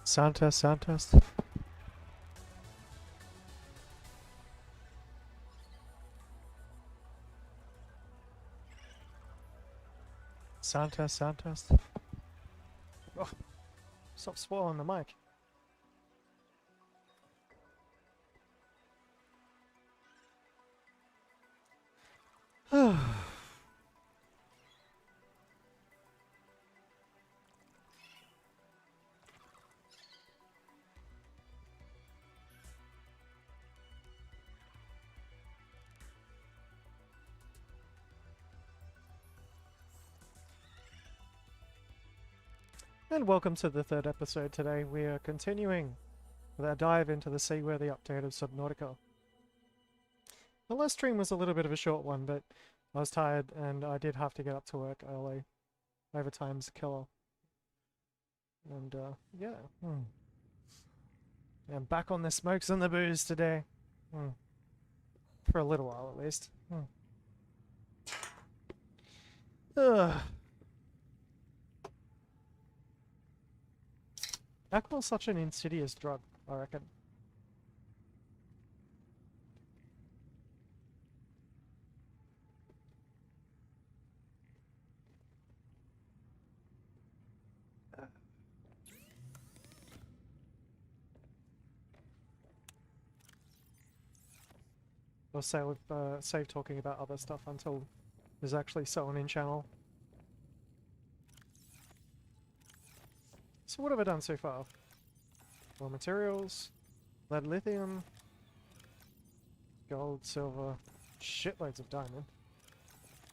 Sound test, sound test. Sound test, sound test. Oh, stop spoiling the mic. And welcome to the third episode today. We are continuing with our dive into the Seaworthy update of Subnautica. The last stream was a little bit of a short one, but I was tired and I did have to get up to work early. Overtime's a killer. And yeah. I'm back on the smokes and the booze today. For a little while at least. Ugh. Alcohol's such an insidious drug, I reckon. We'll save talking about other stuff until there's actually someone in channel. So what have I done so far? More materials, lead, lithium, gold, silver, shitloads of diamond.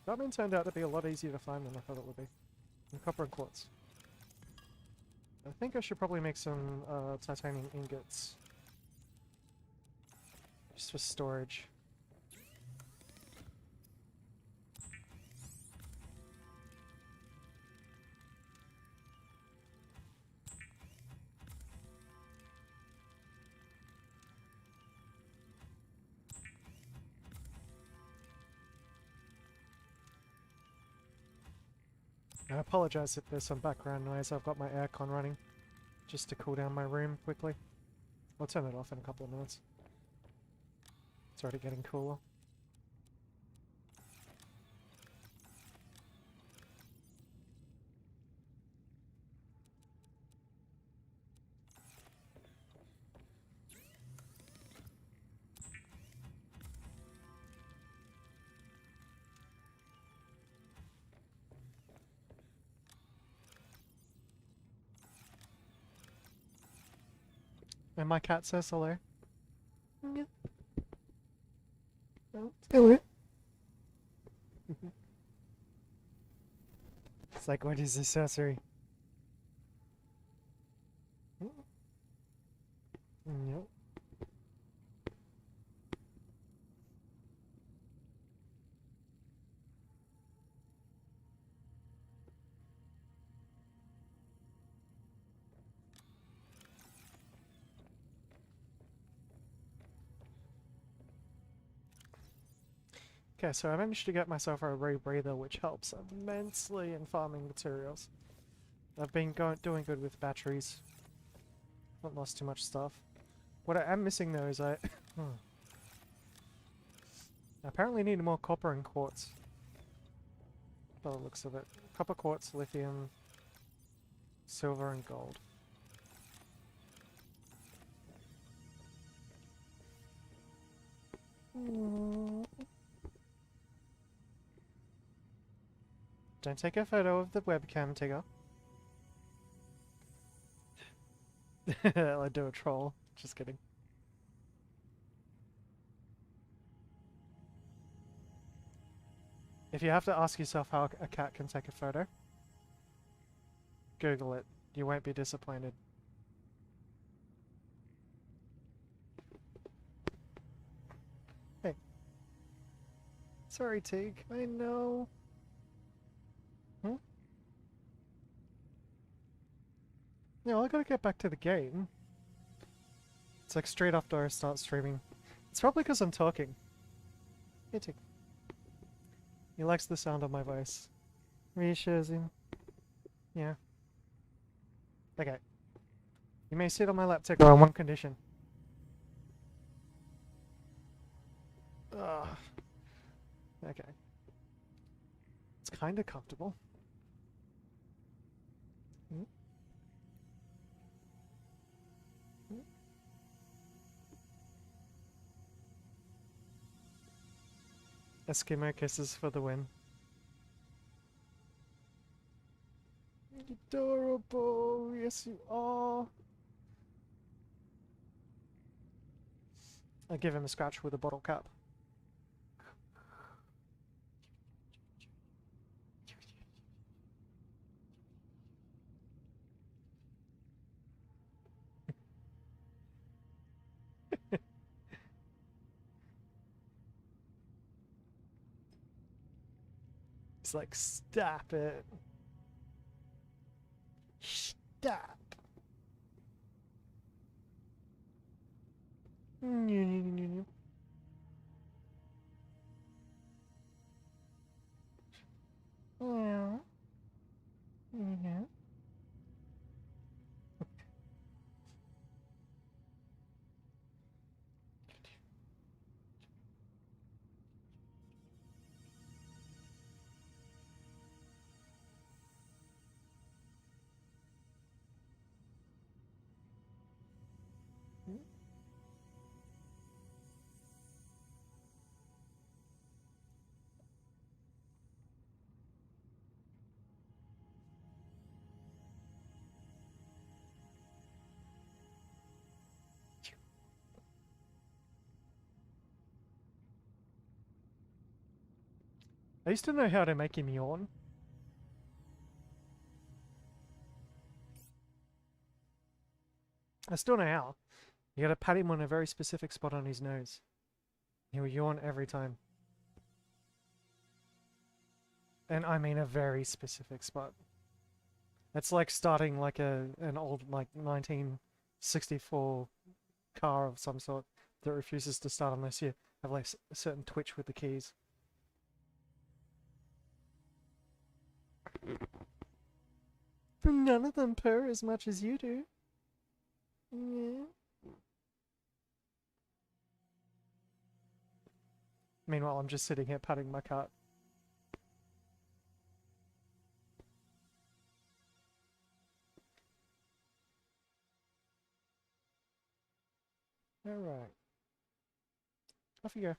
Diamond turned out to be a lot easier to find than I thought it would be. And copper and quartz. I think I should probably make some titanium ingots. Just for storage. I apologize if there's some background noise. I've got my aircon running just to cool down my room quickly. I'll turn it off in a couple of minutes. It's already getting cooler. And my cat says hello. Yeah. Oh, hello. It's like, what is this sorcery? Nope. Okay, so I managed to get myself a rebreather, which helps immensely in farming materials. I've been doing good with batteries. Not lost too much stuff. What I am missing though is I apparently need more copper and quartz. By the looks of it. Copper, quartz, lithium, silver and gold. Don't take a photo of the webcam, Tigger. I do a troll. Just kidding. If you have to ask yourself how a cat can take a photo, Google it. You won't be disappointed. Hey. Sorry, Tig. I know. Yeah, well, I gotta get back to the game. It's like straight after I start streaming. It's probably because I'm talking. Hey, Tig. He likes the sound of my voice. Reassures him. Yeah. Okay. You may sit on my lap tickle on one condition. Ugh. Okay. It's kind of comfortable. Mm. Mm. Eskimo kisses for the win. Adorable, yes you are. I give him a scratch with a bottle cap. It's like, stop it. Stop. Yeah. Yeah. I used to know how to make him yawn. I still know how. You gotta pat him on a very specific spot on his nose. He'll yawn every time. And I mean a very specific spot. It's like starting like an old like 1964 car of some sort that refuses to start unless you have like a certain twitch with the keys. None of them purr as much as you do. Yeah. Meanwhile, I'm just sitting here patting my cat. Alright. Off you go.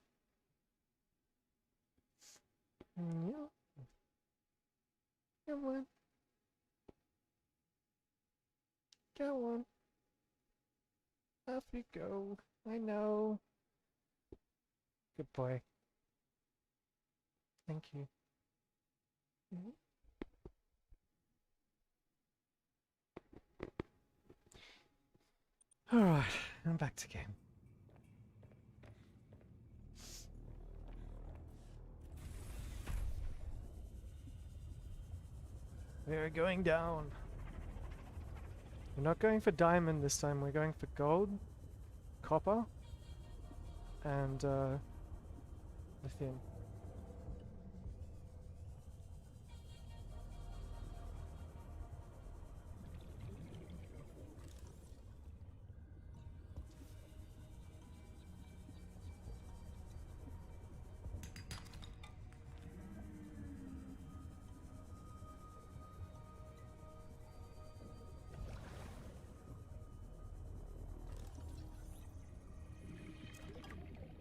Yeah. Come on. Go on. Off you go. I know. Good boy. Thank you. Alright, I'm back to game. We're going down. We're not going for diamond this time, we're going for gold, copper, and lithium.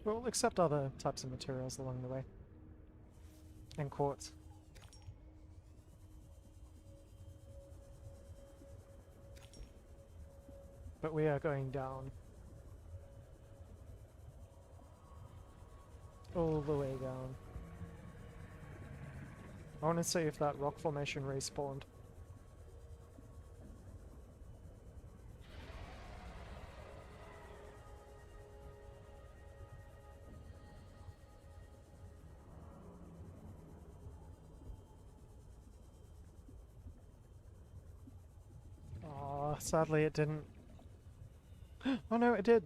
We'll accept other types of materials along the way. And quartz. But we are going down. All the way down. I want to see if that rock formation respawned. Oh, sadly it didn't. Oh no, it did!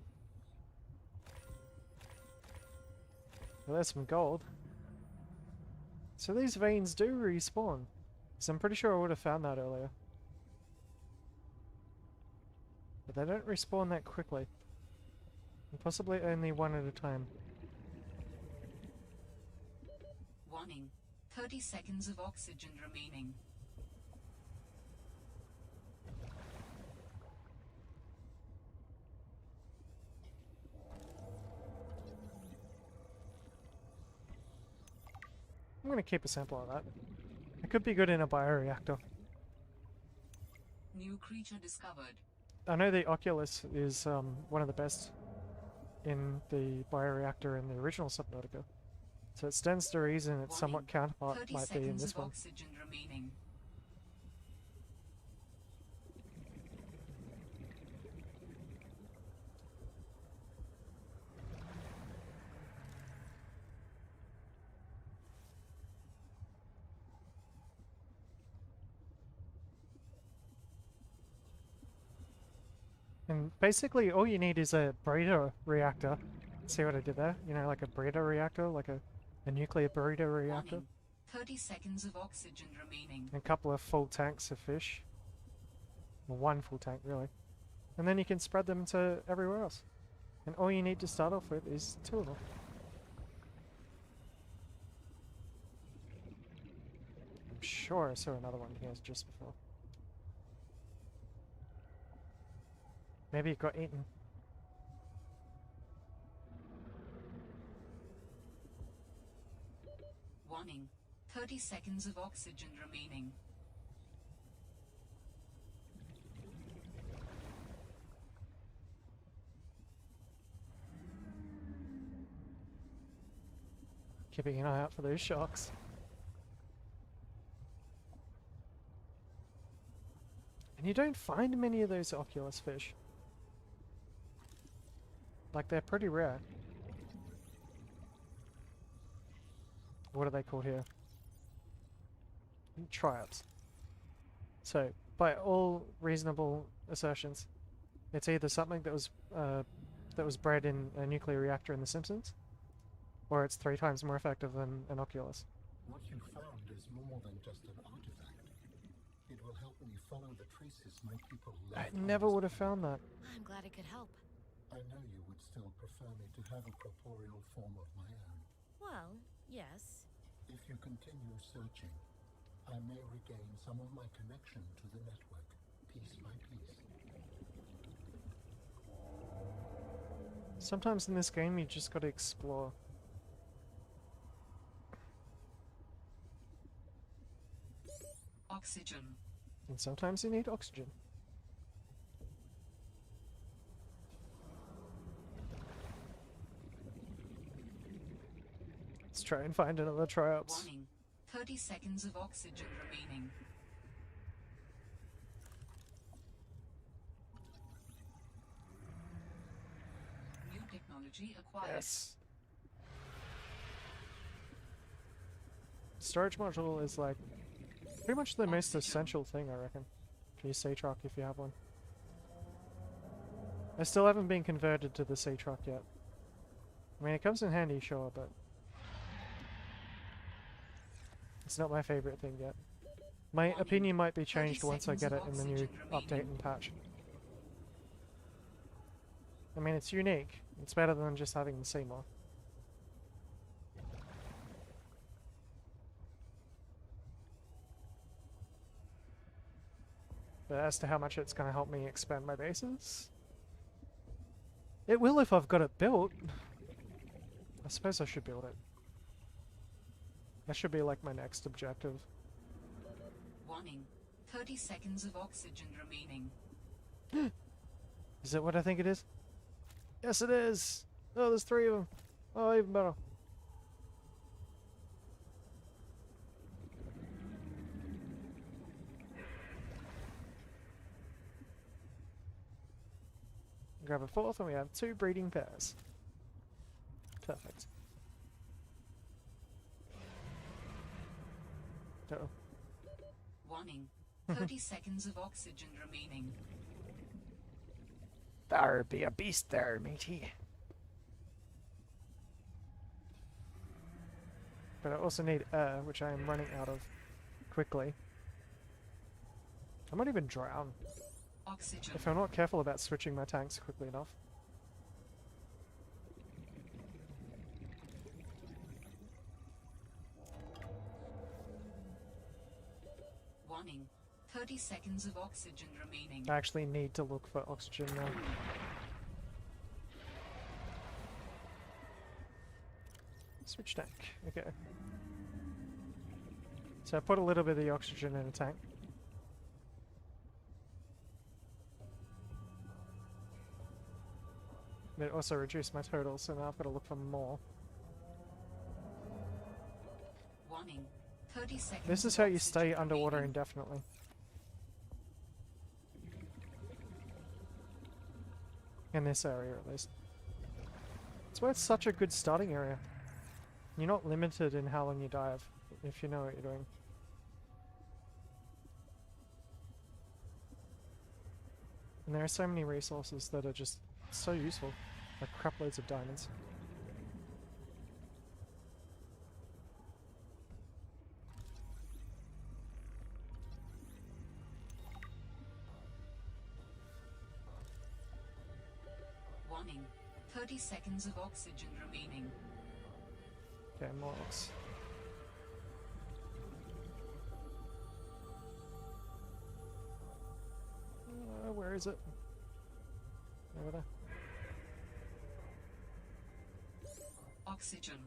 Well, there's some gold. So these veins do respawn. So I'm pretty sure I would have found that earlier. But they don't respawn that quickly. And possibly only one at a time. Warning. 30 seconds of oxygen remaining. I'm gonna keep a sample of that. It could be good in a bioreactor. New creature discovered. I know the Oculus is one of the best in the bioreactor in the original Subnautica. So it stands to reason its somewhat counterpart might be in this one. Oxygen remaining. And basically all you need is a breeder reactor. See what I did there? You know, like a breeder reactor, like a nuclear breeder reactor. Warning. 30 seconds of oxygen remaining. And a couple of full tanks of fish. Well, one full tank, really. And then you can spread them to everywhere else. And all you need to start off with is 2 of them. I'm sure I saw another one here just before. Maybe it got eaten. Warning. 30 seconds of oxygen remaining. Keeping an eye out for those sharks. And you don't find many of those Oculus fish. Like, they're pretty rare. What are they called here? Triops. So, by all reasonable assertions, it's either something that was bred in a nuclear reactor in The Simpsons, or it's 3 times more effective than an Oculus. What you found is more than just an artifact. It will help me follow the traces my people left. I never would have found that. I'm glad I could help. I know you would still prefer me to have a corporeal form of my own. Well, yes. If you continue searching, I may regain some of my connection to the network, piece by piece. Sometimes in this game you just gotta explore. Oxygen. And sometimes you need oxygen. Let's try and find another triops. Warning. 30 seconds of oxygen remaining. New technology acquired. Yes. Storage module is like pretty much the most essential thing, I reckon, for your sea truck if you have one. I still haven't been converted to the sea truck yet. I mean, it comes in handy, sure, but it's not my favorite thing yet. My opinion might be changed once I get it in the new update and patch. I mean, it's unique. It's better than just having the Seymour. But as to how much it's going to help me expand my bases, it will if I've got it built. I suppose I should build it. That should be like my next objective. Warning. 30 seconds of oxygen remaining. Is it what I think it is? Yes, it is! Oh, there's 3 of them. Oh, even better. Grab a 4th and we have 2 breeding pairs. Perfect. Uh-oh. Warning. 30 seconds of oxygen remaining. There be a beast there, matey. But I also need air, which I am running out of quickly. I might even drown. Oxygen. if I'm not careful about switching my tanks quickly enough. Warning. 30 seconds of oxygen remaining. I actually need to look for oxygen now. Switch tank. Okay. So I put a little bit of the oxygen in a tank. But it also reduced my total, so now I've got to look for more. Warning. 30 seconds. This is of how you oxygen stay underwater remaining. indefinitely. In this area, at least. That's why it's such a good starting area. You're not limited in how long you dive, if you know what you're doing. And there are so many resources that are just so useful. Like craploads of diamonds. Warning. 30 seconds of oxygen remaining. Okay, more ox. Where is it? Over there. Oxygen.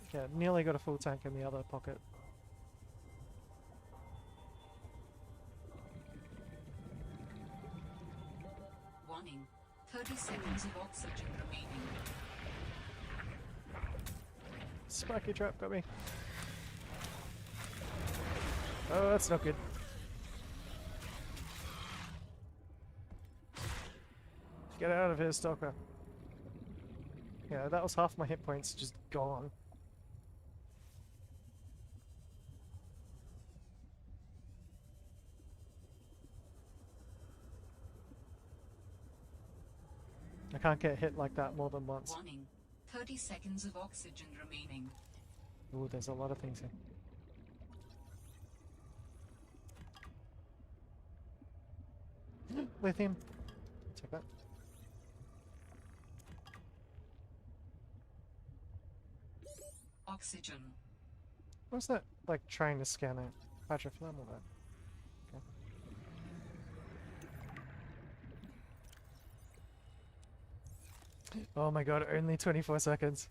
Okay, nearly got a full tank in the other pocket. Warning. 30 seconds of oxygen remaining. Spiky trap got me. Oh, that's not good. Get out of here, stalker. Yeah, that was half my hit points just gone. I can't get hit like that more than once. Warning. 30 seconds of oxygen remaining. Ooh, there's a lot of things here. Lithium. Take that. Oxygen. What's that, like, trying to scan out? Hydroflamm or that? Okay. Oh my god, only 24 seconds.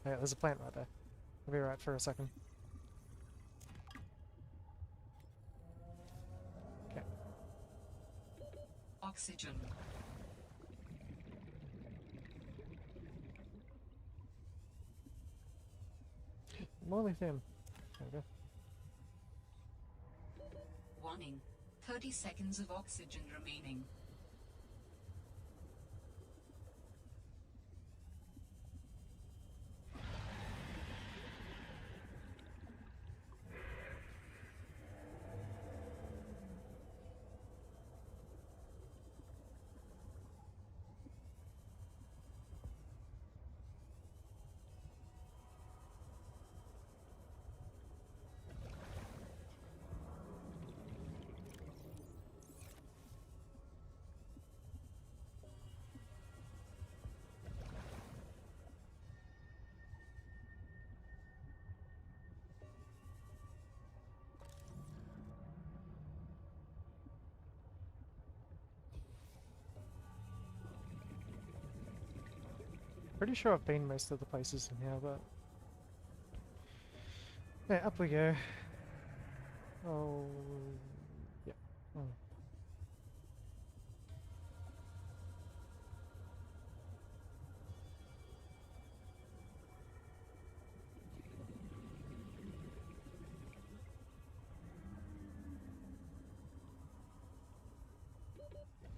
Yeah, there's a plant right there. I'll be right for a second. Okay. Oxygen. More lithium. There we go. Warning. 30 seconds of oxygen remaining. Pretty sure I've been most of the places in here, but... Yeah, up we go. Oh... yeah. Oh.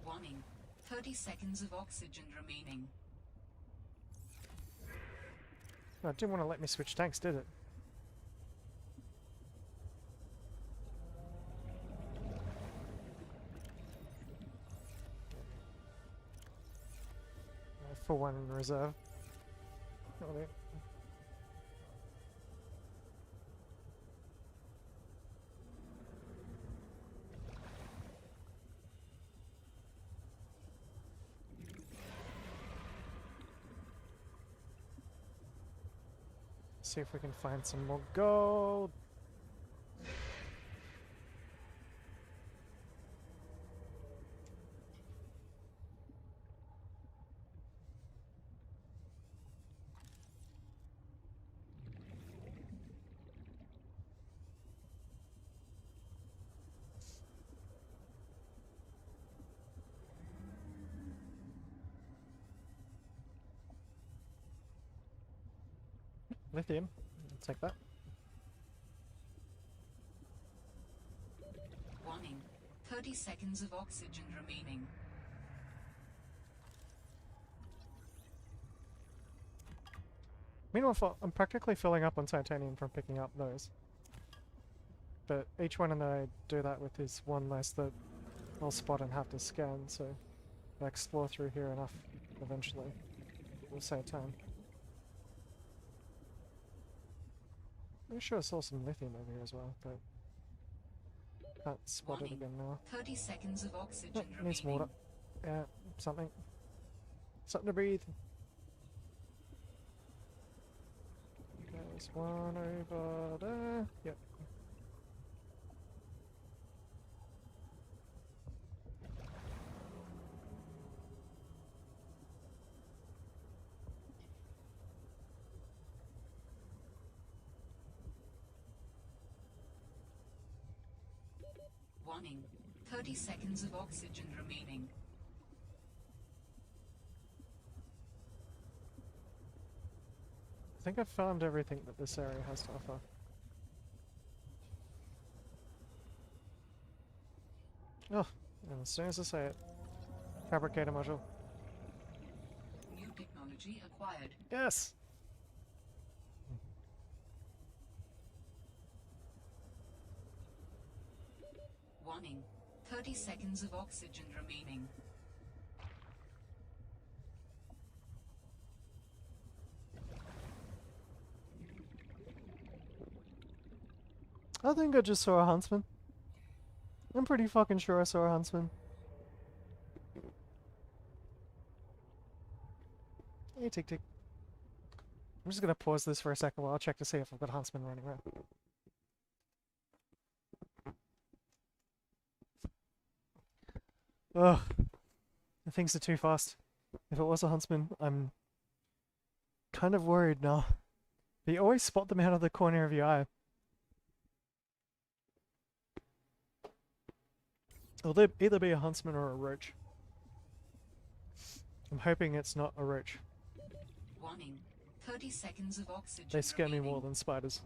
Warning. 30 seconds of oxygen remaining. No, it didn't want to let me switch tanks, did it? For one in reserve. Oh, there. See if we can find some more gold. Lithium. I'll take that. Warning. 30 seconds of oxygen remaining. Meanwhile, I'm practically filling up on titanium from picking up those. But each one that I do that with is one less that I'll spot and have to scan, so if I explore through here enough eventually. We'll save time. I'm sure I saw some lithium over here as well, but can't spot it Warning. again now. 30 seconds of oxygen remaining. Needs water. Yeah, something. Something to breathe. There's one over there. Yep. Warning. 30 seconds of oxygen remaining. I think I've found everything that this area has to offer. Oh, and as soon as I say it, fabricator module. New technology acquired. Yes! Warning. 30 seconds of oxygen remaining. I think I just saw a huntsman. I'm pretty fucking sure I saw a huntsman. Hey, tick tick. I'm just gonna pause this for a second while I'll check to see if I've got huntsmen running around. Ugh. The things are too fast. If it was a huntsman, I'm kind of worried now. But you always spot them out of the corner of your eye. It'll either be a huntsman or a roach. I'm hoping it's not a roach. Warning. 30 seconds of oxygen They scare me remaining. more than spiders.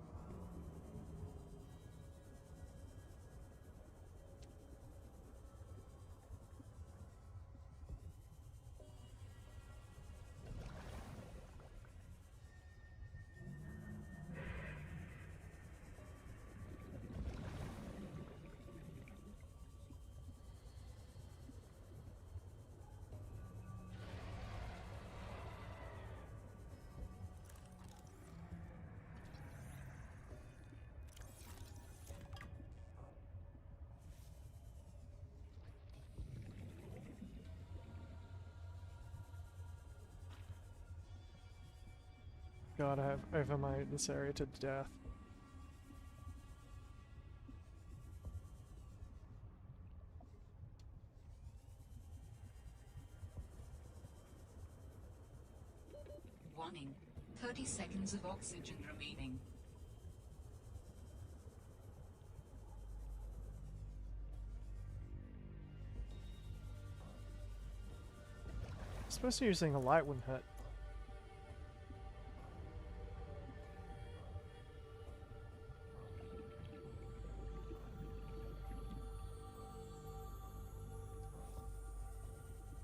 God, I have overmined this area to death. Warning. 30 seconds of oxygen remaining. I suppose using a light wouldn't hurt.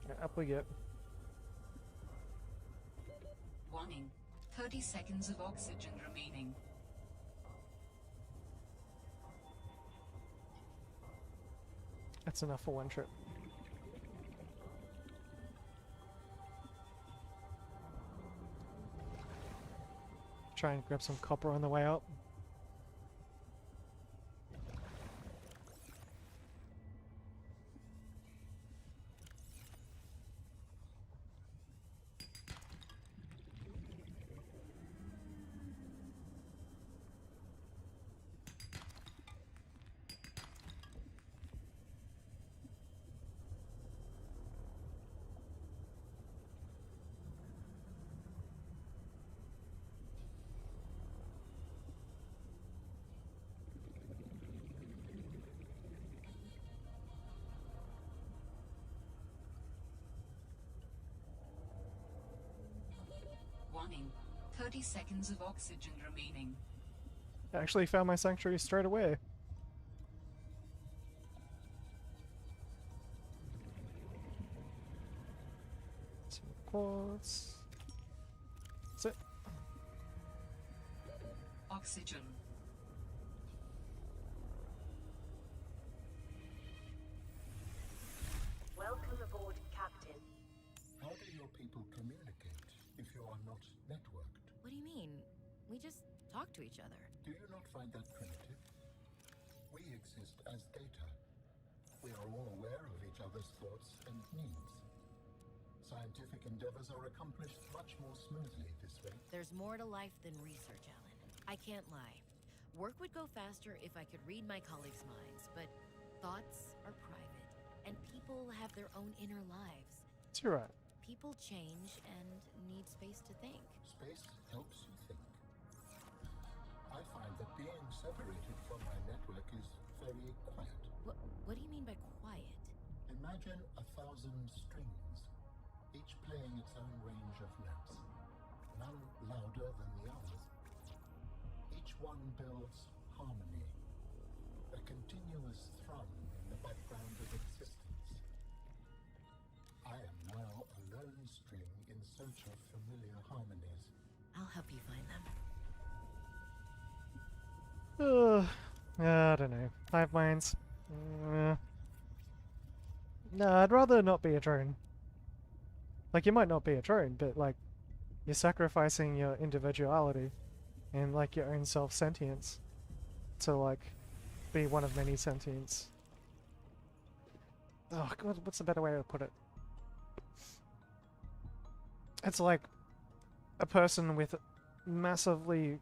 Yeah, up we get. Warning. 30 seconds of oxygen remaining. That's enough for one trip. Try and grab some copper on the way out. 30 seconds of oxygen remaining. I actually found my sanctuary straight away. Some quartz. That's it. Oxygen. Welcome aboard, Captain. How do your people communicate if you are not networked? What do you mean? We just talk to each other. Do you not find that primitive? We exist as data. We are all aware of each other's thoughts and needs. Scientific endeavors are accomplished much more smoothly this way. There's more to life than research, Alan. I can't lie. Work would go faster if I could read my colleagues' minds, but thoughts are private, and people have their own inner lives. You're right. People change and need space to think. Space helps you think. I find that being separated from my network is very quiet. What do you mean by quiet? Imagine 1,000 strings, each playing its own range of notes, none louder than the others. Each one builds harmony, a continuous thrum in the background of existence. I am now a lone string in search of familiar harmonies. I'll help you find them. I don't know. Hive minds. No, I'd rather not be a drone. Like, you might not be a drone, but, like, you're sacrificing your individuality and, like, your own self-sentience to, like, be one of many sentients. Oh, God, what's a better way to put it? It's like a person with massively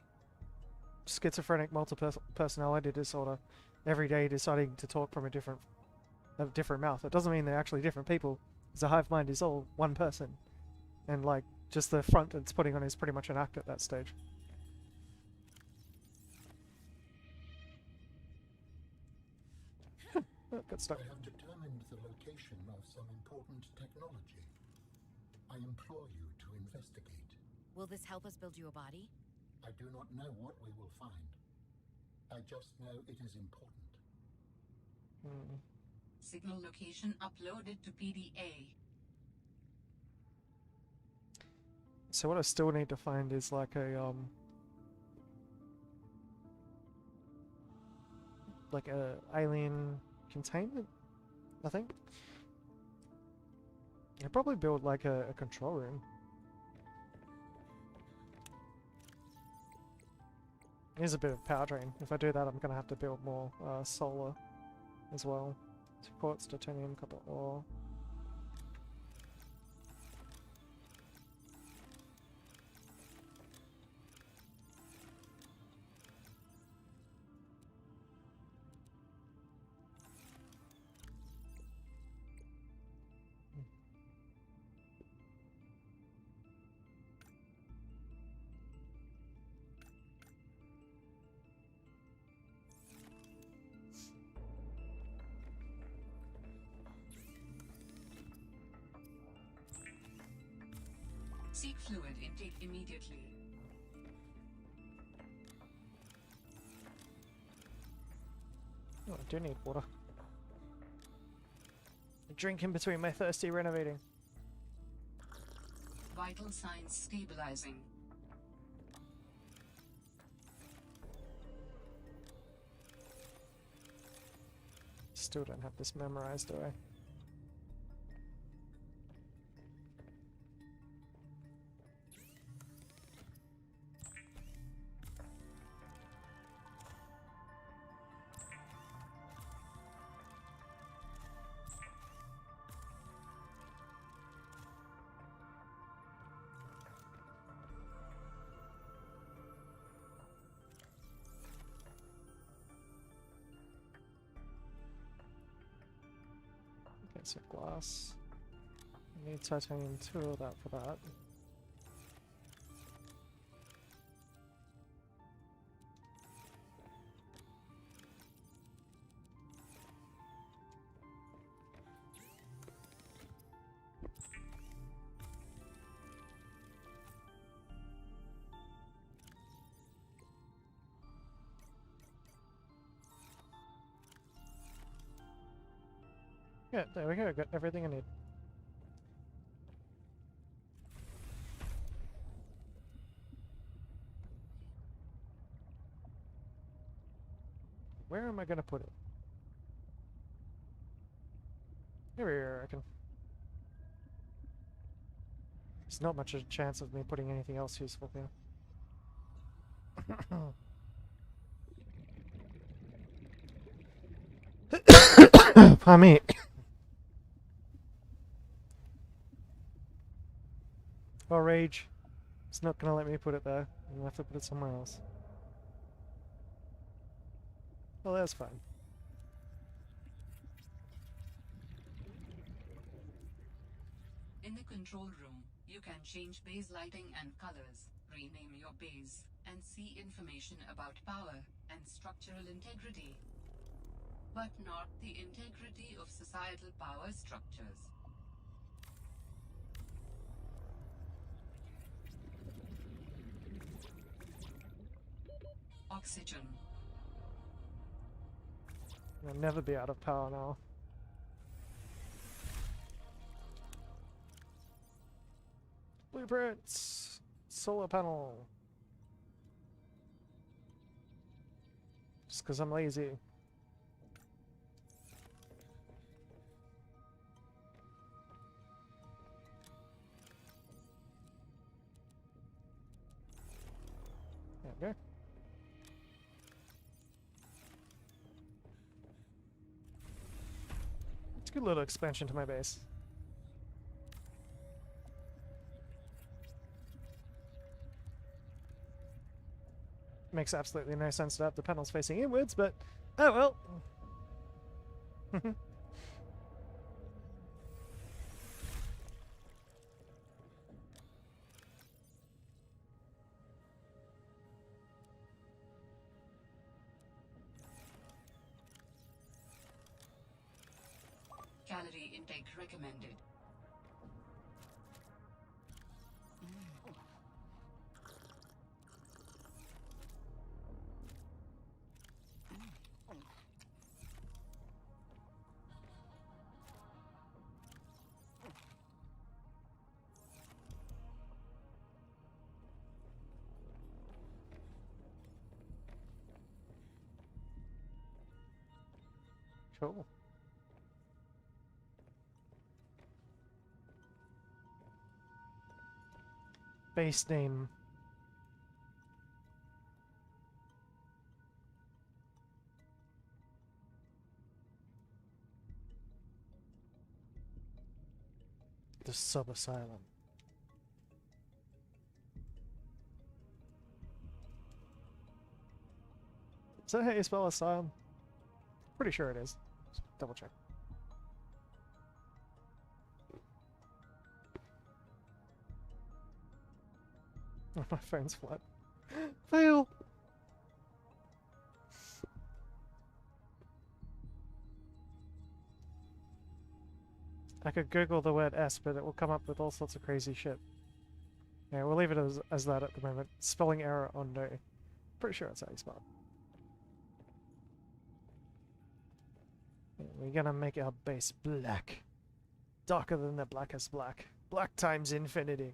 schizophrenic multiple personality disorder every day deciding to talk from a different mouth. It doesn't mean they're actually different people. The hive mind is all one person, and like just the front it's putting on is pretty much an act at that stage. Oh, got stuck. I have determined the location of some important technology. I implore you to investigate. Will this help us build you a body? I do not know what we will find. I just know it is important. Signal location uploaded to PDA. So what I still need to find is like a alien containment, I think. I'd probably build like a control room. Here's a bit of power drain. If I do that, I'm gonna have to build more solar as well. 2 quartz, titanium, copper ore. Seek fluid intake immediately. Oh, I do need water. Drink in between my thirsty renovating. Vital signs stabilizing. Still don't have this memorized, do I? Okay, so glass. I need titanium 2 of that for that. Yeah, there we go. Got everything I need. Where am I gonna put it? Here, I reckon. There's not much of a chance of me putting anything else useful here. Pardon me. Oh, rage. It's not gonna let me put it there. I'm gonna have to put it somewhere else. Well, that's fine. In the control room, you can change base lighting and colors, rename your base, and see information about power and structural integrity. But not the integrity of societal power structures. Oxygen. I'll never be out of power now. Blueprints! Solar panel! Just because I'm lazy. There we go. It's a good little expansion to my base. Makes absolutely no sense to have the panels facing inwards, but oh well. Calorie intake recommended. Cool. Base name. The Sub-Asylum. Is that how you spell asylum? Pretty sure it is. Just double check. Oh, my phone's flat. Fail! I could Google the word S, but it will come up with all sorts of crazy shit. Yeah, we'll leave it as that at the moment. Spelling error on no. Pretty sure that's how you spell it. Yeah, we're gonna make our base black. Darker than the blackest black. Black times infinity.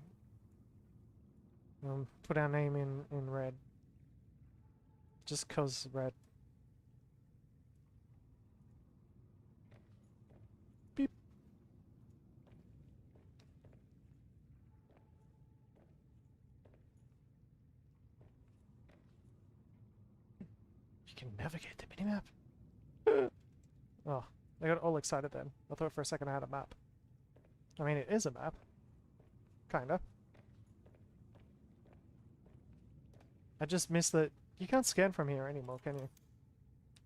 Put our name in red. Just 'cause red. Beep. You can navigate the minimap. Oh, I got all excited then. I thought for a second I had a map. I mean, it is a map. Kinda. I just missed that you can't scan from here anymore, can you?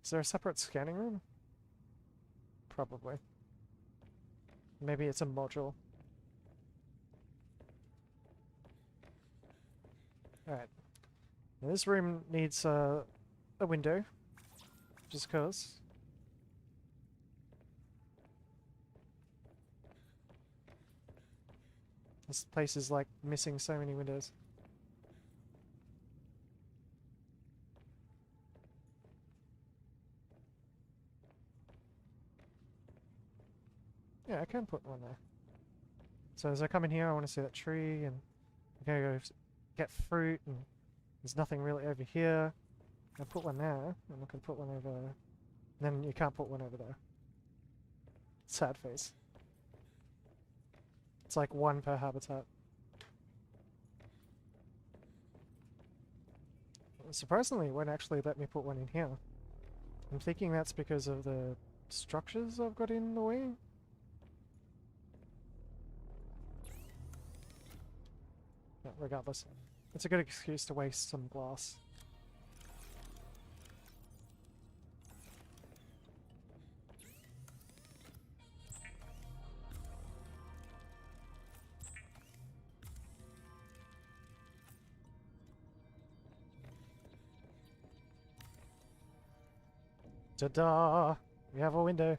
Is there a separate scanning room? Probably. Maybe it's a module. Alright. This room needs a window. Just cause. This place is like missing so many windows. Yeah, I can put one there. So as I come in here, I want to see that tree, and I'm gonna go get fruit, and there's nothing really over here. I put one there, and I can put one over. And then you can't put one over there. Sad face. It's like one per habitat. Surprisingly, it won't actually let me put one in here. I'm thinking that's because of the structures I've got in the way. No, regardless, it's a good excuse to waste some glass. Ta-da! We have a window.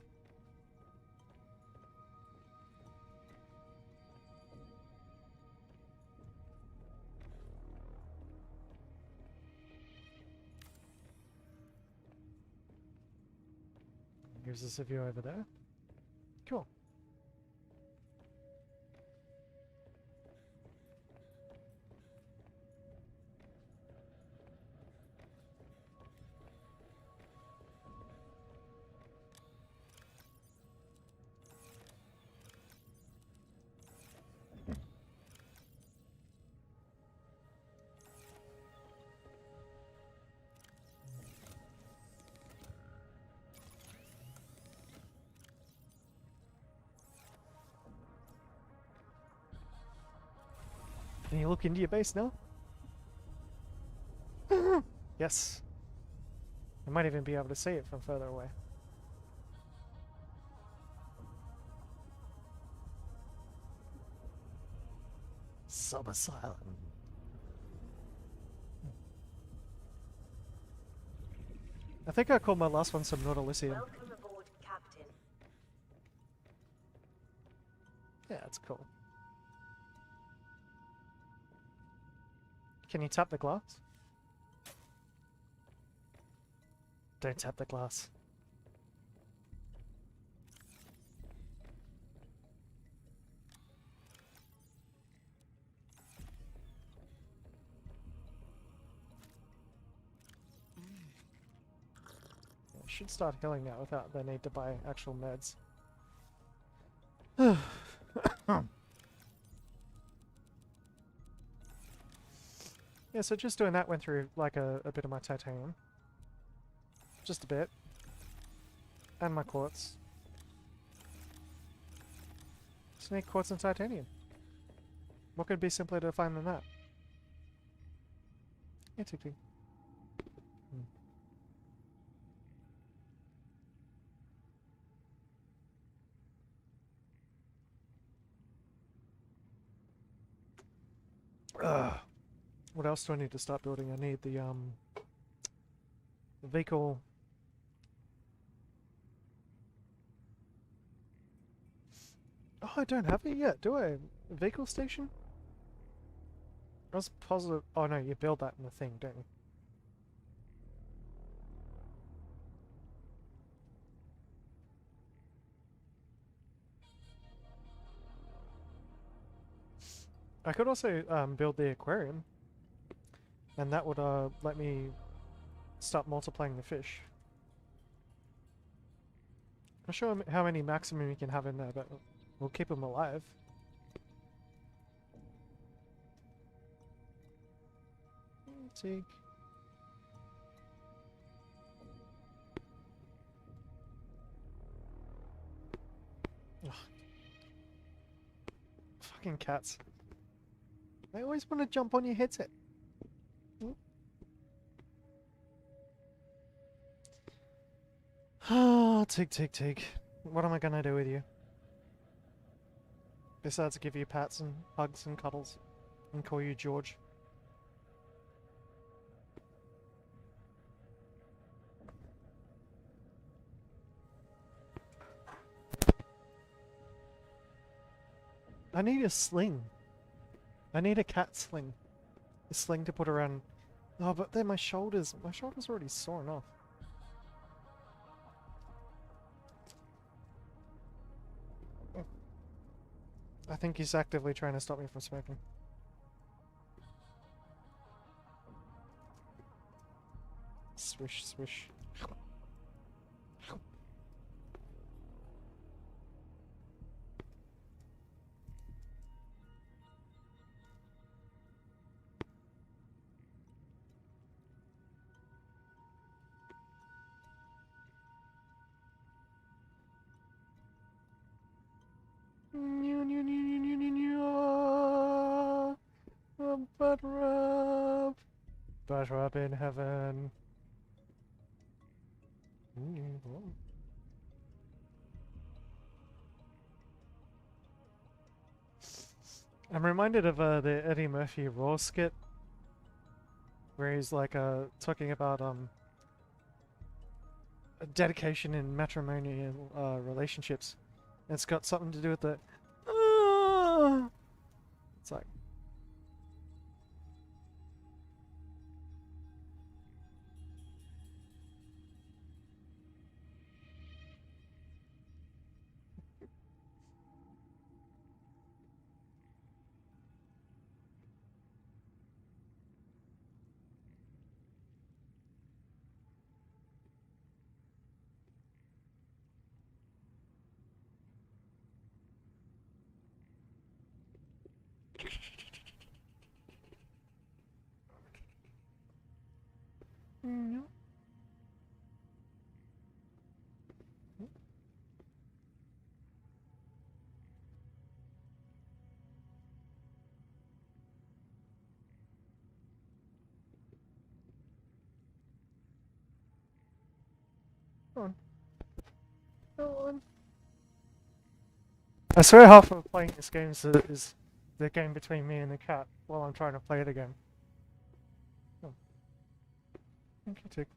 Gives us a view over there. Cool. Can you look into your base now? Yes. I might even be able to see it from further away. Sub-asylum. I think I called my last one Subnautica. Welcome aboard, Captain. Yeah, that's cool. Can you tap the glass? Don't tap the glass. I should start healing now without the need to buy actual meds. Yeah, so just doing that went through like a bit of my titanium. Just a bit. And my quartz. Just need quartz and titanium. What could be simpler to find than that? Yeah, tick tick. What else do I need to start building? I need the vehicle. Oh, I don't have it yet, do I? Vehicle station? I was positive. Oh no, you build that in the thing, don't you? I could also build the aquarium, and that would let me start multiplying the fish. I'm not sure how many maximum you can have in there, but we'll keep them alive. Take. Ugh. Fucking cats. They always want to jump on your headset. Ah, tick, tick, tick. What am I gonna do with you? Besides give you pats and hugs and cuddles and call you George. I need a sling. I need a cat sling. A sling to put around. Oh, but then my shoulders. My shoulders are already sore enough. I think he's actively trying to stop me from smoking. Swish, swish. Butt rub. Butt rub in heaven. Oh. I'm reminded of the Eddie Murphy Raw skit where he's like talking about dedication in matrimonial relationships. And it's got something to do with the it's like Go on. Go on. I swear half of playing this game is the game between me and the cat while I'm trying to play it again. Oh. Thank you, Tick.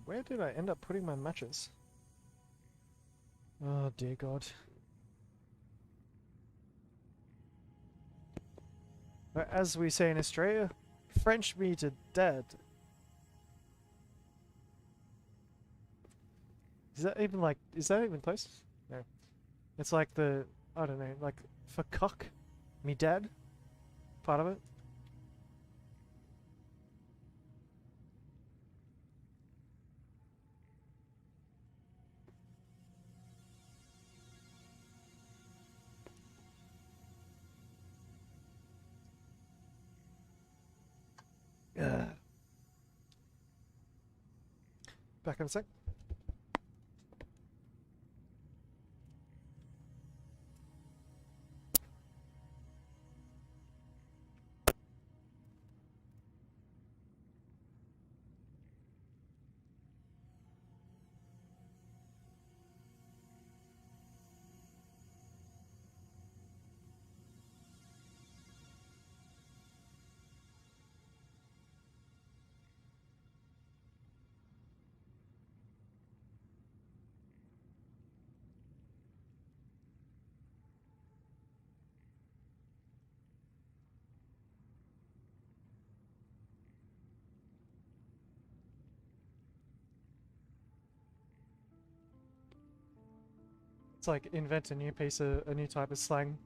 Where did I end up putting my matches? Oh dear God. But as we say in Australia, French me to dead. Is that even like, is that even close? No. It's like the, I don't know, like for cock, me dead, part of it. Ugh. Back in a sec. It's like invent a new a new type of slang.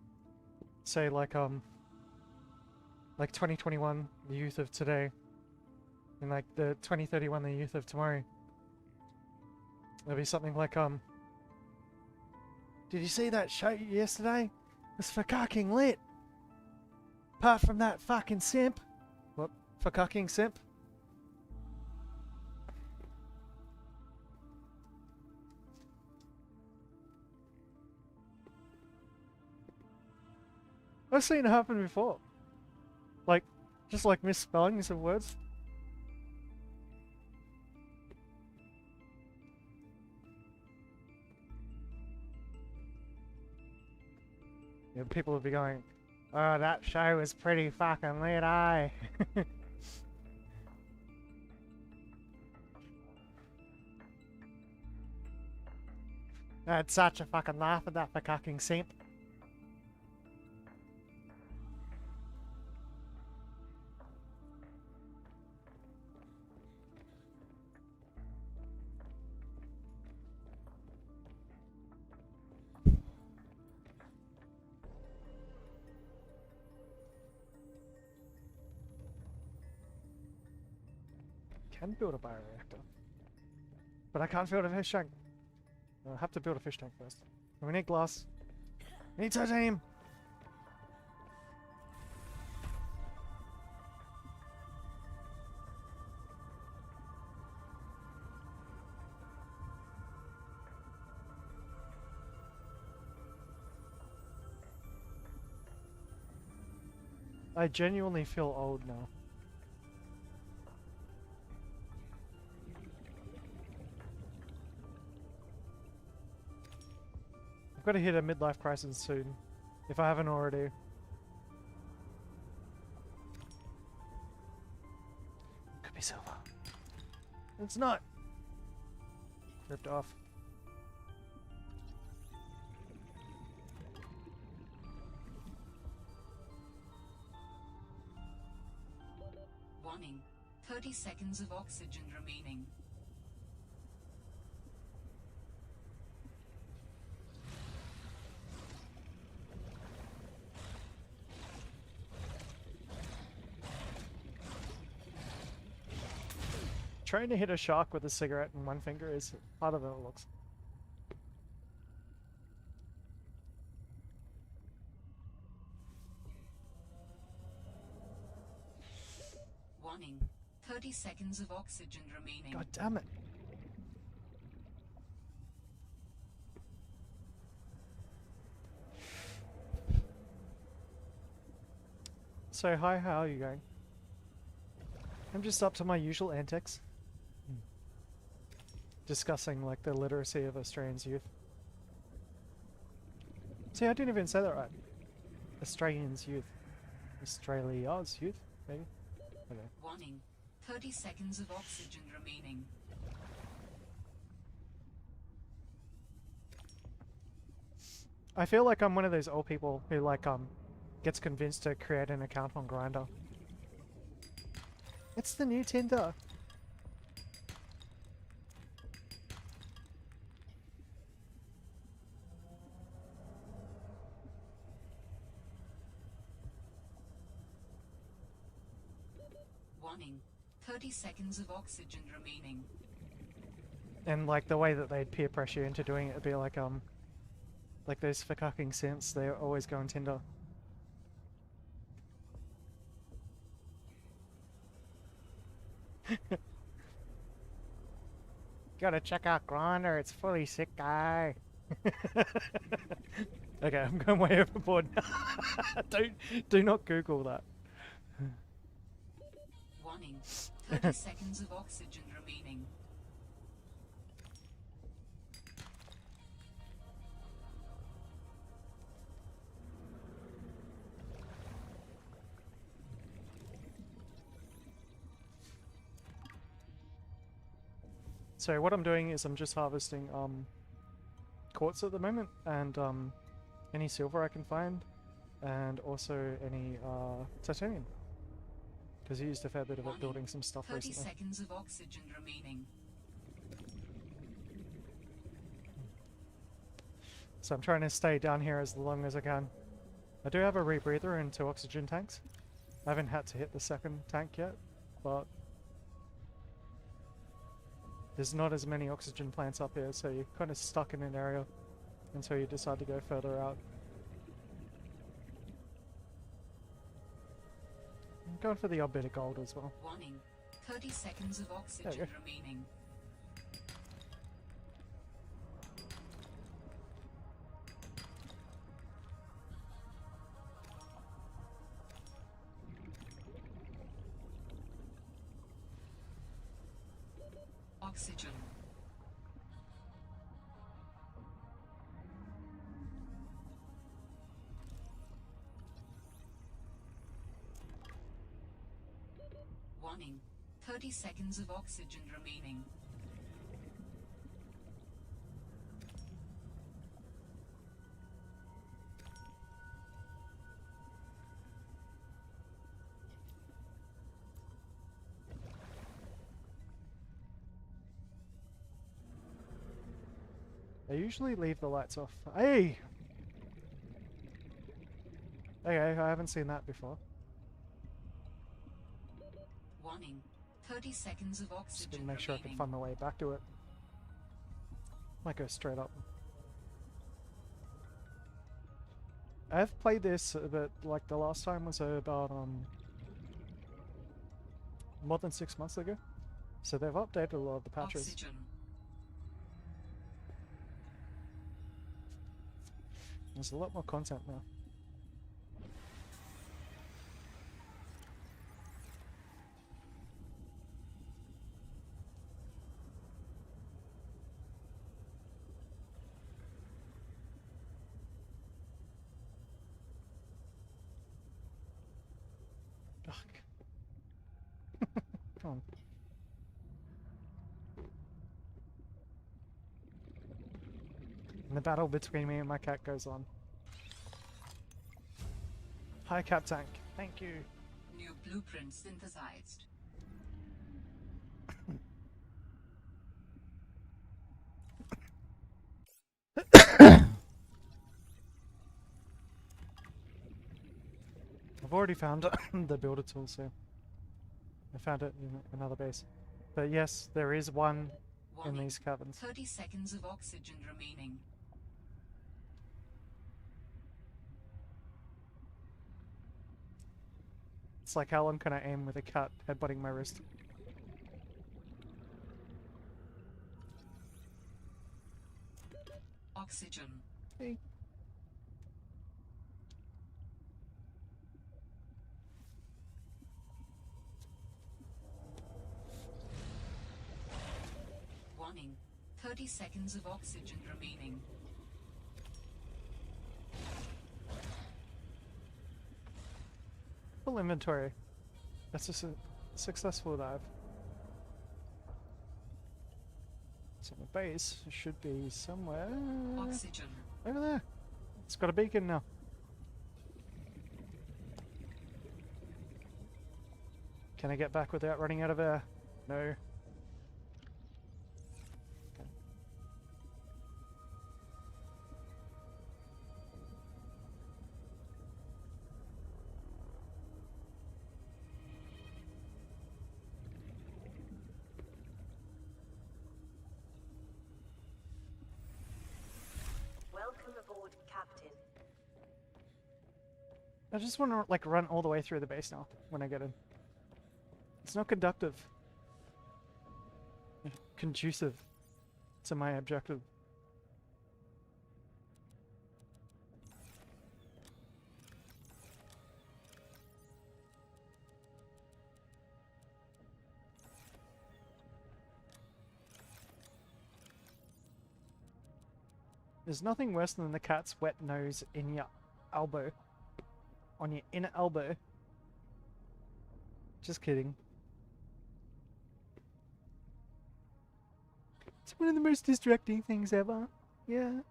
Say like 2021, the youth of today, and like the 2031, the youth of tomorrow. There'll be something like did you see that show yesterday? It was fucking lit. Apart from that fucking simp. What? Fucking simp? I've seen it happen before. Like, just like misspellings of words. Yeah, people would be going, oh, that show was pretty fucking lit, eh? I had such a fucking laugh at that fucking simp. can build a bioreactor. But I can't build a fish tank. I'll have to build a fish tank first. And we need glass. We need titanium! I genuinely feel old now. I've got to hit a midlife crisis soon, if I haven't already. Could be silver. It's not! Ripped off. Warning. 30 seconds of oxygen remaining. Trying to hit a shark with a cigarette in one finger is harder than it looks. Warning. 30 seconds of oxygen remaining. God damn it. So hi, how are you going? I'm just up to my usual antics. Discussing like the literacy of Australians youth. See, I didn't even say that right. Australians youth. Australia's youth, maybe? Okay. Warning. 30 seconds of oxygen remaining. I feel like I'm one of those old people who like gets convinced to create an account on Grindr. It's the new Tinder. Warning. 30 seconds of oxygen remaining. And like the way that they'd peer pressure you into doing it would be like those fucking simps, they always go on Tinder. Gotta check out Grindr, it's fully sick guy. Okay, I'm going way overboard. Do not Google that. Warning. 30 seconds of oxygen remaining. So what I'm doing is I'm just harvesting quartz at the moment, and any silver I can find, and also any titanium. Because I used a fair bit of it building some stuff 30 recently. seconds of oxygen remaining. So I'm trying to stay down here as long as I can. I do have a rebreather and 2 oxygen tanks. I haven't had to hit the second tank yet, but there's not as many oxygen plants up here, so you're kind of stuck in an area until you decide to go further out. I'm going for the odd bit of gold as well. Warning. 30 seconds of oxygen remaining. Oxygen. Warning. 30 seconds of oxygen remaining. I usually leave the lights off. Hey! Okay, I haven't seen that before. Warning. 30 seconds of Just oxygen gonna make sure I can remaining. find my way back to it. Might go straight up. I've played this, but like the last time was about more than 6 months ago, so they've updated a lot of the patches. Oxygen. There's a lot more content now. Ugh. Come on. And the battle between me and my cat goes on. Hi, Cat Tank. Thank you. New blueprint synthesized. I've already found the builder tool, so I found it in another base. But yes, there is one in Warning. these caverns. 30 seconds of oxygen remaining. It's like, how long can I aim with a cat headbutting my wrist? Oxygen. Hey. Warning. 30 seconds of oxygen remaining. Full inventory. That's a successful dive. So the base should be somewhere Oxygen. over there. It's got a beacon now. Can I get back without running out of air? No. Okay. Welcome aboard, Captain. I just want to like run all the way through the base now when I get in. It's not conductive. Conducive to my objective. There's nothing worse than the cat's wet nose in your elbow. On your inner elbow. Just kidding. It's one of the most distracting things ever. Yeah.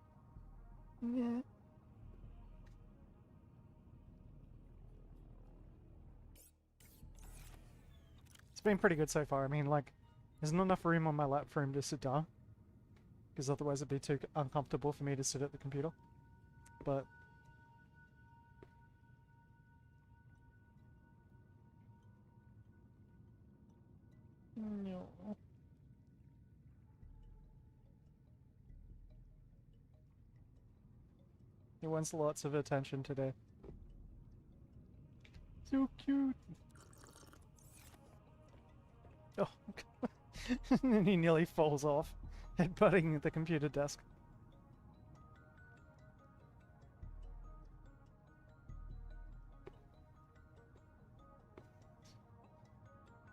Yeah. It's been pretty good so far. I mean, like, there's not enough room on my lap for him to sit down. Because otherwise it'd be too uncomfortable for me to sit at the computer. But... no. He wants lots of attention today. So cute! Oh, and he nearly falls off, headbutting the computer desk.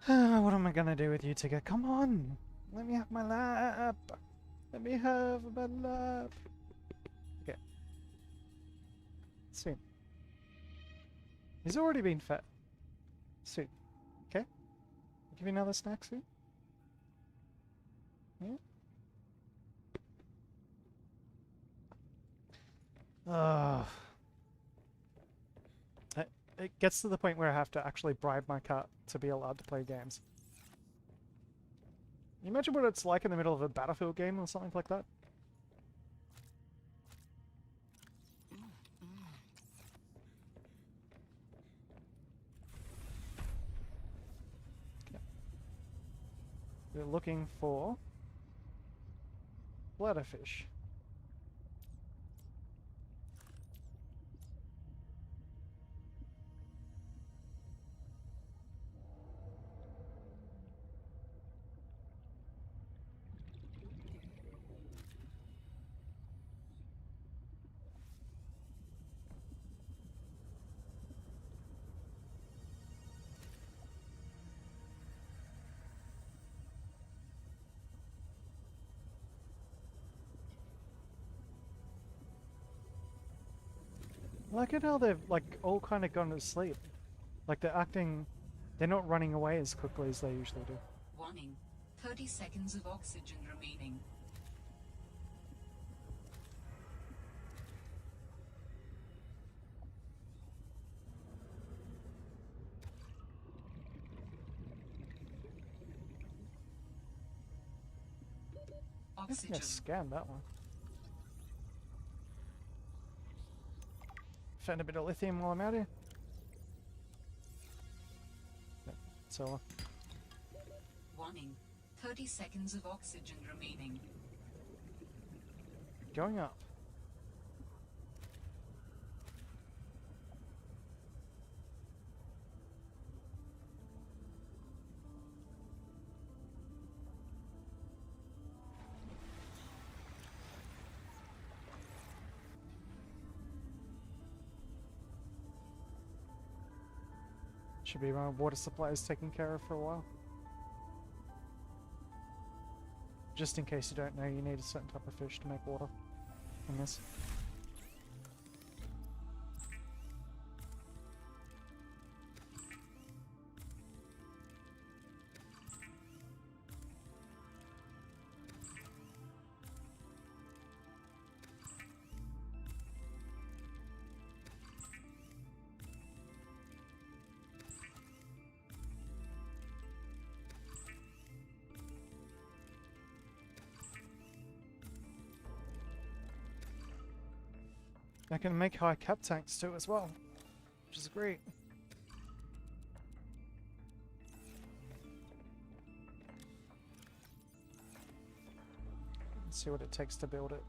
What am I gonna do with you, Tigger? Come on! Let me have my lap! Let me have my lap! Okay. Sweet. He's already been fed. Sweet. Okay. I'll give you another snack soon. Yeah. It gets to the point where I have to actually bribe my cat to be allowed to play games. Can you imagine what it's like in the middle of a Battlefield game or something like that? Okay. looking for bladderfish. I like it how they've like all kind of gone to sleep. Like they're acting, they're not running away as quickly as they usually do. Warning. 30 seconds of oxygen remaining. I think I Oxygen. scanned that one. Found a bit of lithium while I'm out here. Yep, so Warning. 30 seconds of oxygen remaining. going up. Should be my water supply is taken care of for a while. Just in case you don't know, you need a certain type of fish to make water in this. I can make high cap tanks too as well, which is great. Let's see what it takes to build it.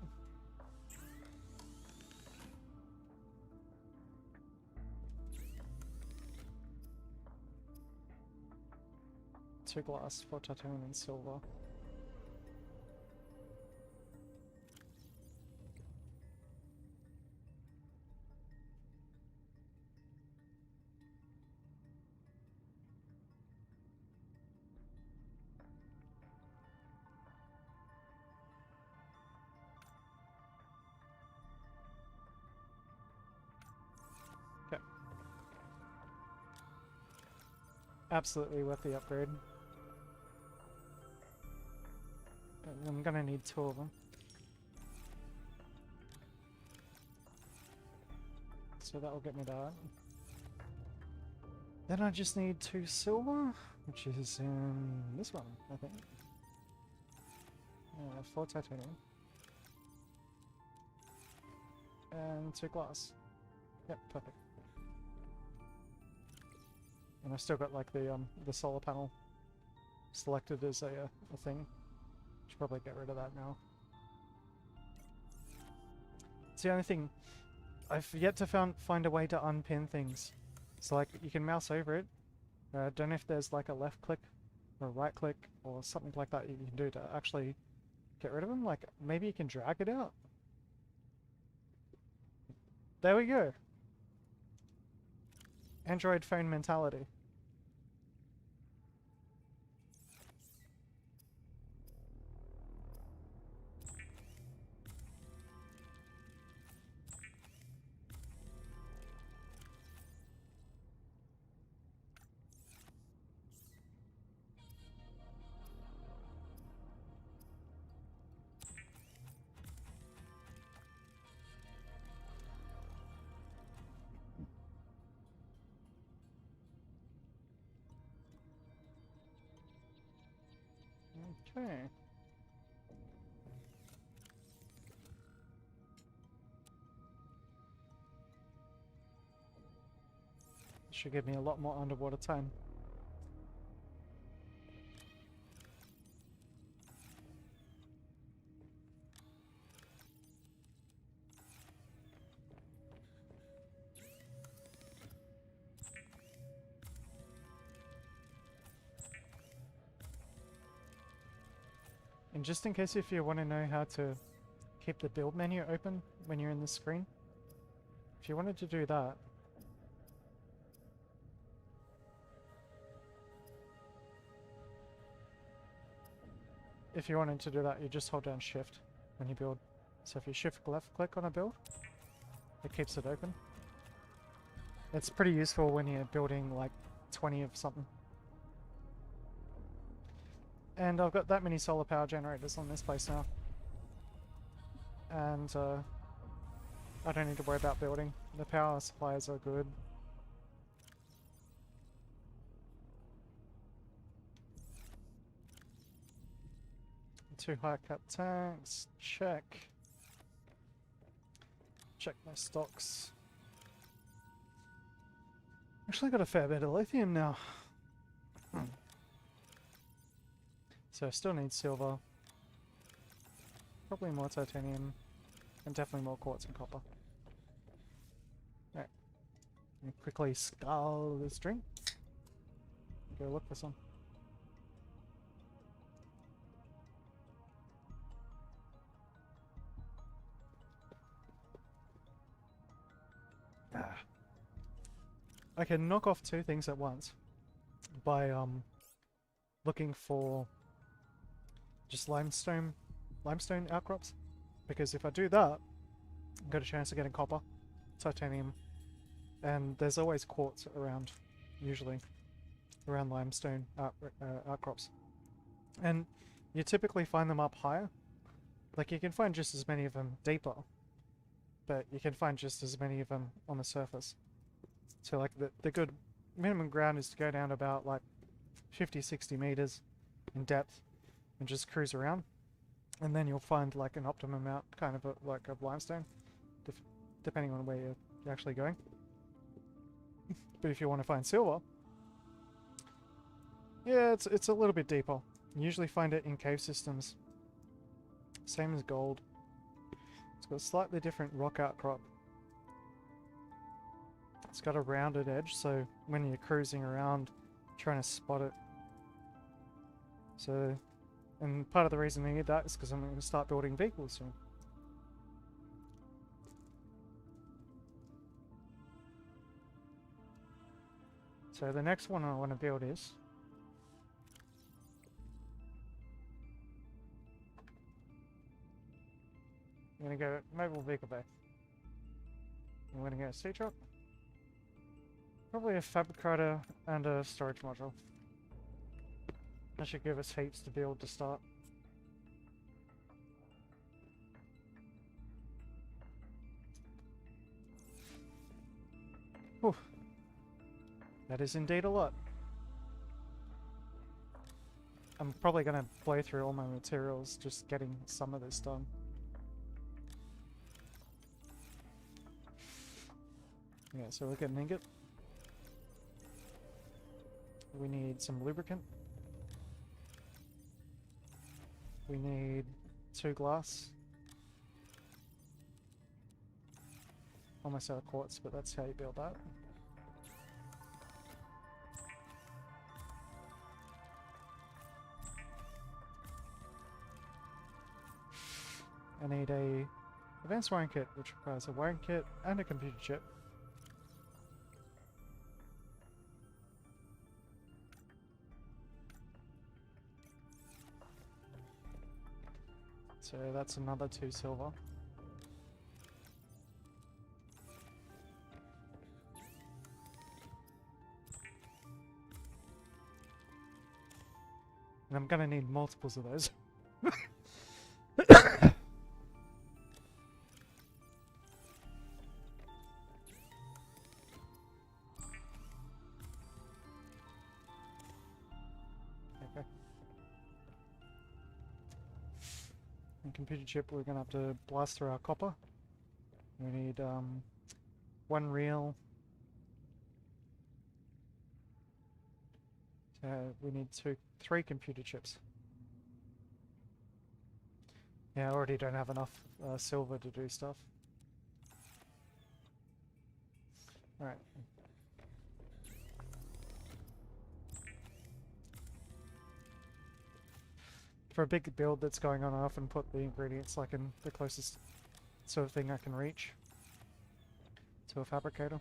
Two glass, 4 titanium and silver. Absolutely worth the upgrade. But I'm gonna need 2 of them. So that will get me that. Then I just need 2 silver, which is in this one, I think. 4 titanium. And 2 glass. Yep, perfect. And I've still got like the solar panel selected as a thing. Should probably get rid of that now. It's the only thing I've yet to find a way to unpin things. So like you can mouse over it. I don't know if there's like a left click or a right click or something like that you can do to actually get rid of them. Like maybe you can drag it out. There we go. Android phone mentality. Okay. Should give me a lot more underwater time. And just in case if you want to know how to keep the build menu open when you're in the screen, if you wanted to do that, you just hold down shift when you build. So if you shift left click on a build, it keeps it open. It's pretty useful when you're building like 20 of something. And I've got that many solar power generators on this place now. And I don't need to worry about building. The power supplies are good. Two high cap tanks, check. Check my stocks. Actually got a fair bit of lithium now. So I still need silver. Probably more titanium. And definitely more quartz and copper. Alright. Let me quickly scull this drink. Go look for some. I can knock off two things at once by looking for just limestone outcrops, because if I do that, I've got a chance of getting copper, titanium, and there's always quartz around, usually around limestone outcrops, and you typically find them up higher. Like you can find just as many of them deeper, but you can find just as many of them on the surface. So like the good minimum ground is to go down about like 50-60 meters in depth and just cruise around, and then you'll find like an optimum amount kind of like of limestone, depending on where you're actually going. But if you want to find silver, yeah, it's a little bit deeper. You usually find it in cave systems. Same as gold. It's got a slightly different rock outcrop. It's got a rounded edge, so when you're cruising around trying to spot it. So, and part of the reason I need that is because I'm going to start building vehicles soon. So the next one I want to build is I'm going to go mobile vehicle bay. I'm going to go sea truck. Probably a fabricator and a storage module. That should give us heaps to build to start. Whew. That is indeed a lot. I'm probably going to blow through all my materials just getting some of this done. Yeah, so we'll get an ingot. We need some lubricant. We need 2 glass. Almost out of quartz, but that's how you build that. I need a advanced wiring kit, which requires a wiring kit and a computer chip. So that's another 2 silver. And I'm gonna need multiples of those. Okay. And computer chip, we're gonna have to blast through our copper. We need 1 reel. We need 3 computer chips. Yeah, I already don't have enough silver to do stuff. Alright. for a big build that's going on, I often put the ingredients like in the closest sort of thing I can reach to a fabricator.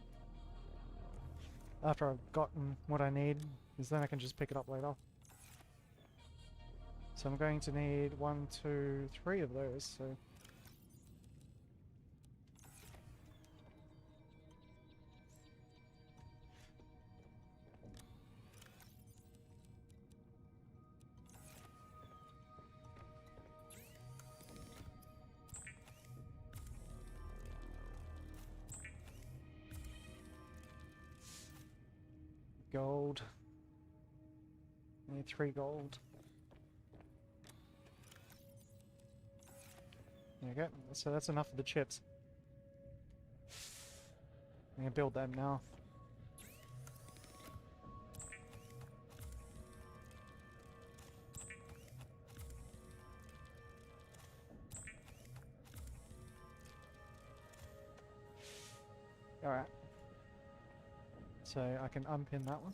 After I've gotten what I need, because then I can just pick it up later. So I'm going to need 1, 2, 3 of those, so... Gold. I need 3 gold. There you go. So that's enough of the chips. I'm gonna build them now. Alright. So I can unpin that one.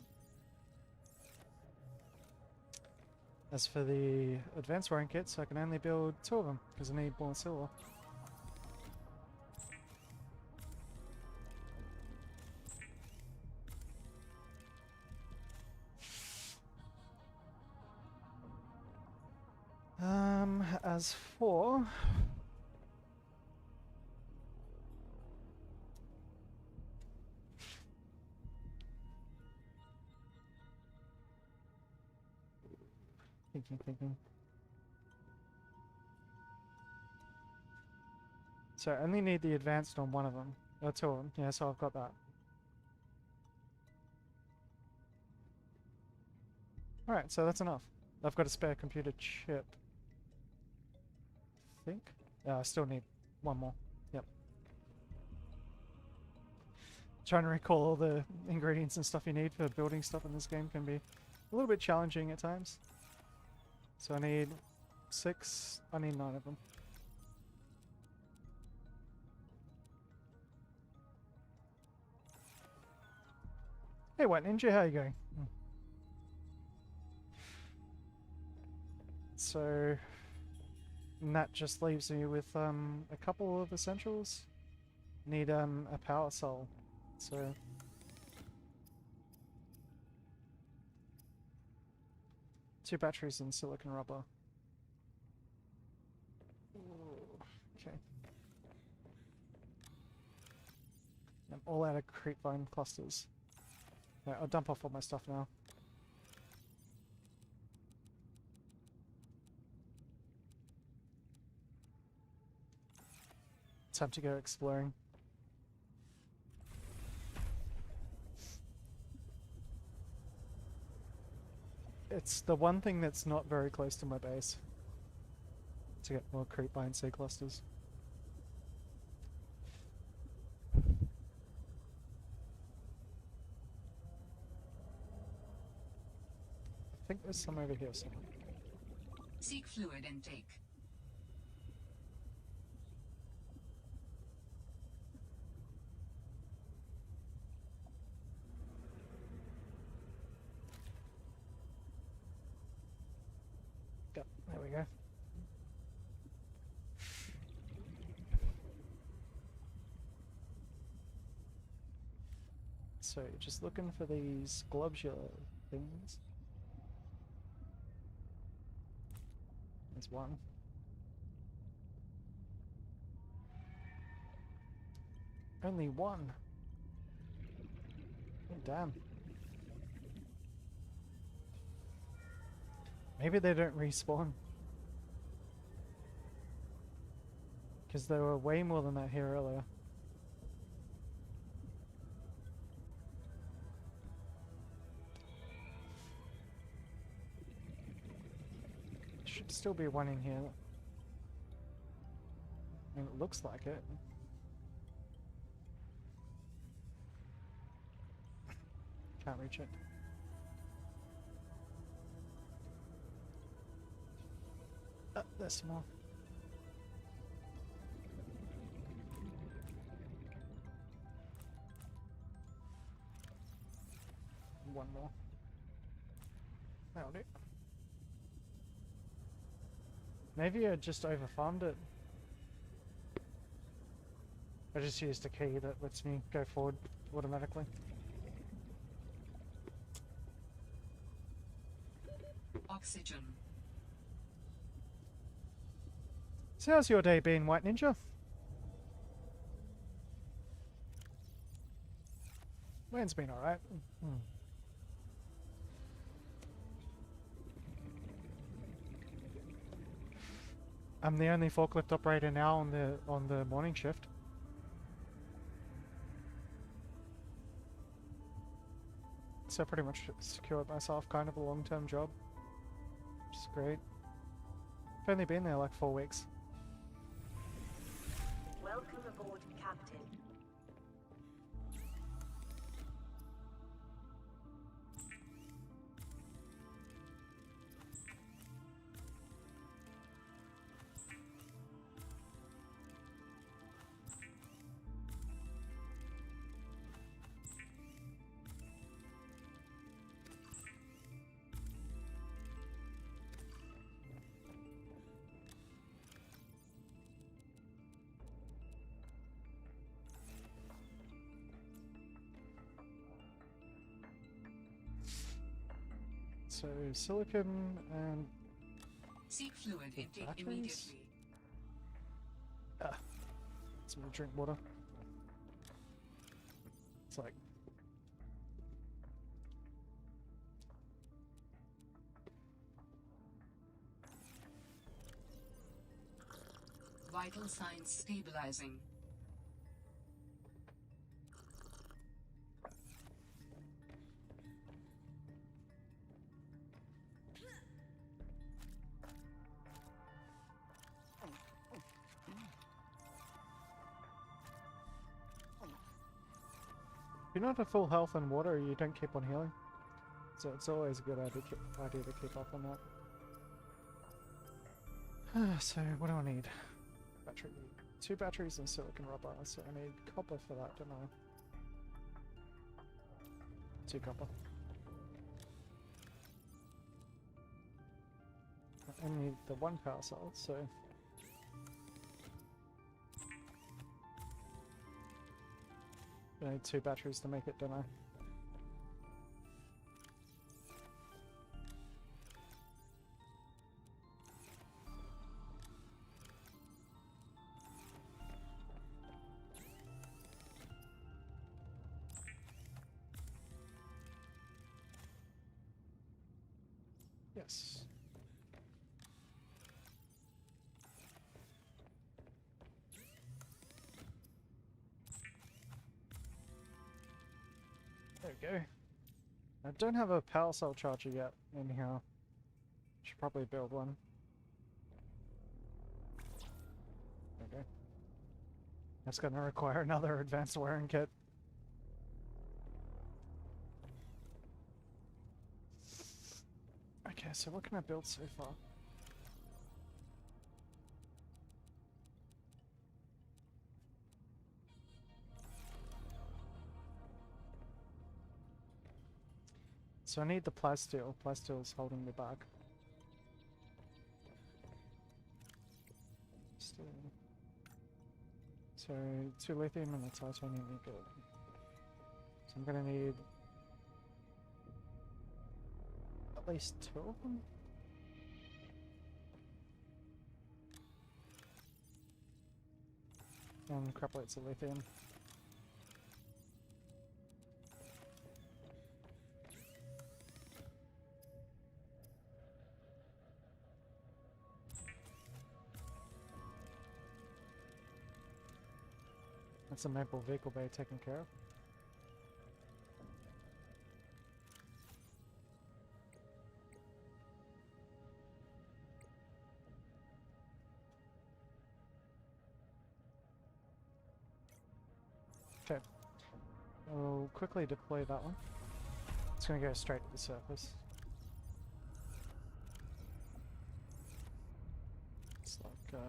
As for the advanced wiring kits, I can only build 2 of them because I need more silver. As for thinking. So I only need the advanced on one of them. 2 of them. Yeah, so I've got that. Alright, so that's enough. I've got a spare computer chip. I think. I still need 1 more. Yep. Trying to recall all the ingredients and stuff you need for building stuff in this game can be a little bit challenging at times. So I need 6, I need 9 of them. Hey White Ninja, how you going? So, and that just leaves me with a couple of essentials. Need a power cell, so 2 batteries and silicon rubber. Ooh, okay. I'm all out of creepvine clusters. Yeah, I'll dump off all my stuff now. Time to go exploring. It's the one thing that's not very close to my base. To get more creepvine seed clusters. I think there's some over here somewhere. Seek fluid intake. Yep, there we go. So, just looking for these globular things. There's one. Only one. Oh, damn. Maybe they don't respawn. Because there were way more than that here earlier. Should still be one in here. I mean, it looks like it. Can't reach it. There's some more. One more. That'll do. Maybe I just overfarmed it. I just used a key that lets me go forward automatically. Oxygen. So how's your day been, White Ninja? Mine's been alright. I'm the only forklift operator now on the morning shift. So I pretty much secured myself kind of a long-term job, which is great. I've only been there like 4 weeks. Welcome aboard, Captain. So silicon and Seek fluid The intake batteries? immediately. some drink water. It's like Vital signs stabilizing. if you're not at full health and water, you don't keep on healing. So it's always a good idea to keep up on that. So what do I need? Battery. 2 batteries and silicon rubber, so I need copper for that, don't I? 2 copper. I need the 1 power cell, so... I need 2 batteries to make it, don't I? Yes. There we go. I don't have a power cell charger yet in here. Should probably build one. There we go. That's gonna require another advanced wiring kit. Okay, so what can I build so far? So I need the plasteel. Plasteel's holding me back. Steel. So 2 lithium and a titanium ingot. So I'm gonna need at least 2 of them. And crap plates of lithium. That's a maple vehicle bay taken care of. Okay. We'll quickly deploy that one. It's gonna go straight to the surface. It's like,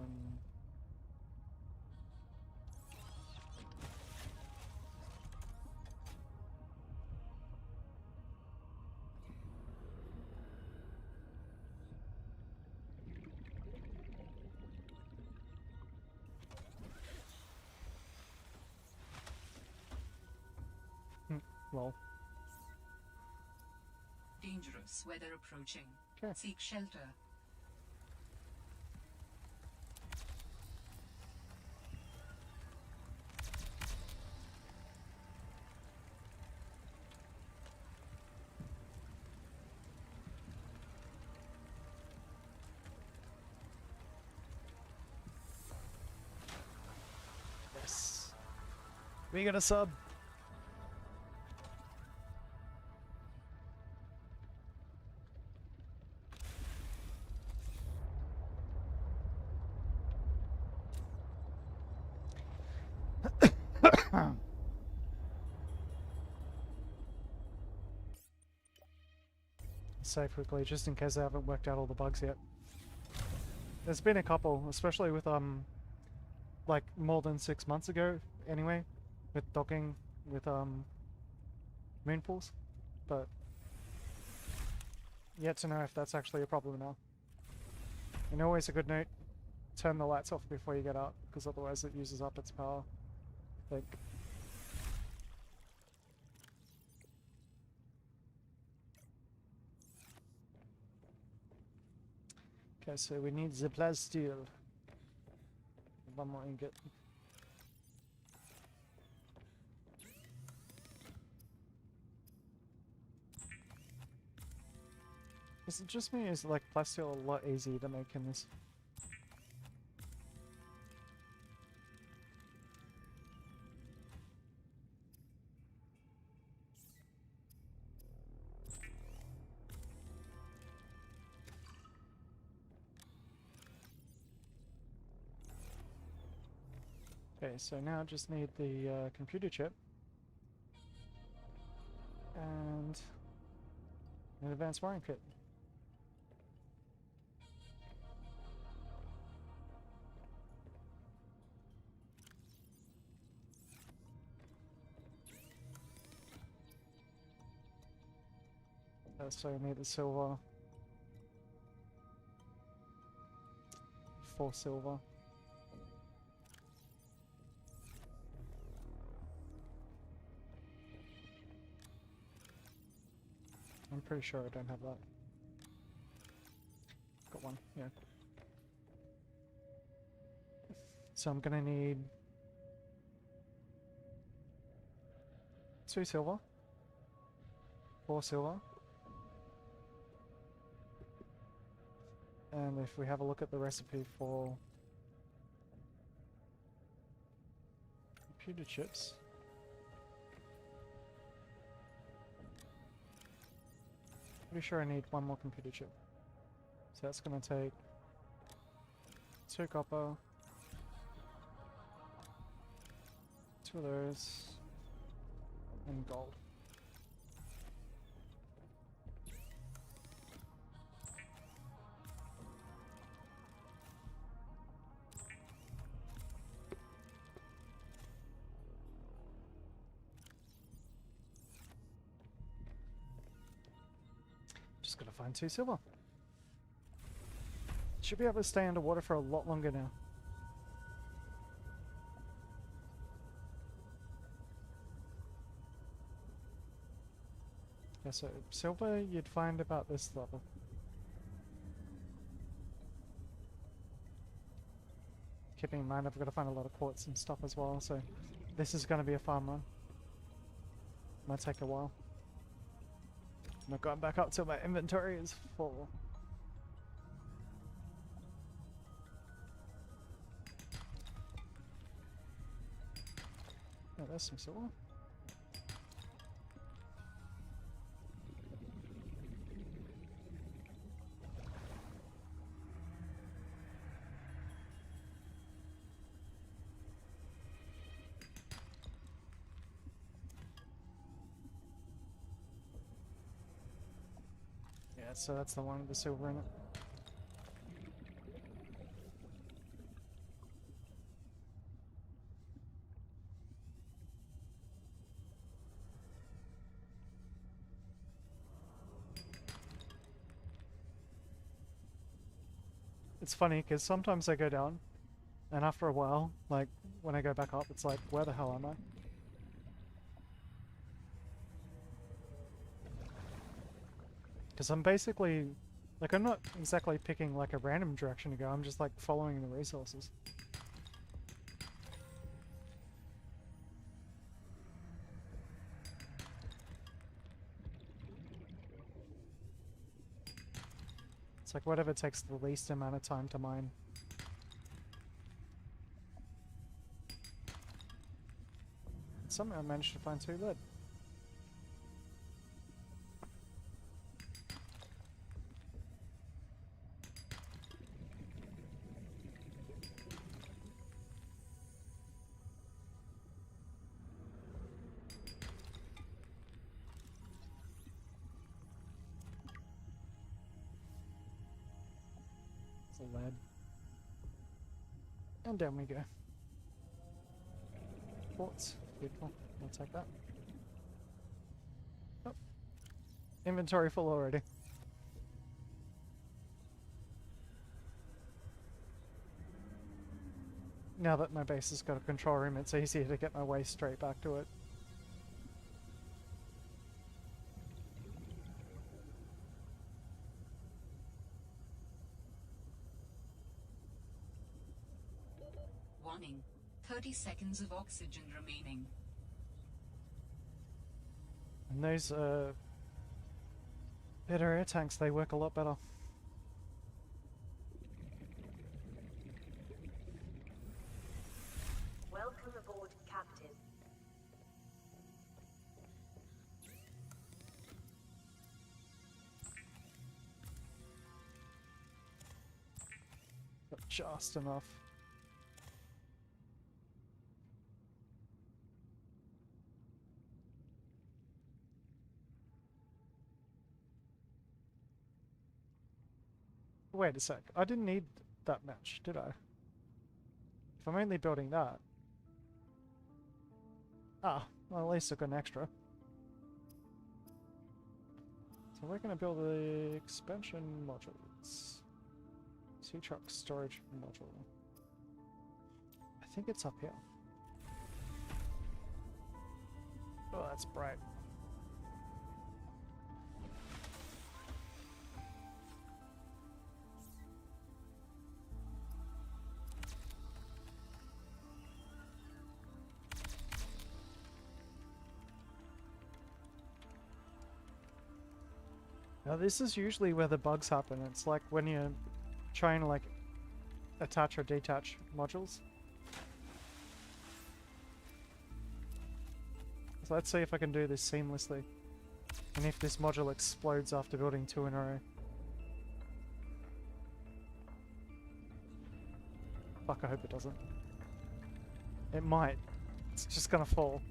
Lol. Dangerous weather approaching. Okay. Seek shelter. Yes. We got a sub. Save quickly, just in case I haven't worked out all the bugs yet. There's been a couple, especially with like more than 6 months ago, anyway, with docking with moonpools, but yet to know if that's actually a problem now. And always a good note: turn the lights off before you get out, because otherwise it uses up its power. I think. Okay, so we need the plasteel. One more ingot. Is it just me, or is like plasteel a lot easier to make in this? Okay, so now I just need the computer chip and an advanced wiring kit. So I need the silver. 4 silver. I'm pretty sure I don't have that. Got one, yeah. So I'm gonna need 2 silver, 4 silver, and if we have a look at the recipe for computer chips, pretty sure I need 1 more computer chip. So that's gonna take 2 copper, 2 of those, and gold. Just gotta find 2 silver. Should be able to stay underwater for a lot longer now. Yeah, so silver you'd find about this level. Keeping in mind I've got to find a lot of quartz and stuff as well, so this is going to be a farm run. Might take a while. I'm not going back up till my inventory is full. Oh, there's some silver. Yeah, so that's the one with the silver in it. It's funny because sometimes I go down, and after a while, like when I go back up, it's like, where the hell am I? Because I'm basically, like, I'm not exactly picking like a random direction to go, I'm just like following the resources. It's like whatever takes the least amount of time to mine. Somehow I managed to find 2 lead. It's a lead. And down we go. Quartz. Beautiful. I'll take that. Oh. Inventory full already. Now that my base has got a control room, it's easier to get my way straight back to it. Warning. 30 seconds of oxygen remaining. And those better air tanks, they work a lot better. Welcome aboard, Captain. But just enough. Wait a sec, I didn't need that much, did I? If I'm only building that... Ah, well at least I got an extra. So we're going to build the expansion modules. Sea truck storage module. I think it's up here. Oh, that's bright. Now this is usually where the bugs happen. It's like when you're trying to like attach or detach modules. So let's see if I can do this seamlessly. And if this module explodes after building 2 in a row. Fuck, I hope it doesn't. It might. It's just gonna fall.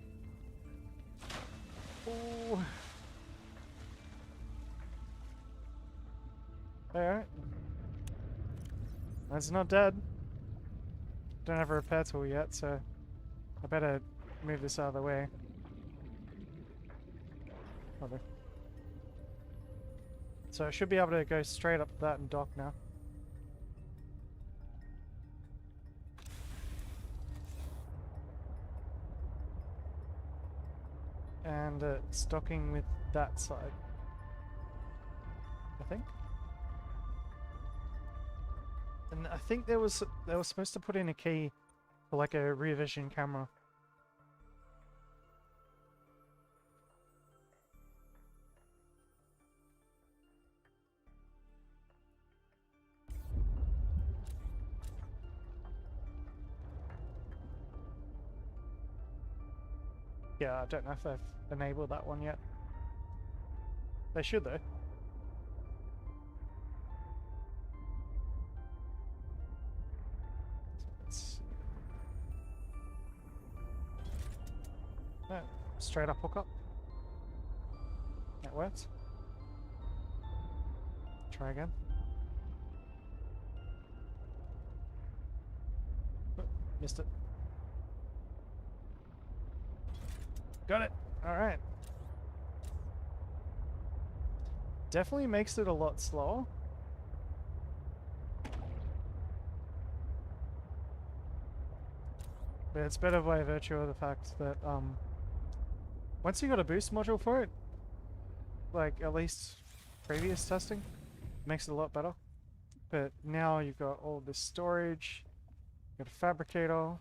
Ooh. Alright. It's not dead. Don't have a repair tool yet, so I better move this out of the way. Okay. So I should be able to go straight up that and dock now. And it's docking with that side, I think. And I think they were supposed to put in a key for like a rear vision camera. Yeah, I don't know if they've enabled that one yet. They should though. No, straight up hookup. That works. Try again. Oh, missed it. Got it. Alright. Definitely makes it a lot slower. But it's better by virtue of the fact that once you got a boost module for it, like at least previous testing. Makes it a lot better. But now you've got all this storage, you've got a fabricator.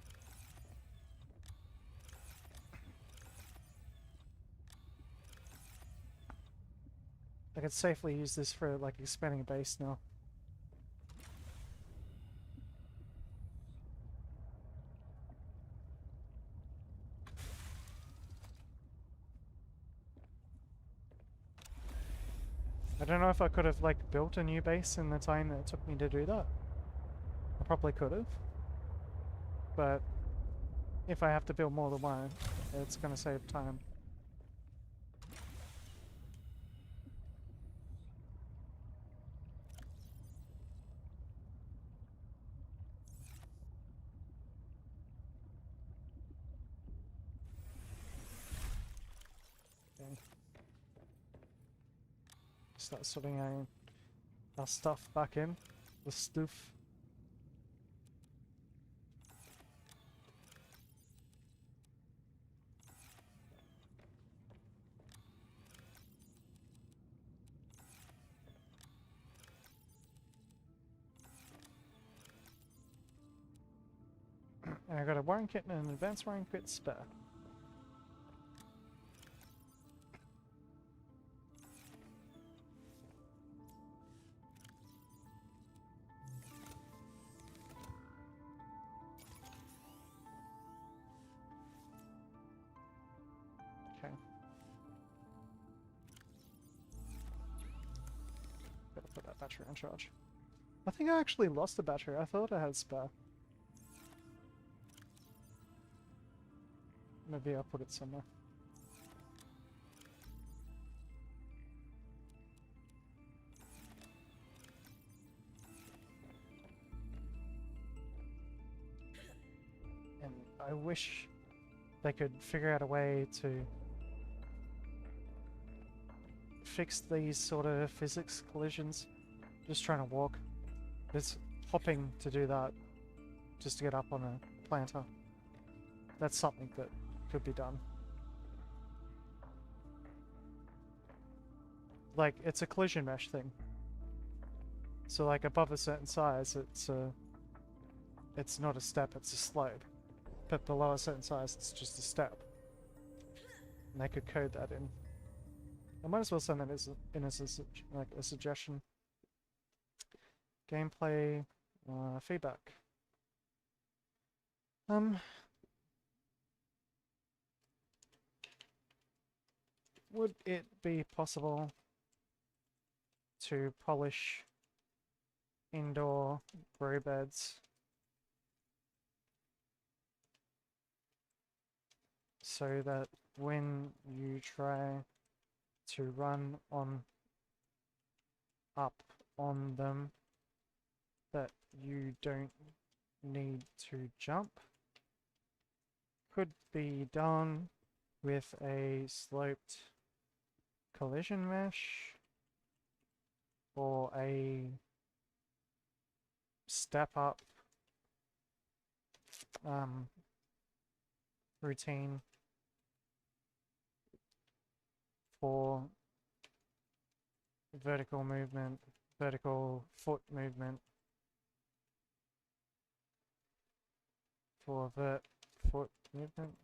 I could safely use this for like expanding a base now. I don't know if I could have like built a new base in the time that it took me to do that. I probably could have. But if I have to build more than one, it's gonna save time. Okay. Start sorting our stuff back in. The stuff. And I got a wiring kit and an advanced wiring kit spare. Okay. Gotta put that battery on charge. I think I actually lost a battery. I thought I had a spare. Maybe I'll put it somewhere. And I wish they could figure out a way to fix these sort of physics collisions. Just trying to walk. It's hopping to do that just to get up on a planter. That's something that could be done. Like, it's a collision mesh thing. So like above a certain size, it's not a step, it's a slope. But below a certain size, it's just a step. And they could code that in. I might as well send that in as like a suggestion. Gameplay feedback. Would it be possible to polish indoor grow beds so that when you try to run up on them that you don't need to jump? Could be done with a sloped collision mesh or a step up routine for vertical movement, vertical foot movement, for foot movement.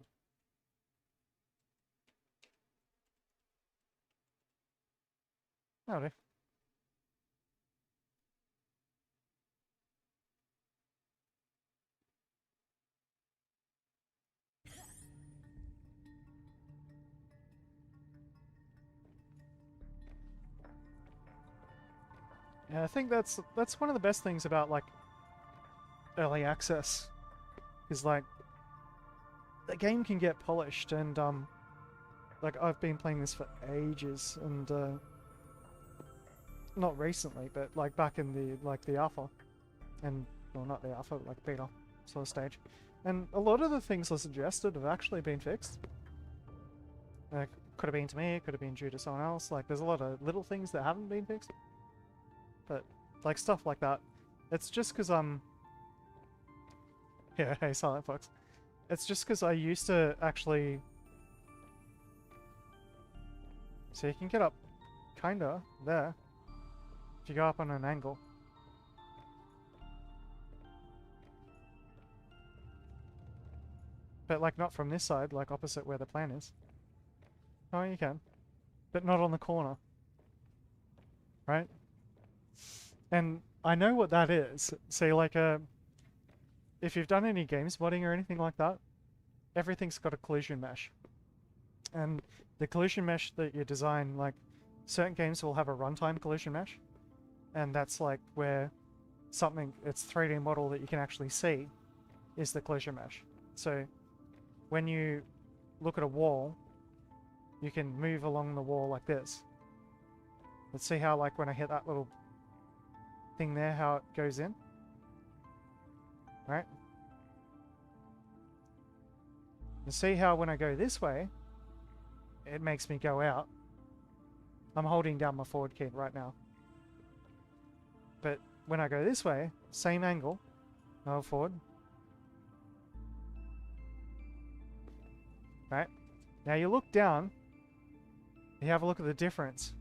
Howdy. Yeah, I think that's one of the best things about like early access, is like the game can get polished, and like I've been playing this for ages, and not recently, but like back in the alpha, and well, not the alpha, like beta sort of stage, and a lot of the things I suggested have actually been fixed. Like, could have been to me, could have been due to someone else. Like, there's a lot of little things that haven't been fixed, but like stuff like that, it's just because yeah, hey, Silent Fox. It's just because I used to actually. So you can get up, kinda there. If you go up on an angle. But like not from this side, like opposite where the plan is. Oh, you can. But not on the corner. Right? And I know what that is. See, like, if you've done any games modding or anything like that, everything's got a collision mesh. And the collision mesh that you design, like, certain games will have a runtime collision mesh. And that's like where something, it's 3D model that you can actually see, is the collision mesh. So when you look at a wall, you can move along the wall like this. Let's see how, like, when I hit that little thing there, how it goes in. Right? You see how when I go this way, it makes me go out. I'm holding down my forward key right now. But when I go this way, same angle, go forward. Right? Now you look down, you have a look at the difference.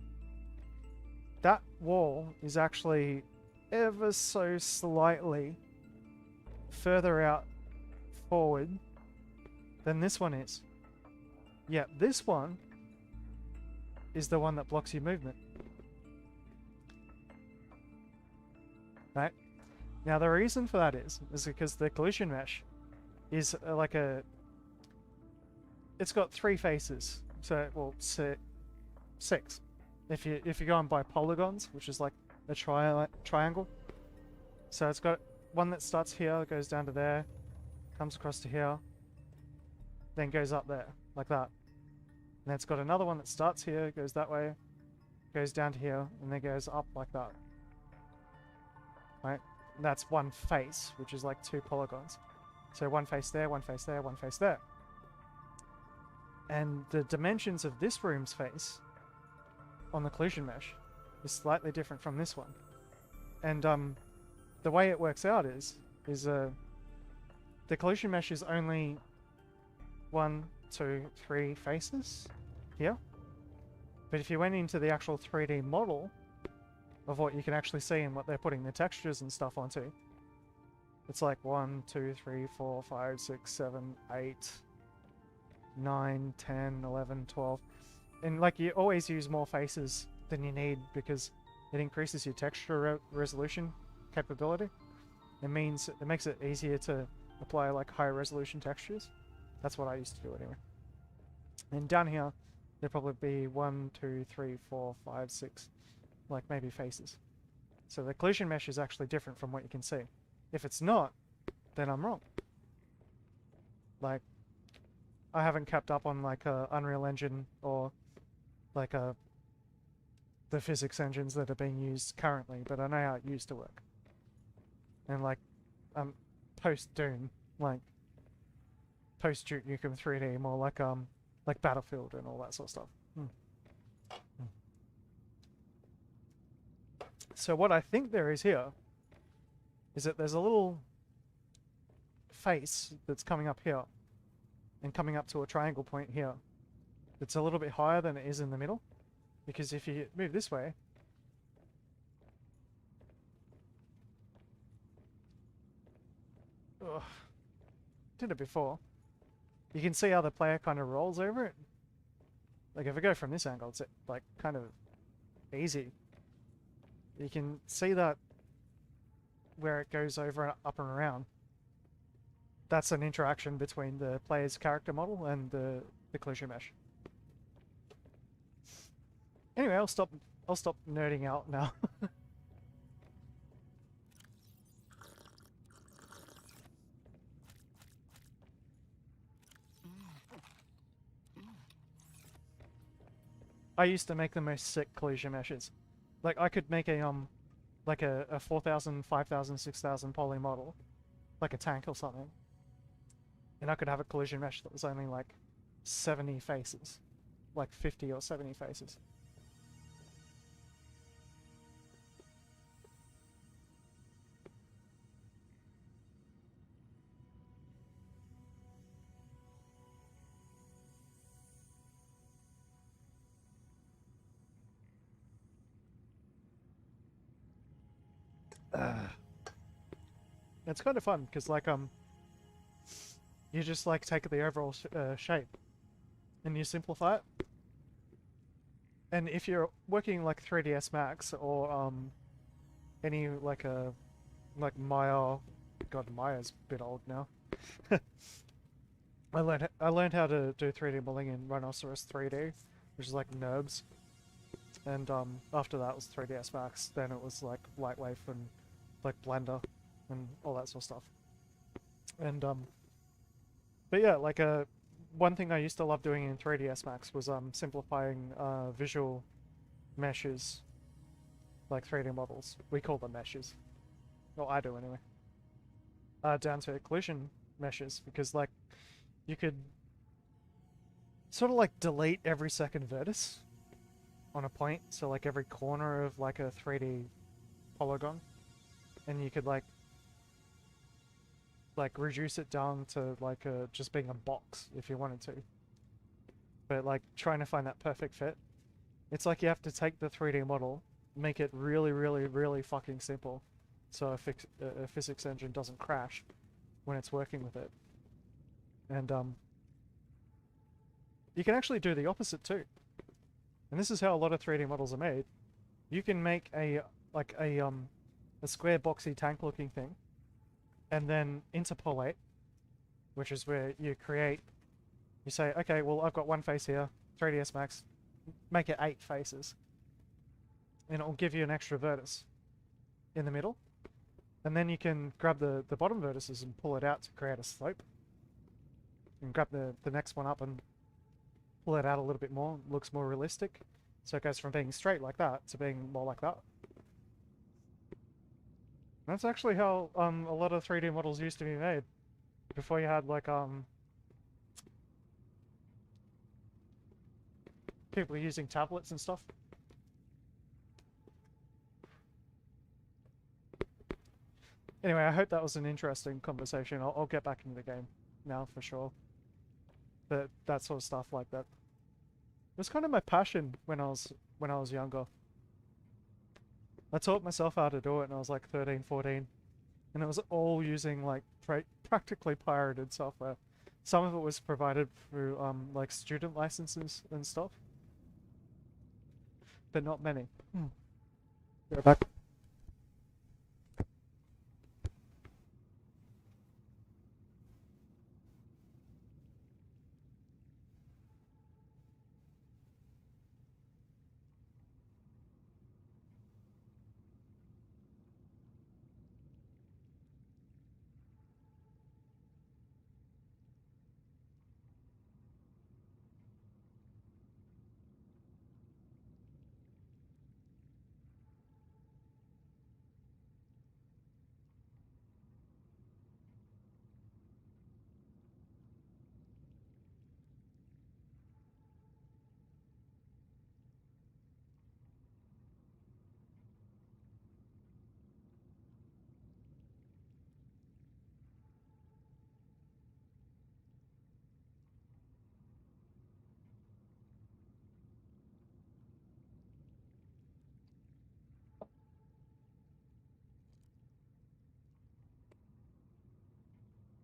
That wall is actually ever so slightly further out forward than this one is. Yeah, this one is the one that blocks your movement. Right? Now the reason for that is because the collision mesh is like a... It's got 3 faces. So, well, 6. If you're going by polygons, which is like a triangle. So it's got one that starts here, goes down to there, comes across to here, then goes up there, like that. And then it's got another one that starts here, goes that way, goes down to here, and then goes up like that. Right? And that's one face, which is like 2 polygons. So one face there, one face there, one face there. And the dimensions of this room's face on the collision mesh is slightly different from this one. And the way it works out is the collision mesh is only 1, 2, 3 faces here. But if you went into the actual 3D model of what you can actually see and what they're putting the textures and stuff onto, it's like 1, 2, 3, 4, 5, 6, 7, 8, 9, 10, 11, 12. And like you always use more faces than you need because it increases your texture resolution capability. It means it makes it easier to apply like higher resolution textures. That's what I used to do anyway. And down here, there'll probably be 1, 2, 3, 4, 5, 6, like maybe faces. So the collision mesh is actually different from what you can see. If it's not, then I'm wrong. Like, I haven't kept up on like Unreal Engine or like the physics engines that are being used currently, but I know how it used to work. And like post Doom, like post Duke Nukem 3D, more like Battlefield and all that sort of stuff. So what I think there is here is that there's a little face that's coming up here and coming up to a triangle point here. It's a little bit higher than it is in the middle, because if you move this way, did it before, you can see how the player kind of rolls over it. Like if I go from this angle, it's like kind of easy. You can see that where it goes over and up and around. That's an interaction between the player's character model and the collision mesh. Anyway, I'll stop nerding out now. I used to make the most sick collision meshes. Like I could make a like a 4,000, 5,000, 6,000 poly model, like a tank or something. And I could have a collision mesh that was only like 70 faces, like 50 or 70 faces. It's kind of fun because like you just like take the overall shape and you simplify it. And if you're working like 3ds Max or any like like Maya, God, Maya's a bit old now. I learned how to do 3D modeling in Rhinoceros 3D, which is like NURBS. And after that was 3ds Max. Then it was like Lightwave and like Blender and all that sort of stuff. And but yeah, like one thing I used to love doing in 3ds Max was simplifying visual meshes, like 3D models. We call them meshes. Well, I do anyway. Down to collision meshes, because like you could sort of like delete every second vertex on a point, so like every corner of like a 3D polygon, and you could like reduce it down to like just being a box if you wanted to. But like trying to find that perfect fit, it's like you have to take the 3D model, make it really, really, really fucking simple, so a physics engine doesn't crash when it's working with it. And you can actually do the opposite too. And this is how a lot of 3D models are made. You can make a square boxy tank looking thing and then interpolate, which is where you say, okay, well I've got one face here, 3ds Max, make it 8 faces. And it'll give you an extra vertex in the middle. And then you can grab the bottom vertices and pull it out to create a slope. And grab the next one up and pull it out a little bit more, looks more realistic. So it goes from being straight like that to being more like that. That's actually how a lot of 3D models used to be made. Before you had like people using tablets and stuff. Anyway, I hope that was an interesting conversation. I'll get back into the game now for sure. But that sort of stuff like that. It was kind of my passion when I was younger. I taught myself how to do it when I was like 13, 14. And it was all using like practically pirated software. Some of it was provided through like student licenses and stuff. But not many. Go back.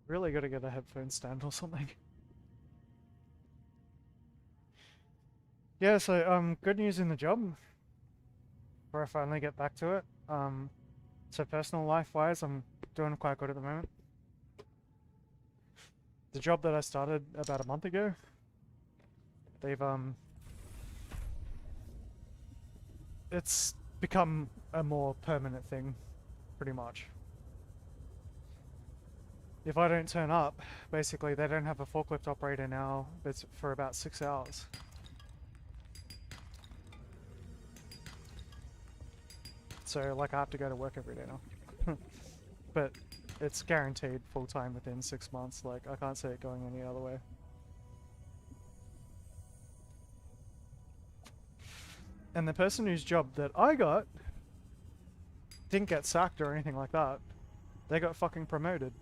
Really gotta get a headphone stand or something. Yeah, so good news in the job. Before I finally get back to it. So personal life wise, I'm doing quite good at the moment. The job that I started about a month ago, they've it's become a more permanent thing, pretty much. If I don't turn up, basically they don't have a forklift operator now. It's for about 6 hours. So like I have to go to work every day now. But it's guaranteed full-time within 6 months. Like I can't see it going any other way. And the person whose job that I got didn't get sacked or anything like that. They got fucking promoted.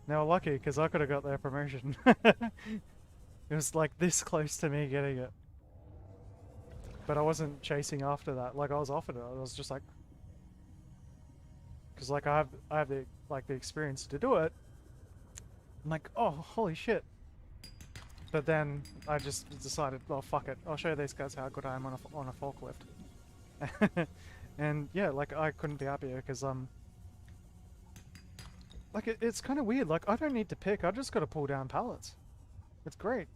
They were lucky because I could have got their promotion. It was like this close to me getting it. But I wasn't chasing after that. Like I was offered it. I was just like, because like I have the like the experience to do it. I'm like, oh, holy shit. But then I just decided, oh, fuck it. I'll show these guys how good I am on a forklift. And yeah, like I couldn't be happier because like it's kind of weird. Like I don't need to pick. I just got to pull down pallets. It's great.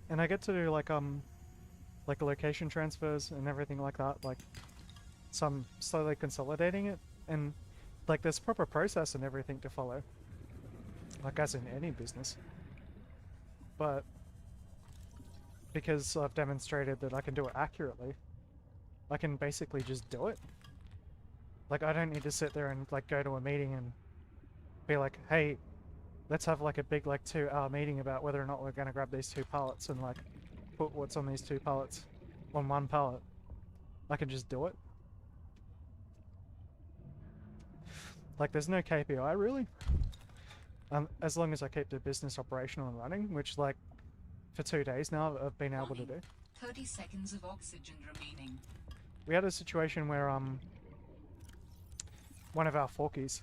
And I get to do like location transfers and everything like that. Like some slowly consolidating it, and like there's proper process and everything to follow. Like as in any business. But because I've demonstrated that I can do it accurately, I can basically just do it. Like I don't need to sit there and like go to a meeting and be like, hey, let's have like a big like 2-hour meeting about whether or not we're gonna grab these 2 pallets and like put what's on these 2 pallets on 1 pallet. I can just do it. Like there's no KPI really. As long as I keep the business operational and running, which like for 2 days now I've been able to do. 30 seconds of oxygen remaining. We had a situation where one of our forkies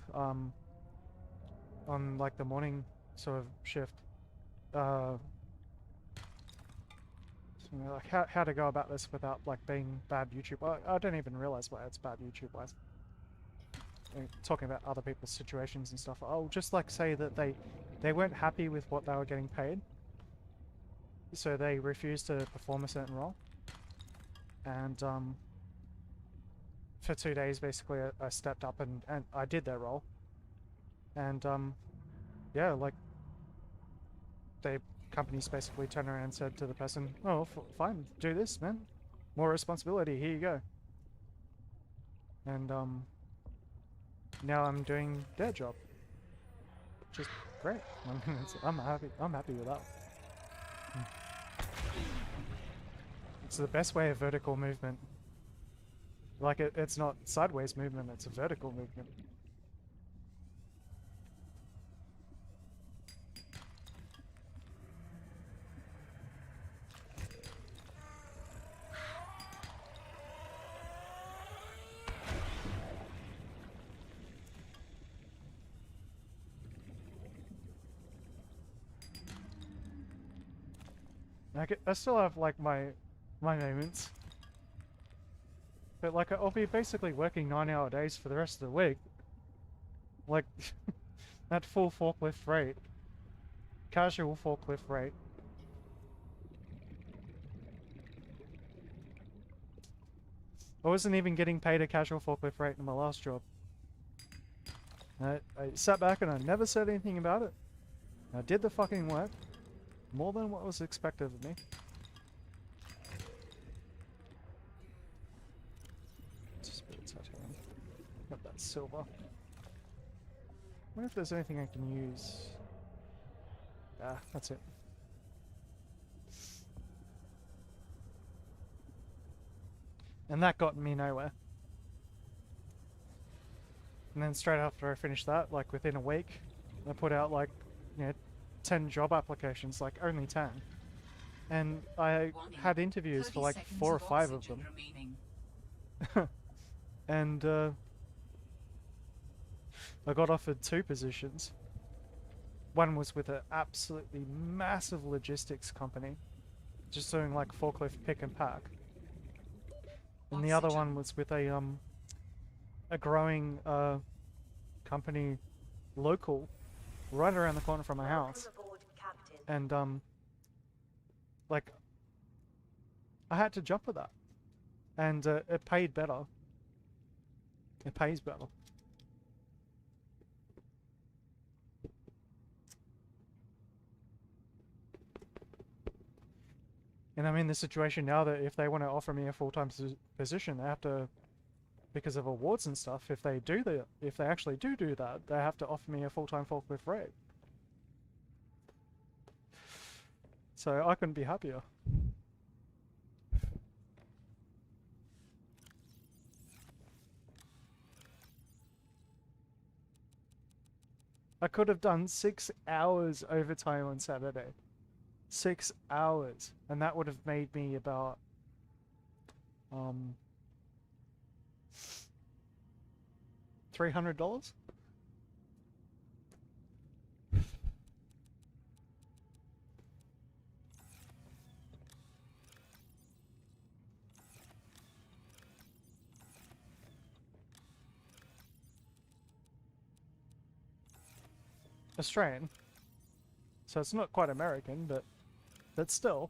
on like the morning sort of shift so, you know, like how to go about this without like being bad YouTube. I don't even realize why it's bad YouTube wise. Talking about other people's situations and stuff. I'll just like say that they weren't happy with what they were getting paid, so they refused to perform a certain role. And for 2 days basically I stepped up and I did that role. And yeah, like the companies basically turned around and said to the person, oh, fine, do this, man. More responsibility, here you go. And now I'm doing their job. Which is great. I'm happy with that. It's the best way of vertical movement. Like it's not sideways movement, it's a vertical movement. I still have like my moments, but like I'll be basically working 9-hour days for the rest of the week, like at full forklift rate, casual forklift rate. I wasn't even getting paid a casual forklift rate in my last job. I sat back and I never said anything about it. I did the fucking work. More than what was expected of me. Just put titanium. Got that silver. I wonder if there's anything I can use. Ah, that's it. And that got me nowhere. And then straight after I finished that, like within a week, I put out like, you know, 10 job applications, like only 10. And I had interviews for like 4 or 5 of them. And I got offered 2 positions. One was with an absolutely massive logistics company, just doing like forklift pick and pack. And the other one was with a growing company, local, right around the corner from my house. And like I had to jump with that, and it paid better. It pays better. And I'm in the situation now that if they want to offer me a full-time position, they have to, because of awards and stuff, if they actually do that, they have to offer me a full-time forklift rate. So I couldn't be happier. I could have done 6 hours overtime on Saturday. 6 hours. And that would have made me about $300. Australian. So it's not quite American, but still.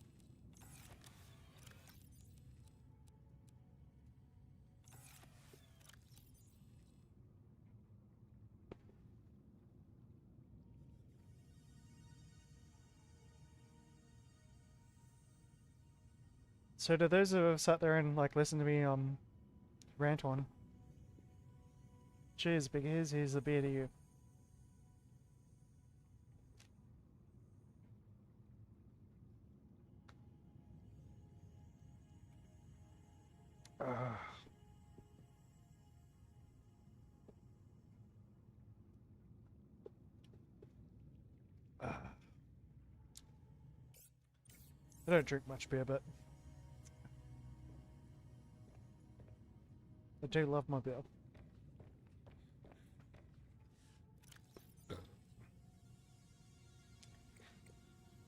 So to those who have sat there and like listened to me rant on, cheers, big ears. Here's the beer to you. Ugh. I don't drink much beer, but I do love my beer.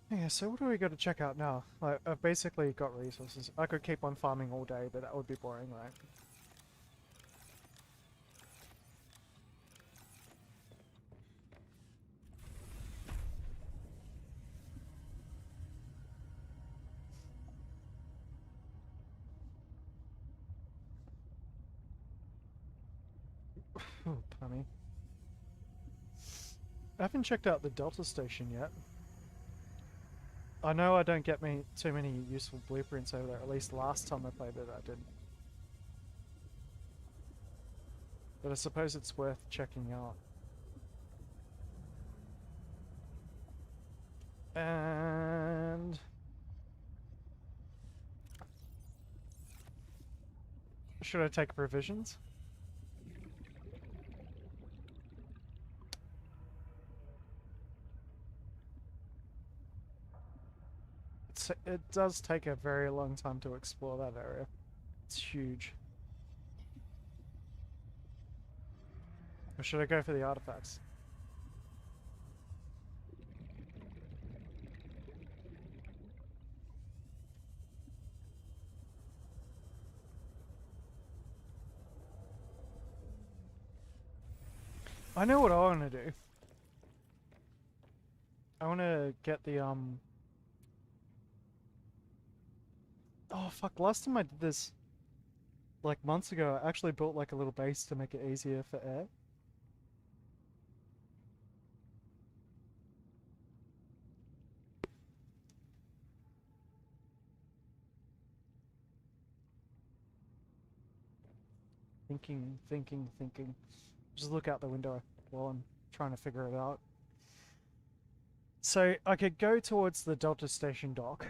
Yeah, so what do we got to check out now? Like, I've basically got resources. I could keep on farming all day, but that would be boring, right? Oh, punny. I haven't checked out the Delta Station yet. I know I don't get too many useful blueprints over there. At least last time I played it, I did. But I suppose it's worth checking out. And should I take provisions? It does take a very long time to explore that area. It's huge. Or should I go for the artifacts? I know what I want to do. I want to get the Oh fuck, last time I did this like months ago, I actually built like a little base to make it easier for air. Thinking. Just look out the window while I'm trying to figure it out. So I could go towards the Delta Station dock.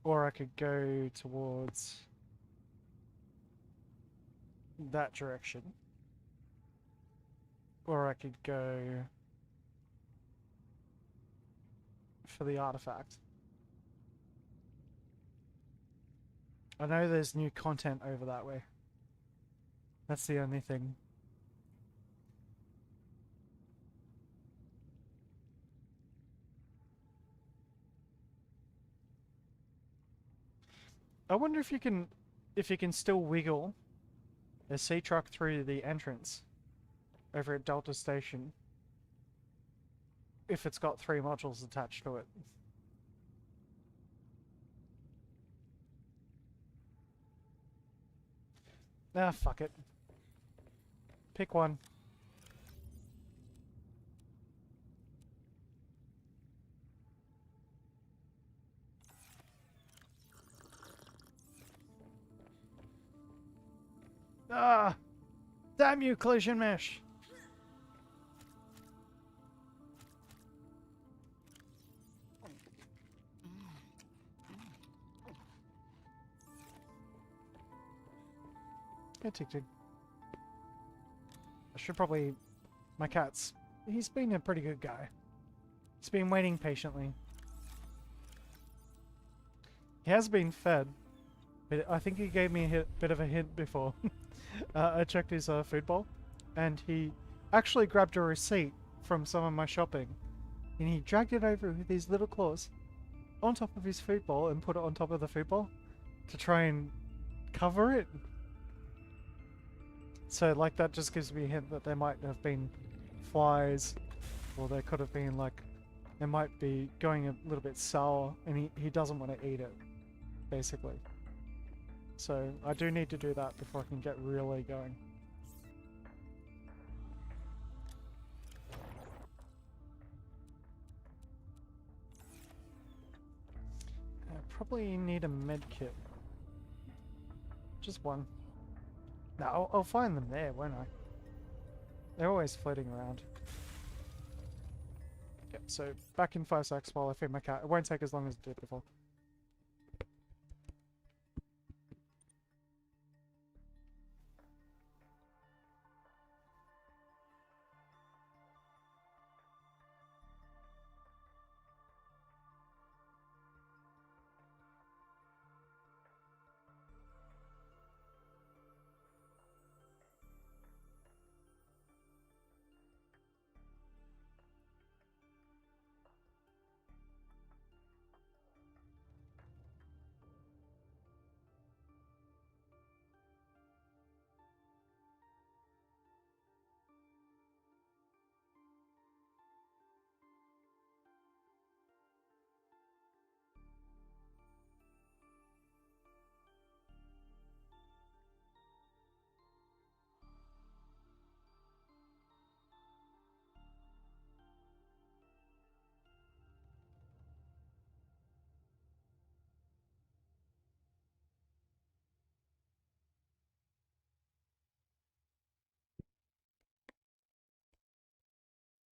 Or I could go towards that direction. Or I could go for the artifact. I know there's new content over that way. That's the only thing. I wonder if you can still wiggle a sea truck through the entrance over at Delta Station if it's got 3 modules attached to it. Ah, fuck it. Pick one. Ah! Damn you, collision mesh! Hey, Tig Tig. I should probably... My cat's... He's been a pretty good guy. He's been waiting patiently. He has been fed, but I think he gave me a bit of a hint before. I checked his food bowl, and he actually grabbed a receipt from some of my shopping, and he dragged it over with his little claws on top of his food bowl and put it on top of the food bowl to try and cover it. So like that just gives me a hint that there might have been flies, or there could have been like, it might be going a little bit sour, and he doesn't want to eat it, basically. So I do need to do that before I can get really going. I probably need a med kit. Just one. No, I'll find them there, won't I? They're always floating around. Yep, so back in 5 seconds while I feed my cat. It won't take as long as it did before.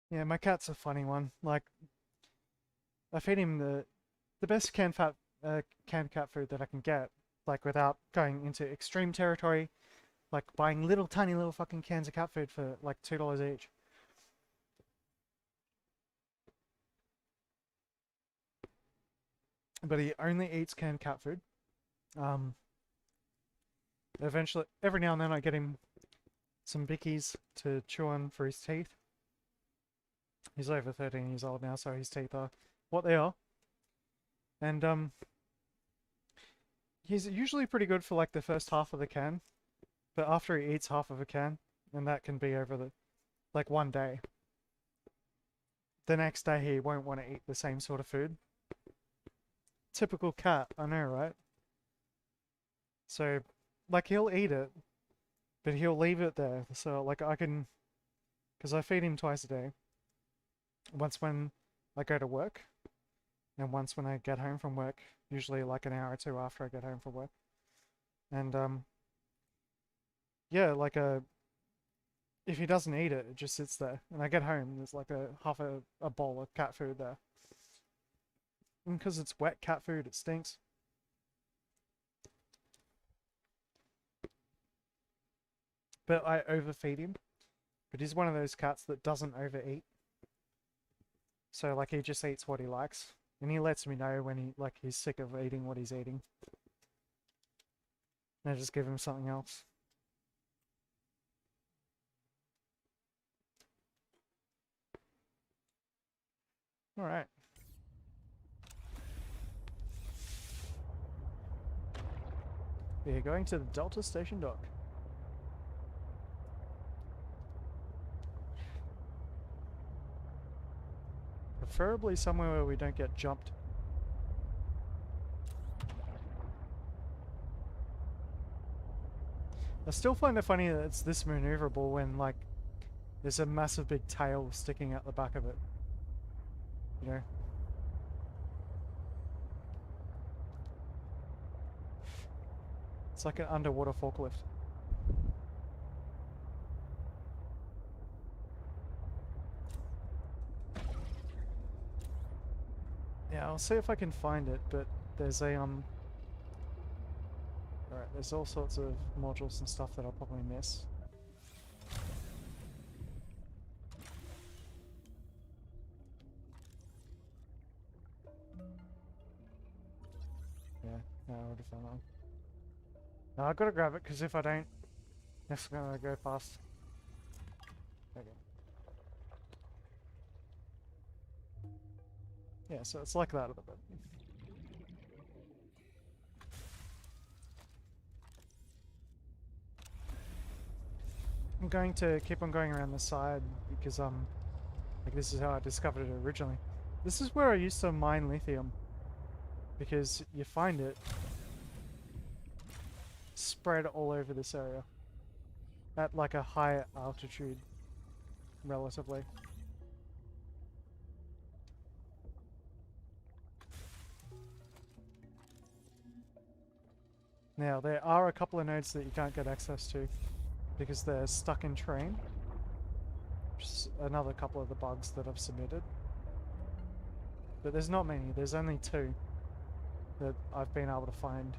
Yeah, my cat's a funny one. Like, I feed him the best canned cat food that I can get, like without going into extreme territory, like buying little tiny little fucking cans of cat food for like $2 each. But he only eats canned cat food. Eventually, every now and then I get him some bickies to chew on for his teeth. He's over 13 years old now, so his teeth are what they are. And he's usually pretty good for like the first half of the can, but after he eats half of a can, and that can be over the like one day, the next day he won't want to eat the same sort of food. Typical cat, I know, right? So, like, he'll eat it, but he'll leave it there. So, like, I can, because I feed him twice a day. Once when I go to work, and once when I get home from work, usually like an hour or two after I get home from work. And yeah, like if he doesn't eat it, it just sits there. And I get home, there's like half a bowl of cat food there. And because it's wet cat food, it stinks. But I overfeed him. But he's one of those cats that doesn't overeat. So like he just eats what he likes. And he lets me know when he's sick of eating what he's eating. And I just give him something else. Alright. We're going to the Delta Station dock. Preferably somewhere where we don't get jumped. I still find it funny that it's this maneuverable when, like, there's a massive big tail sticking out the back of it. You know? It's like an underwater forklift. Yeah, I'll see if I can find it, but there's a, Alright. Alright, there's all sorts of modules and stuff that I'll probably miss. Yeah, no, I already found that one. No, I've got to grab it because if I don't, it's going to go past. Okay. Yeah, so it's like that a little bit. I'm going to keep on going around the side because like this is how I discovered it originally. This is where I used to mine lithium because you find it spread all over this area at like a high altitude relatively. Now there are a couple of nodes that you can't get access to because they're stuck in terrain. Just another couple of the bugs that I've submitted. But there's not many, there's only 2 that I've been able to find.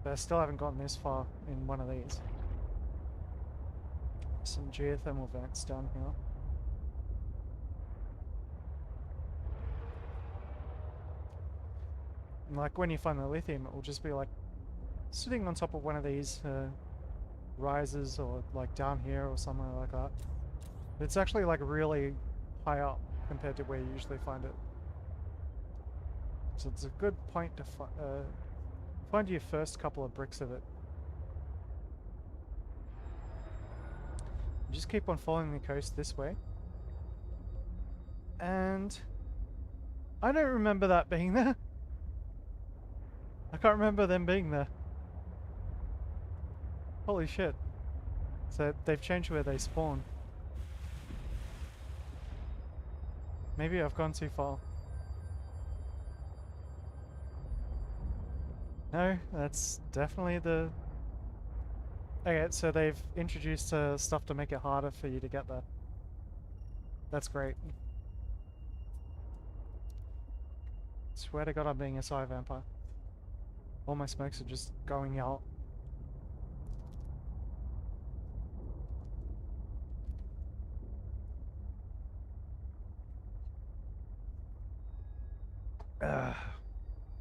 But I still haven't gotten this far in one of these. Some geothermal vents down here. And like when you find the lithium, it will just be like sitting on top of one of these risers or like down here or somewhere like that. It's actually like really high up compared to where you usually find it. So it's a good point to find your first couple of bricks of it. Just keep on following the coast this way. And I don't remember that being there. I can't remember them being there. Holy shit. So they've changed where they spawn. Maybe I've gone too far. No, that's definitely the... Okay, so they've introduced stuff to make it harder for you to get there. That's great. Swear to God I'm being a Psy vampire. All my smokes are just going out.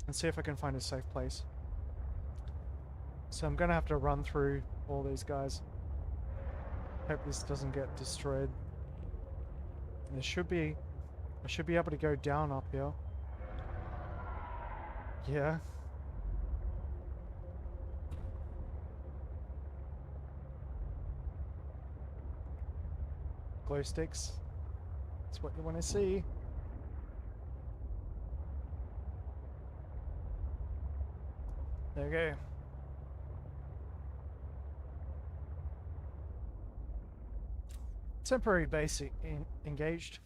Let's see if I can find a safe place. So I'm gonna have to run through all these guys. Hope this doesn't get destroyed. I should be able to go down up here. Yeah. Glow sticks. That's what you want to see. There we go. Temporary base engaged.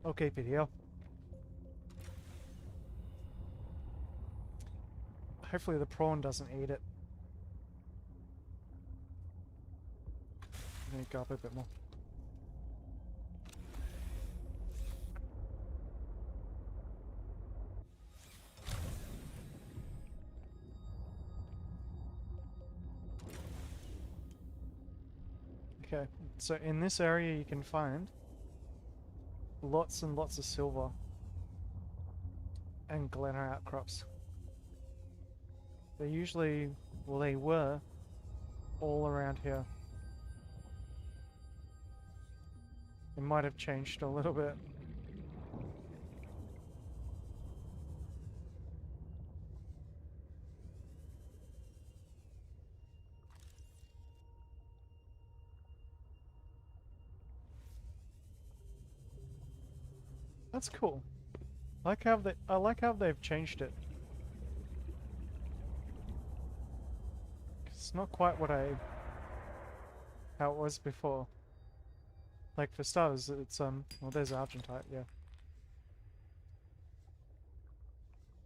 I'll keep it here. Hopefully the prawn doesn't eat it. Let me go up a bit more. Okay, so in this area you can find lots and lots of silver and glenor outcrops. They usually, well they were, all around here. It might have changed a little bit. That's cool. I like how they've changed it. It's not quite how it was before. Like for starters, it's well there's Argentite, yeah.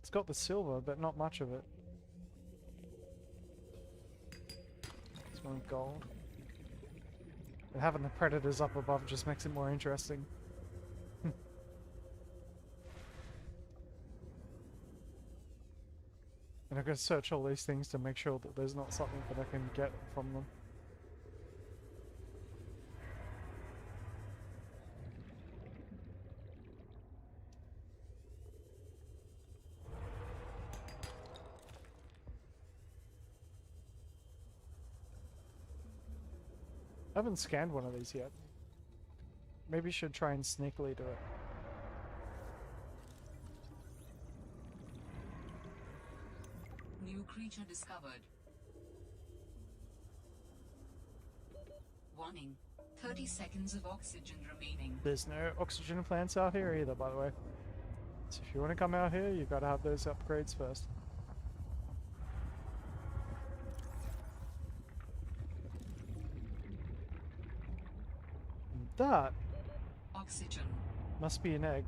It's got the silver, but not much of it. It's one gold. But having the predators up above just makes it more interesting. And I've got to search all these things to make sure that there's not something that I can get from them. I haven't scanned one of these yet. Maybe should try and sneakily do it. New creature discovered. Warning. 30 seconds of oxygen remaining. There's no oxygen plants out here either, by the way. So if you want to come out here, you've got to have those upgrades first. And that Oxygen. must be an egg.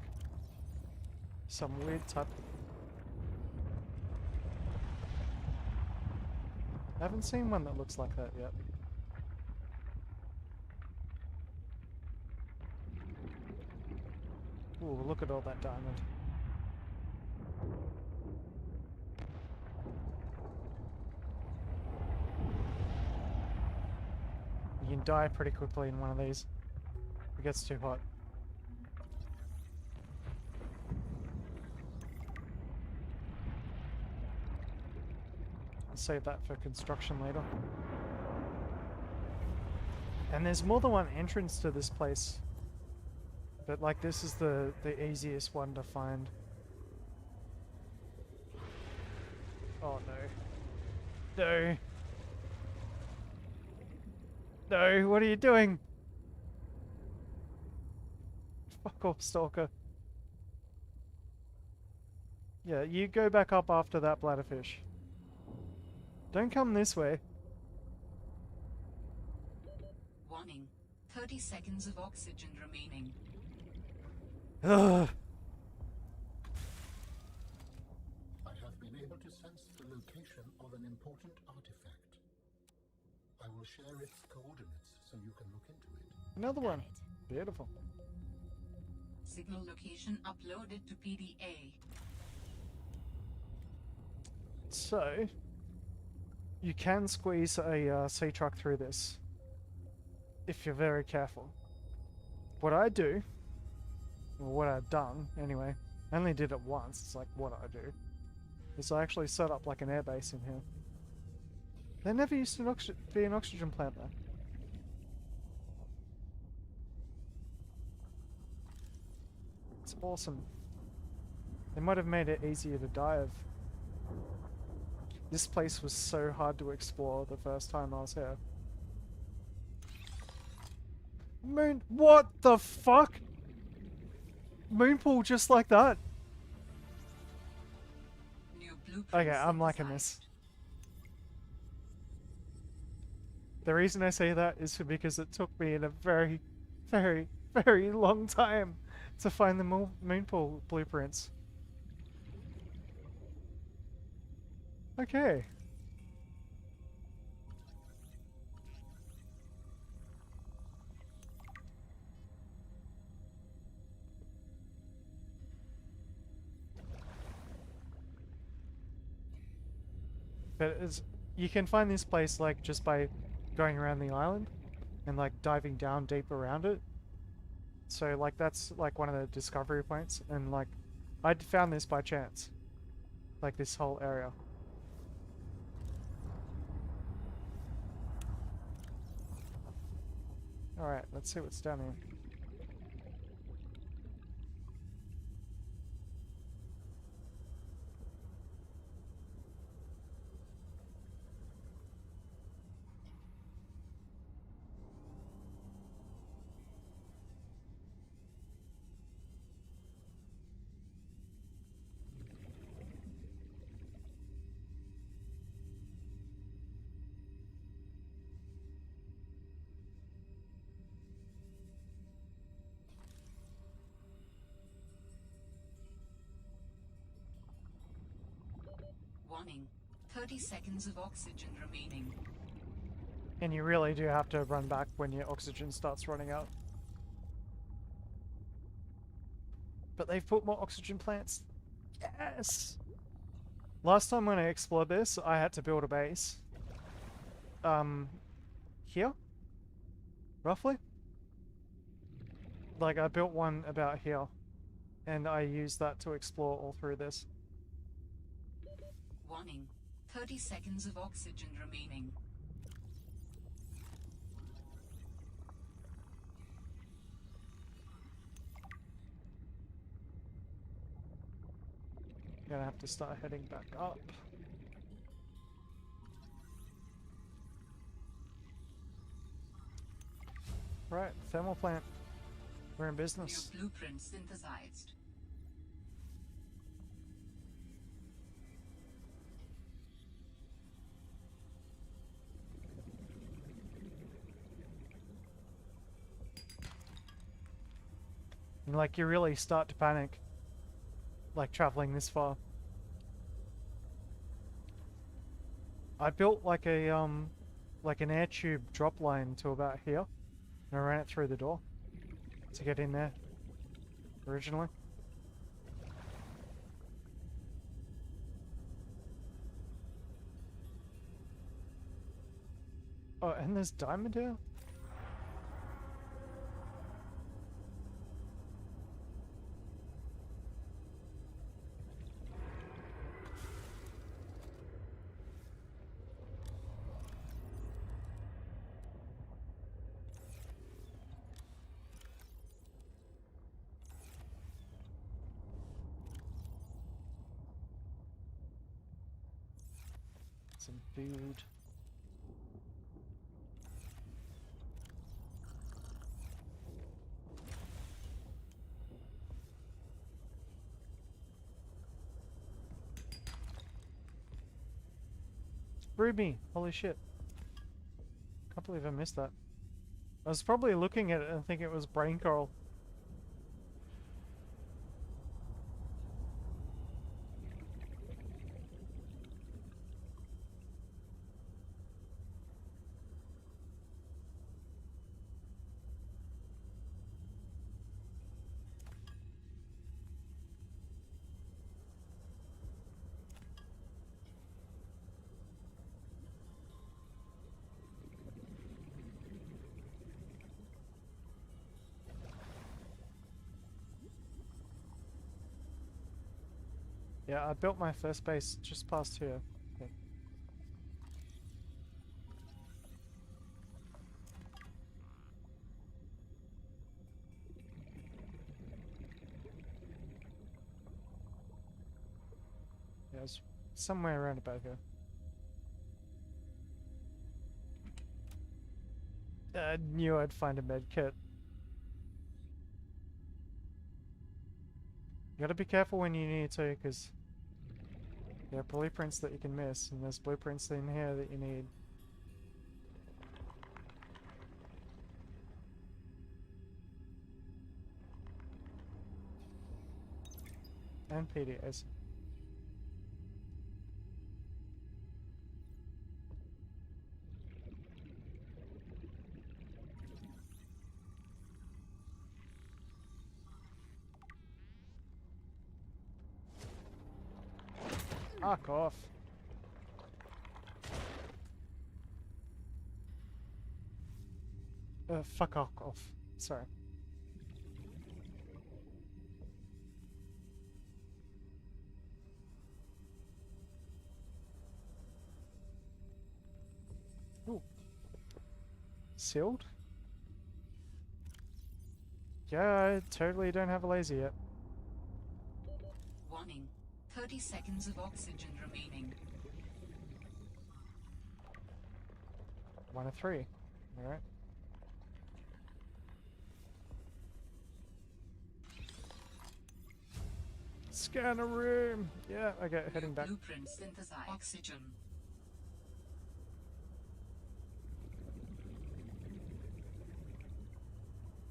Some weird type. I haven't seen one that looks like that yet. Ooh, look at all that diamond. You can die pretty quickly in one of these. It gets too hot. I'll save that for construction later. And there's more than one entrance to this place. But like this is the easiest one to find. Oh no. No. No, what are you doing? Fuck off, Stalker. Yeah, you go back up after that bladderfish. Don't come this way. Warning. 30 seconds of oxygen remaining. Ugh. I have been able to sense the location of an important artifact. I will share its coordinates so you can look into it. Another Got one. it. Beautiful. Signal location uploaded to PDA. So, you can squeeze a sea truck through this if you're very careful. What I do, or what I've done anyway, I only did it once, it's like what I do, is I actually set up like an airbase in here. There never used to be an oxygen plant there. It's awesome. They might have made it easier to dive. This place was so hard to explore the first time I was here. Moon, what the fuck? Moon pool just like that? New blueprint Okay, I'm liking this. synthesized. The reason I say that is because it took me in a very, very, very long time to find the moon pool blueprints. Okay. But you can find this place like just by going around the island and like diving down deep around it. So like that's like one of the discovery points, and like I'd found this by chance. Like this whole area. Alright, let's see what's down here. Warning. 30 seconds of oxygen remaining. And you really do have to run back when your oxygen starts running out. But they've put more oxygen plants. Yes! Last time when I explored this, I had to build a base. Here? Roughly? Like, I built one about here. And I used that to explore all through this. Warning. 30 seconds of oxygen remaining. Gonna have to start heading back up. Right, thermal plant. We're in business. New blueprint synthesized. And like, you really start to panic. Like, traveling this far. I built like a, like an air tube drop line to about here. And I ran it through the door to get in there originally. Oh, and there's diamond here? Some food. Ruby! Holy shit. Can't believe I missed that. I was probably looking at it and thinking it was brain coral. Yeah, I built my first base just past here. Okay. Yeah, it's somewhere around about here. I knew I'd find a med kit. You gotta be careful when you need to, because there are blueprints that you can miss, and there's blueprints in here that you need. And PDAs. Fuck off. Fuck off. Sorry. Ooh. Sealed? Yeah, I totally don't have a laser yet. Warning. 30 seconds of oxygen remaining. 1 of 3. Alright. Scan a room! Yeah, okay, heading back. Blueprint synthesize oxygen.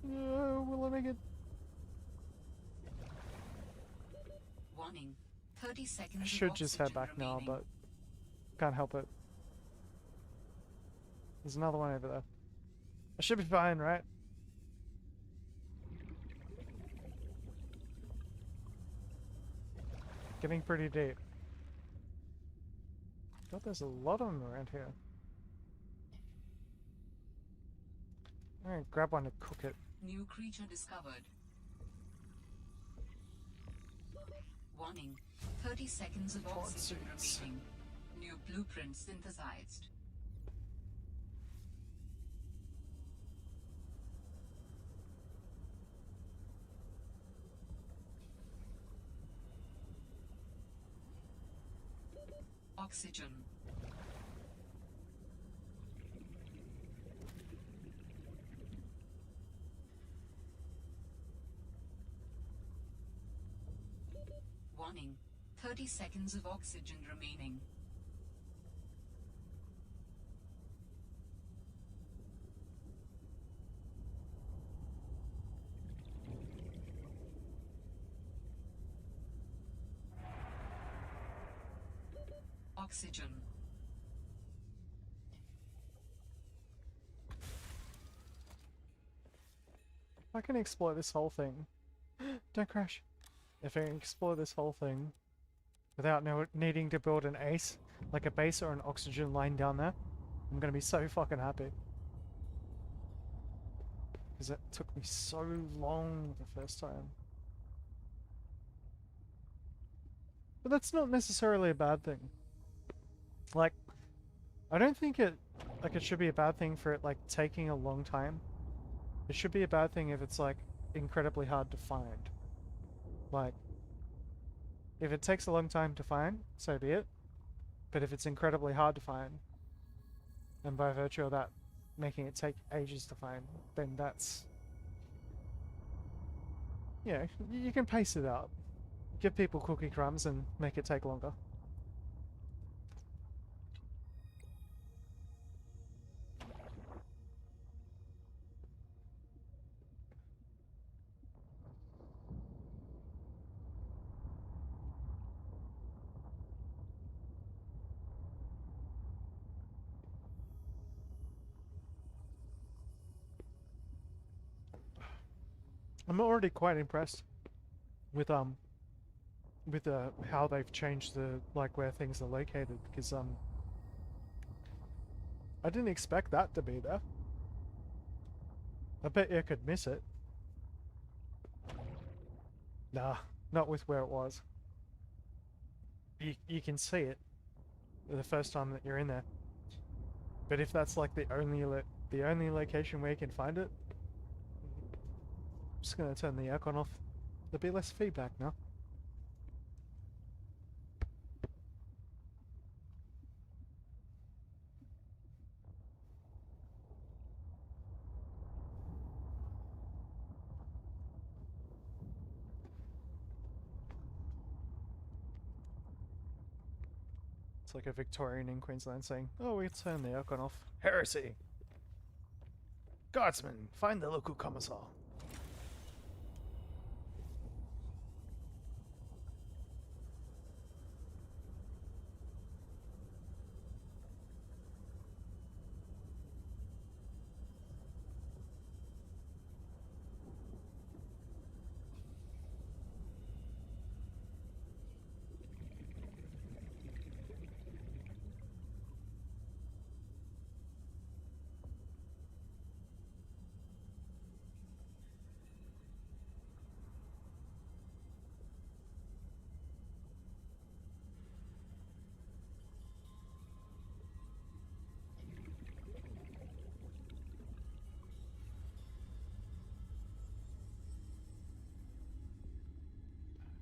Will I make it? Warning. 30 seconds I of should just head oxygen back now, remaining. but can't help it. There's another one over there. I should be fine, right? Getting pretty deep. God, there's a lot of them around here. Alright, grab one to cook it. New creature discovered. Warning. 30 seconds of oxygen suits. remaining. New blueprint synthesized. Oxygen. Warning. 30 seconds of oxygen remaining. Oxygen. If I can explore this whole thing. Don't crash. If I can explore this whole thing without needing to build an ace, like a base or an oxygen line down there, I'm gonna be so fucking happy. Because it took me so long the first time. But that's not necessarily a bad thing. Like, I don't think it should be a bad thing for it like taking a long time. It should be a bad thing if it's like incredibly hard to find. Like, if it takes a long time to find, so be it. But if it's incredibly hard to find, and by virtue of that making it take ages to find, then that's... Yeah, you can pace it out. Give people cookie crumbs and make it take longer. I'm already quite impressed with how they've changed the like where things are located, because I didn't expect that to be there. I bet you could miss it. Nah, not with where it was. You can see it the first time that you're in there. But if that's like the only location where you can find it, I'm just gonna turn the aircon off. There'll be less feedback now. It's like a Victorian in Queensland saying, "Oh, we turn the aircon off." Heresy! Guardsman, find the local commissar.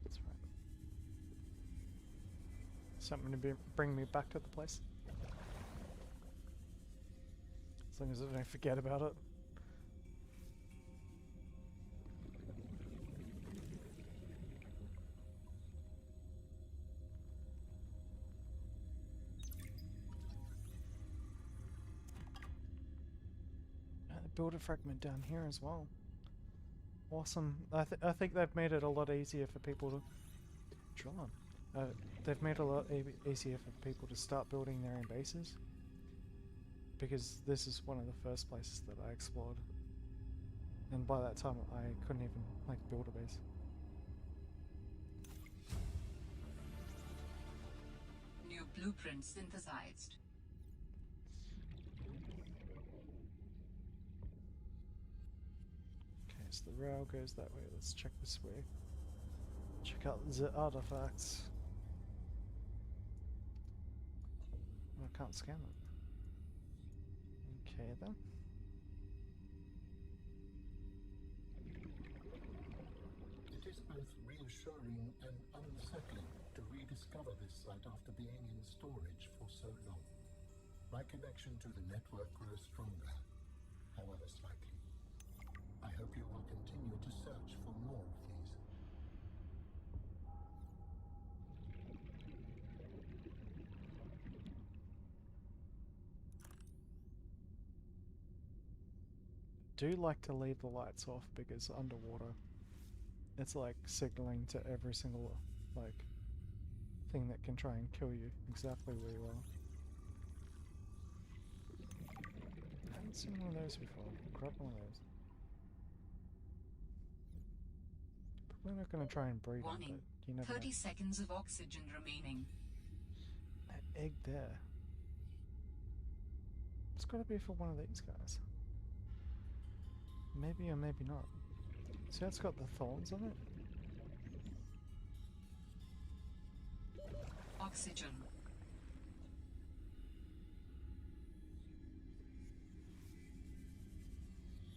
That's right. Something to bring me back to the place. As long as I don't forget about it. The builder fragment down here as well. Awesome. I think they've made it a lot easier for people to drill on. They've made it a lot easier for people to start building their own bases. Because this is one of the first places that I explored. And by that time I couldn't even like build a base. New blueprint synthesized. Okay, so the rail goes that way. Let's check this way. Check out the artifacts. I can't scan them. Okay then. It is both reassuring and unsettling to rediscover this site after being in storage for so long. My connection to the network grows stronger, however slightly. I hope you will continue to search for more of these. Do like to leave the lights off because underwater it's like signaling to every single like thing that can try and kill you exactly where you are. I haven't seen one of those before. Grab one of those. Probably not going to try and breed them, but Warning. you never 30 know. seconds of oxygen remaining. That egg there. It's got to be for one of these guys. Maybe or maybe not. See how it's got the thorns on it? Oxygen.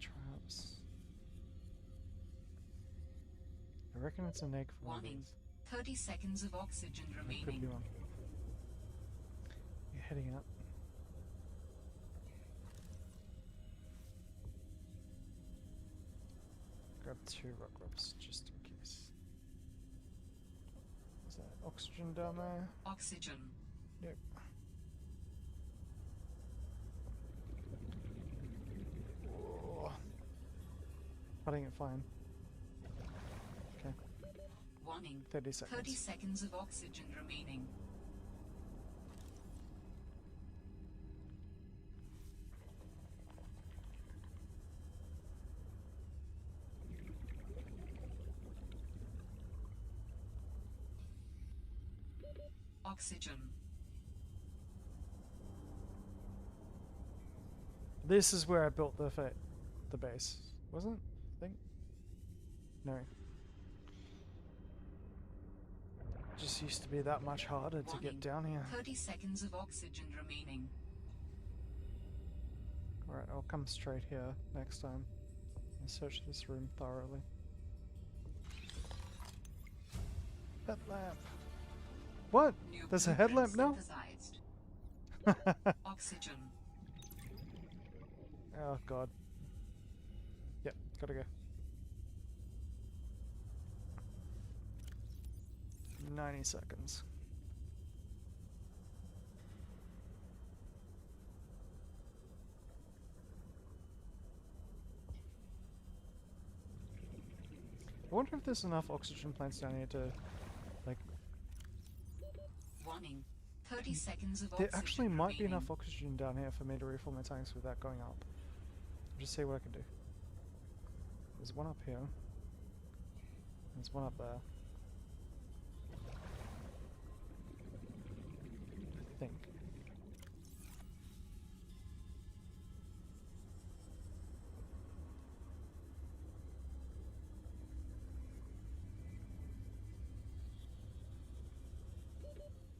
Traps. I reckon it's an egg for one of Warning. these. 30 seconds of oxygen It could be remaining. one. You're heading up. Grab 2 rock rubs just in case. Is that oxygen down there? Oxygen. Nope. Oh. Putting it fine. Okay, Warning. 30 seconds. 30 seconds of oxygen remaining. Oxygen. This is where I built the base, wasn't it? I think. No. Just used to be that much harder to get Warning. down here. 30 seconds of oxygen remaining. Alright, I'll come straight here next time and search this room thoroughly. Headlamp! What? New There's a blueprint headlamp now? synthesized. Oxygen. Oh god. Yep, gotta go. 90 seconds. I wonder if there's enough oxygen plants down here to, like, Warning. 30 seconds of there oxygen actually might be remaining. enough oxygen down here for me to refill my tanks without going up. I'll just see what I can do. There's one up here. There's one up there. I think.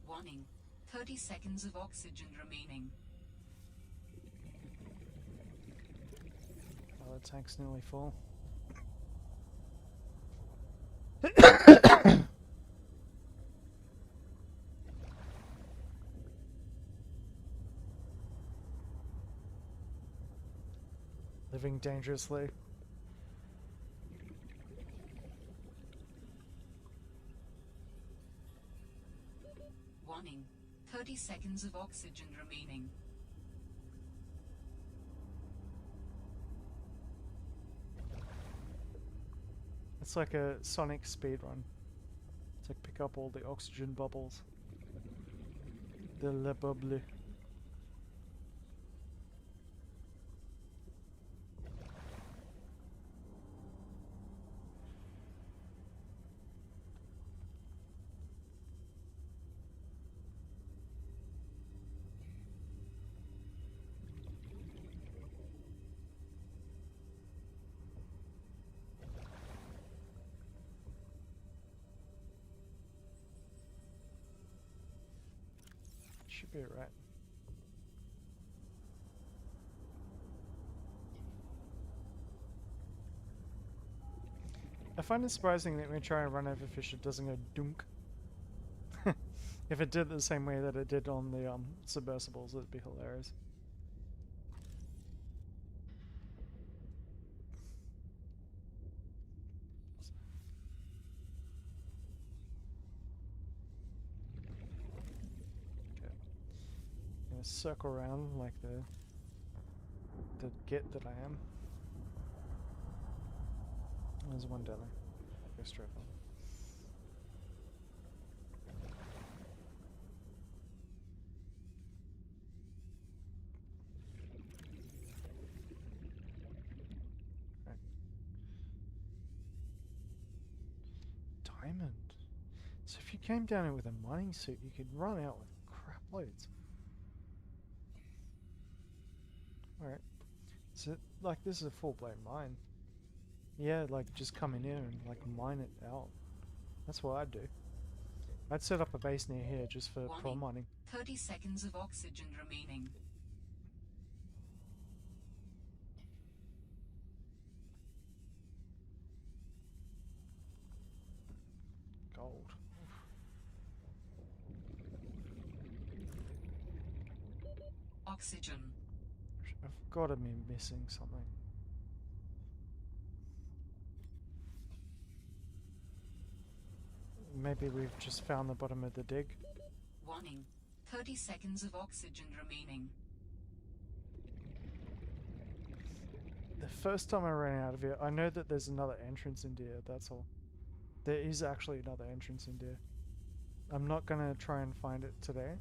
Warning. 30 seconds of oxygen remaining. Oh, the tank's nearly full. Living dangerously. Warning. 30 seconds of oxygen remaining. It's like a Sonic speed run. It's like pick up all the oxygen bubbles. The le bubble. be right. I find it surprising that when we try and run over fish, it doesn't go dunk. If it did the same way that it did on the submersibles, it'd be hilarious. Okay. I'm gonna circle around like the git that I am. There's one down there. Go straight on. Right. Diamond. So if you came down here with a mining suit, you could run out with crap loads. Alright. So, like, this is a full-blown mine. Yeah, like, just come in here and, like, mine it out. That's what I'd do. I'd set up a base near here just for pearl mining. 30 seconds of oxygen remaining. Gold. Oxygen. I've got to be missing something. Maybe we've just found the bottom of the dig. Warning. 30 seconds of oxygen remaining. The first time I ran out of here, I know that there's another entrance in here, that's all. There is actually another entrance in here. I'm not gonna try and find it today,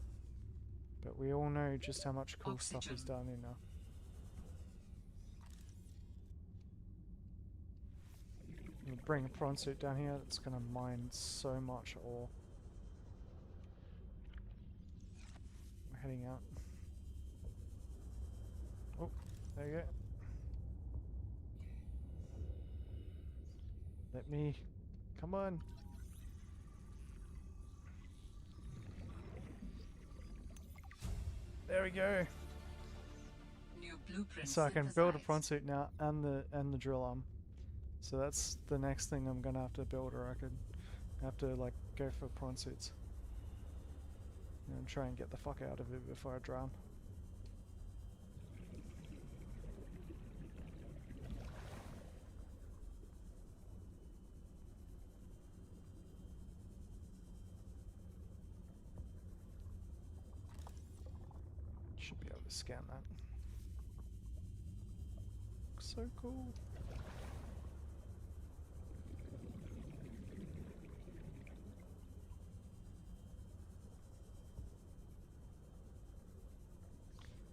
but we all know just how much cool stuff is down here now. We'll bring a prawn suit down here, it's gonna mine so much ore. We're heading out. Oh, there you go. Let me... Come on. There we go. New blueprint So I can build a synthesized. prawn suit now and the drill arm. So that's the next thing I'm gonna have to build, or I could have to like go for prawn suits. And try and get the fuck out of it before I drown. Should be able to scan that. Looks so cool.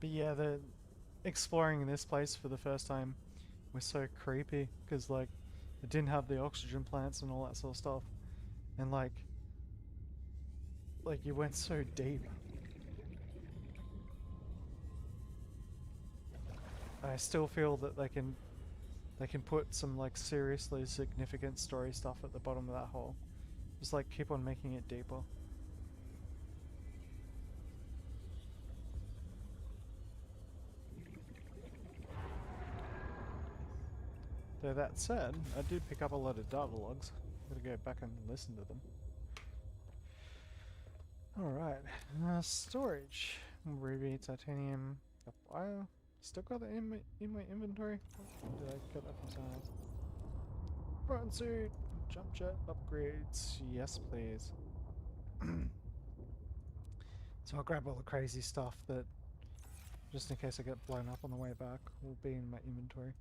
But yeah, the exploring this place for the first time was so creepy because like it didn't have the oxygen plants and all that sort of stuff, and like you went so deep. I still feel that they can put some like seriously significant story stuff at the bottom of that hole. Just like keep on making it deeper. Though that said, I did pick up a lot of data logs. Gotta go back and listen to them. Alright, storage. Ruby, titanium, bio. Still got that in my inventory? Or did I get that from someone else? Prawn suit, jump jet upgrades. Yes, please. So I'll grab all the crazy stuff that, just in case I get blown up on the way back, will be in my inventory.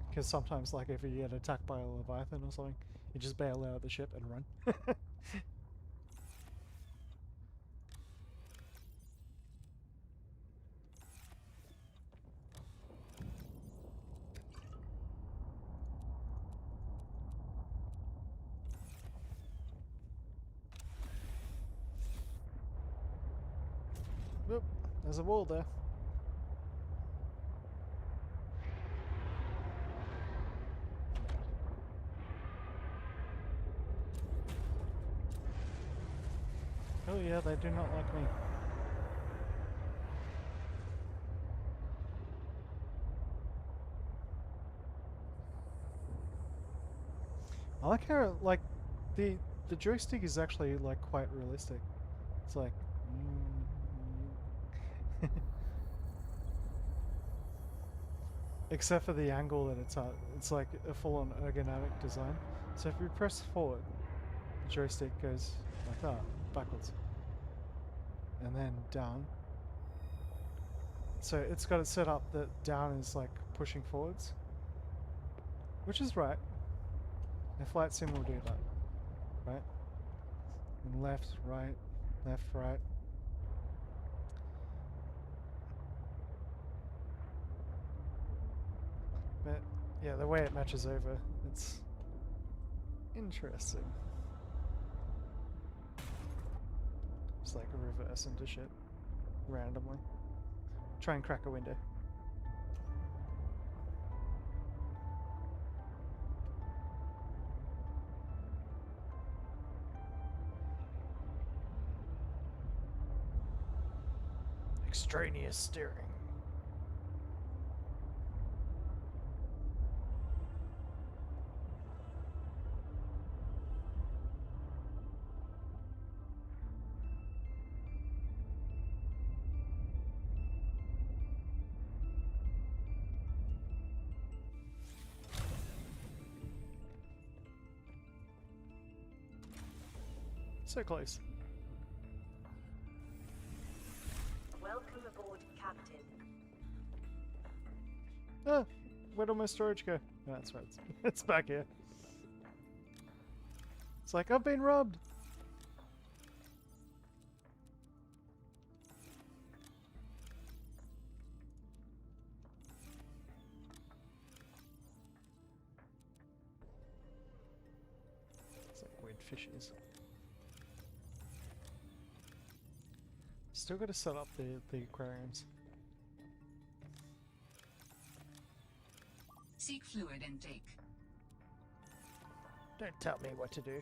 Because sometimes, like, if you get attacked by a leviathan or something, you just bail out of the ship and run. Oop, there's a wall there. Oh yeah, they do not like me. I like how like the joystick is actually like quite realistic. It's like except for the angle that it's at. It's like a full-on ergonomic design. So if you press forward, the joystick goes like that, backwards. And then down. So it's got it set up that down is like pushing forwards. Which is right. A flight sim will do that. Right? And left, right, left, right. But yeah, the way it matches over, it's interesting. It's like a reverse into shit. Randomly. Try and crack a window. Extraneous steering. So close. Welcome aboard, Captain. Ah, where'd all my storage go? No, that's right. It's back here. It's like, I've been robbed! It's like weird fishes. Still gotta set up the aquariums. Seek fluid intake. Don't tell me what to do.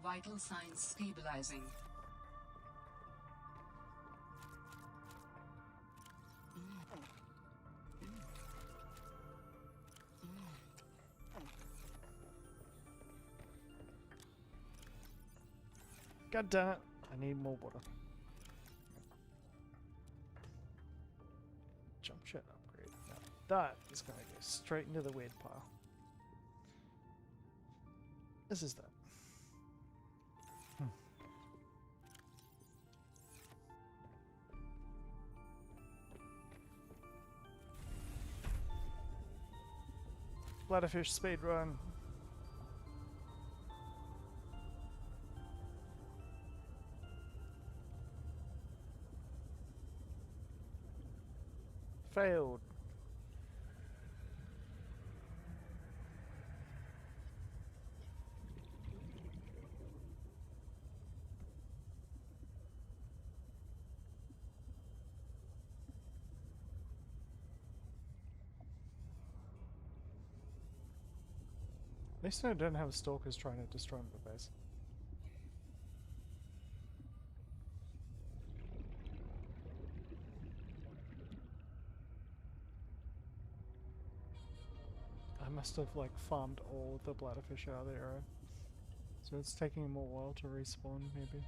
Vital signs stabilizing. God damn it. I need more water. Jump shot upgrade. No, that is going to go straight into the weird pile. This is that. Bladderfish speed run. Failed. At least I don't have stalkers trying to destroy the base. I must have like farmed all the bladderfish out of the area. So it's taking them a while to respawn, maybe.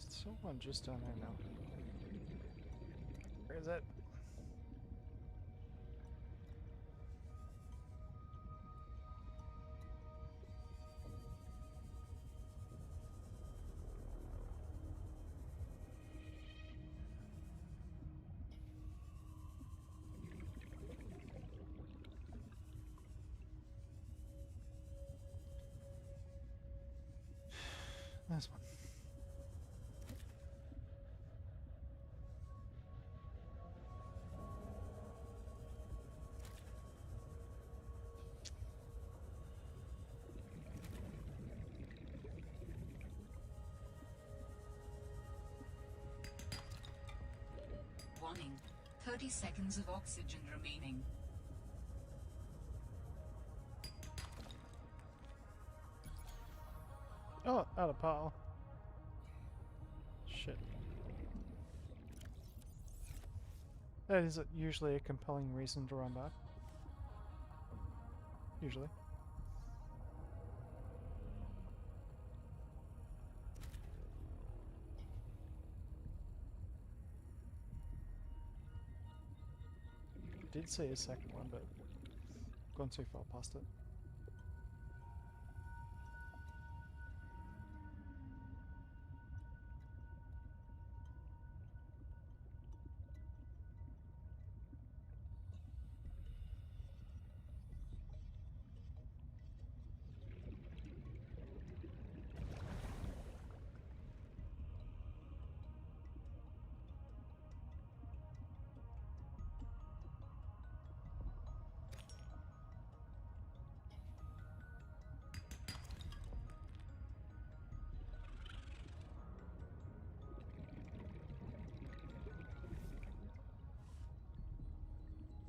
Still one just down there now. Where is it? There's one. Warning. 30 seconds of oxygen remaining. Oh, out of power. Shit. That is usually a compelling reason to run back. Usually. Did see a second one, but gone too far past it.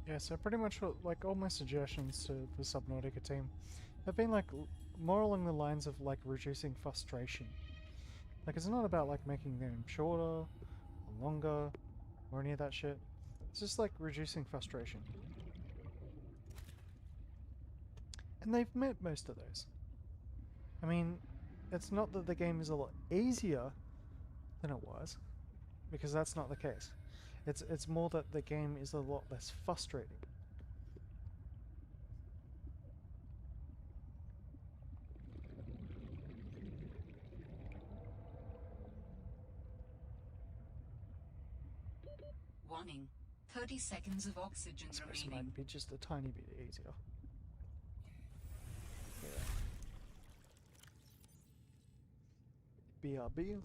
Yeah, so pretty much like all my suggestions to the Subnautica team have been like more along the lines of like reducing frustration. Like it's not about like making them shorter or longer or any of that shit. It's just like reducing frustration. And they've met most of those. I mean, it's not that the game is a lot easier than it was, because that's not the case. It's more that the game is a lot less frustrating. Warning. 30 seconds of oxygen I suppose it remaining. might be just a tiny bit easier. Yeah. BRB.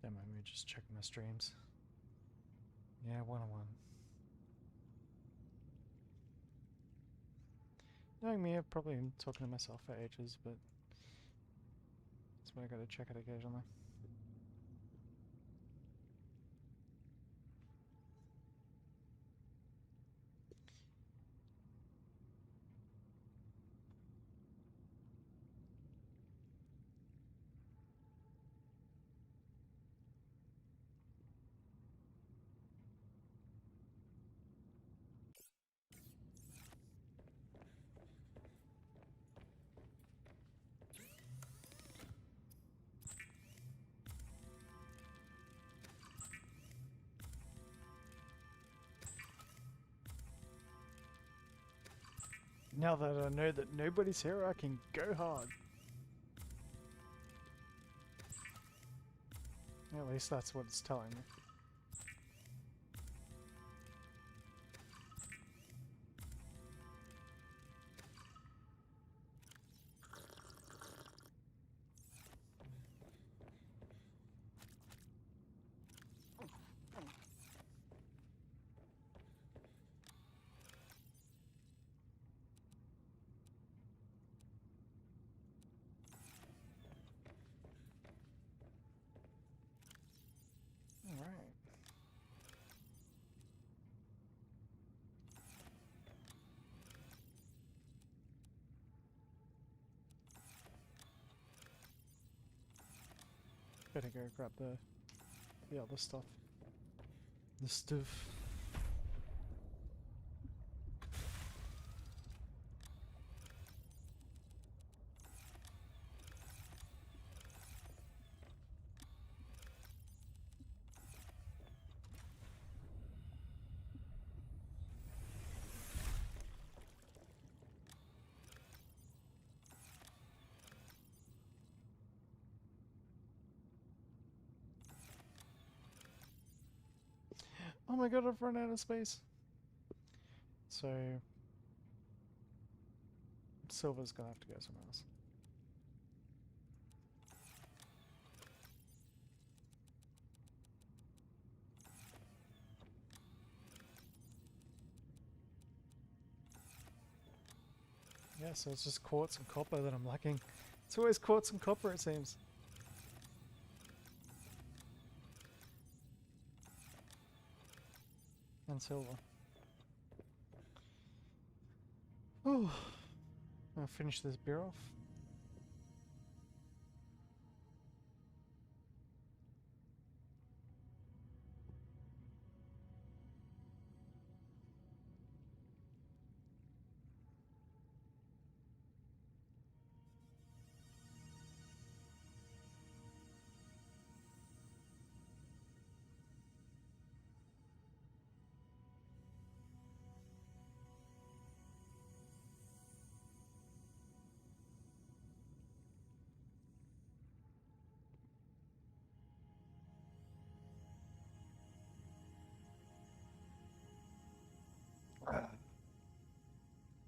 Don't mind me just checking my streams. Yeah, 101. Knowing me, I've probably been talking to myself for ages, but that's why I gotta check it occasionally. Now that I know that nobody's here, I can go hard. At least that's what it's telling me. Alright. Better go grab the other stuff. The stuff. Oh my god, I've run out of space. So silver's gonna have to go somewhere else. Yeah, so it's just quartz and copper that I'm lacking. It's always quartz and copper, it seems. And silver. Oh, I'll finish this beer off.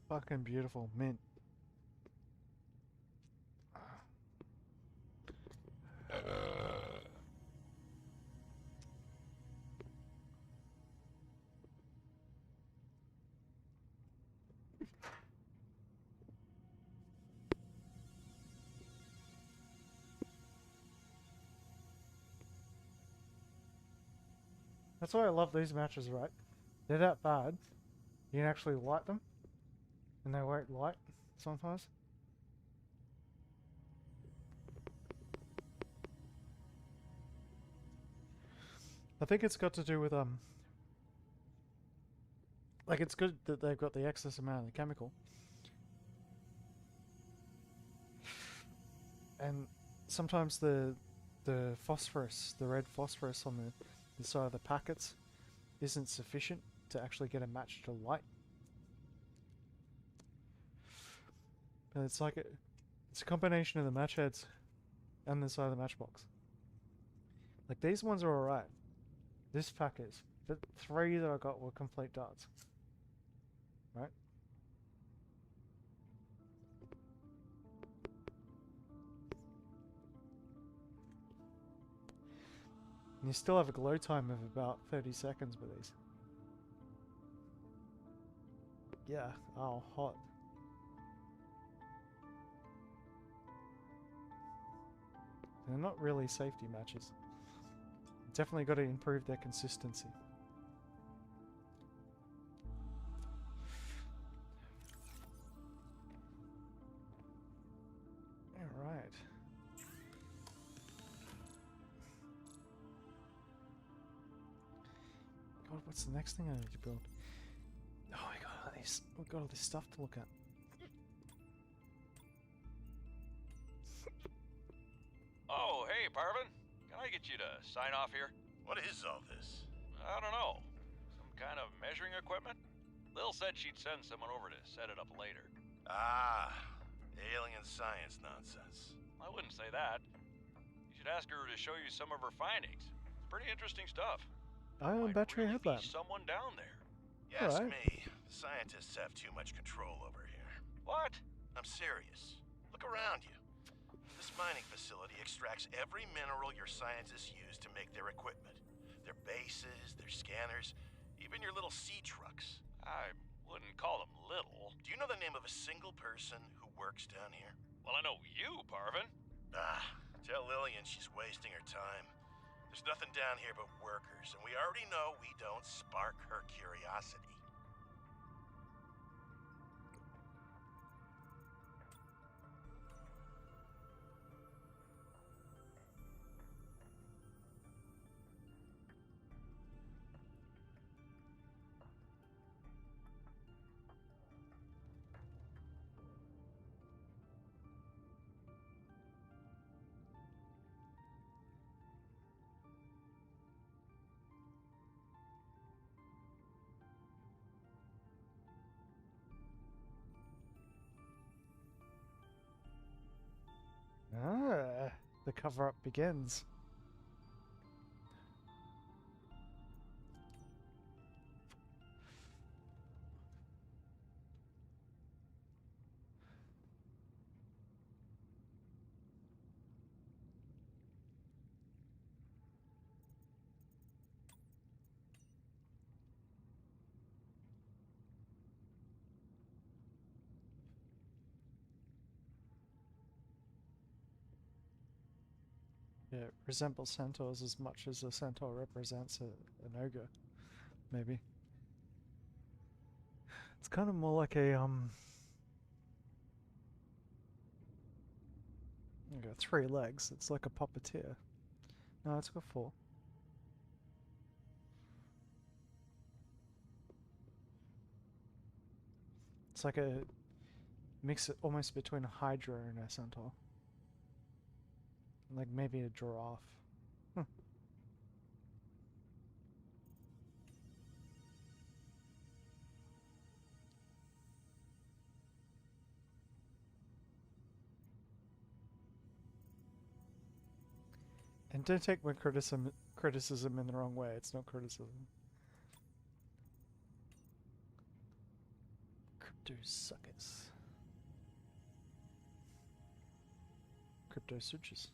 Fucking beautiful mint. That's why I love these matches, right? They're that bad. You can actually light them, and they won't light sometimes. I think it's got to do with like it's good that they've got the excess amount of the chemical, and sometimes the phosphorus, the red phosphorus on the side of the packets, isn't sufficient to actually get a match to light. And it's like it's a combination of the match heads and the side of the matchbox. Like these ones are alright. This pack is. The 3 that I got were complete darts. Right? And you still have a glow time of about 30 seconds with these. Yeah, oh, hot. They're not really safety matches. Definitely got to improve their consistency. Alright. God, what's the next thing I need to build? Oh, we got all this stuff to look at. Oh, hey, Parvin. Can I get you to sign off here? What is all this? I don't know. Some kind of measuring equipment? Lil said she'd send someone over to set it up later. Ah, alien science nonsense. I wouldn't say that. You should ask her to show you some of her findings. It's pretty interesting stuff. Ion Might battery really be headlamp. someone down there. Yes, Alright. me. The scientists have too much control over here. What? I'm serious. Look around you. This mining facility extracts every mineral your scientists use to make their equipment. Their bases, their scanners, even your little sea trucks. I wouldn't call them little. Do you know the name of a single person who works down here? Well, I know you, Parvin. Ah, tell Lillian she's wasting her time. There's nothing down here but workers, and we already know we don't spark her curiosity. Ah, the cover-up begins. it resembles centaurs as much as a centaur represents an ogre, maybe. It's kind of more like a got 3 legs. It's like a puppeteer. No, it's got 4. It's like a mix almost between a hydra and a centaur. Like maybe a giraffe. And don't take my criticism in the wrong way. It's not criticism. Crypto suckers. Crypto sutures.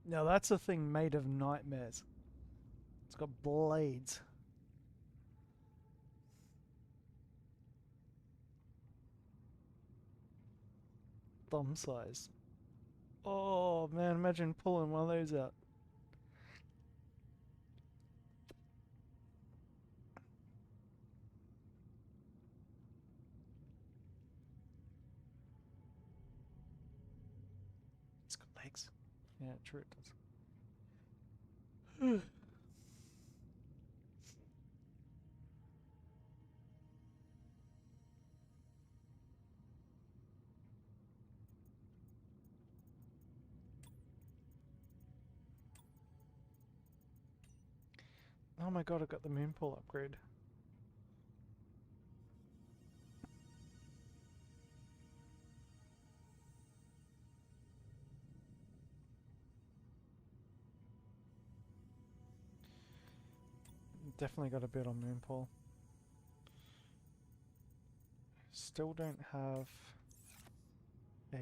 Now that's a thing made of nightmares. It's got blades. Thumb size. Oh man, imagine pulling one of those out. It's got legs. Yeah, true it does. Oh my god, I got the moon pool upgrade. Definitely got a bit on moon pool. Still don't have a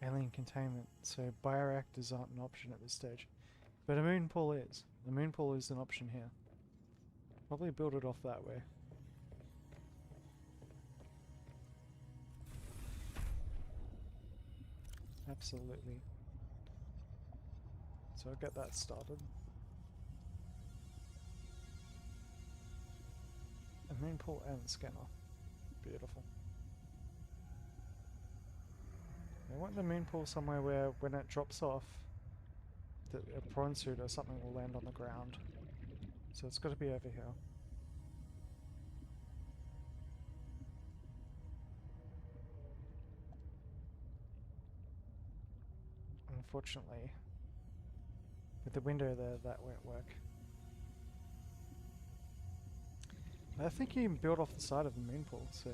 alien containment, so bioreactors aren't an option at this stage. But a moon pool is. The moon pool is an option here. Probably build it off that way. Absolutely. So I'll get that started. A moon pool and scanner. Beautiful. I want the moon pool somewhere where when it drops off, a prawn suit or something will land on the ground. So it's got to be over here. Unfortunately, with the window there, that won't work. I think you can build off the side of the moon pool, so...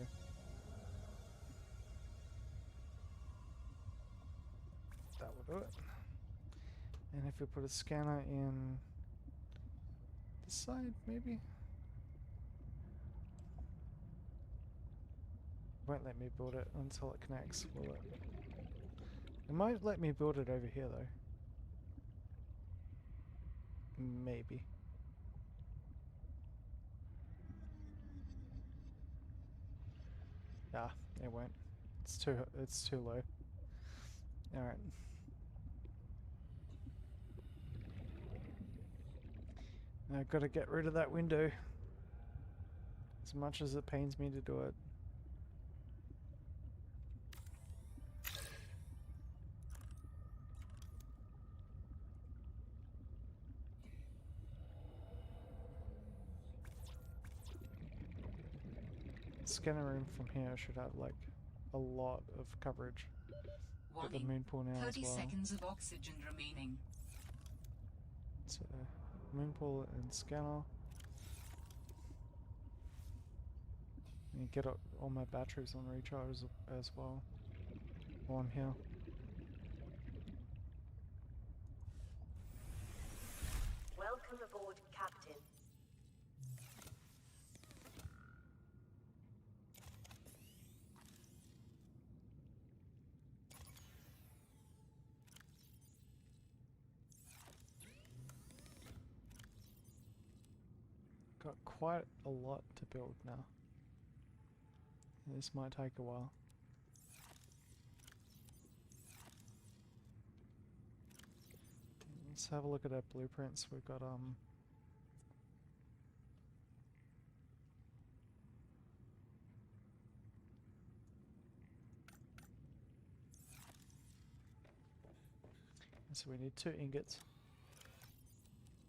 that will do it. And if we put a scanner in this side, maybe? Won't let me build it until it connects, will it? It might let me build it over here though. Maybe. Ah, it won't. It's too low. Alright. I've got to get rid of that window. As much as it pains me to do it. scanner room from here should have like a lot of coverage. Got the Warning. moon pool now as 30 well. seconds of oxygen remaining. So moon pool and scanner. And get all my batteries on recharge as well. While I'm here. Welcome aboard, Captain. Got quite a lot to build now. This might take a while. Let's have a look at our blueprints. We've got so we need 2 ingots.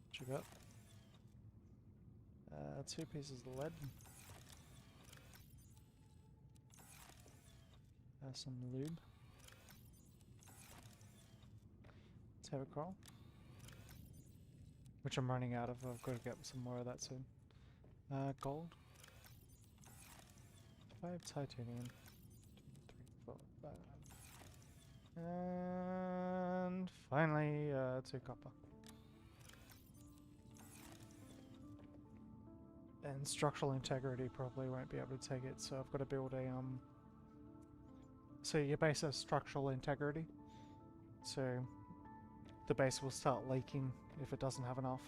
What you got? 2 pieces of lead. Some lube. Let's have a coral. Which I'm running out of. I've got to get some more of that soon. Gold. 5 titanium. 2, 3, 4, 5. And finally, 2 copper. And structural integrity probably won't be able to take it, so I've got to build a So your base has structural integrity, so the base will start leaking if it doesn't have enough.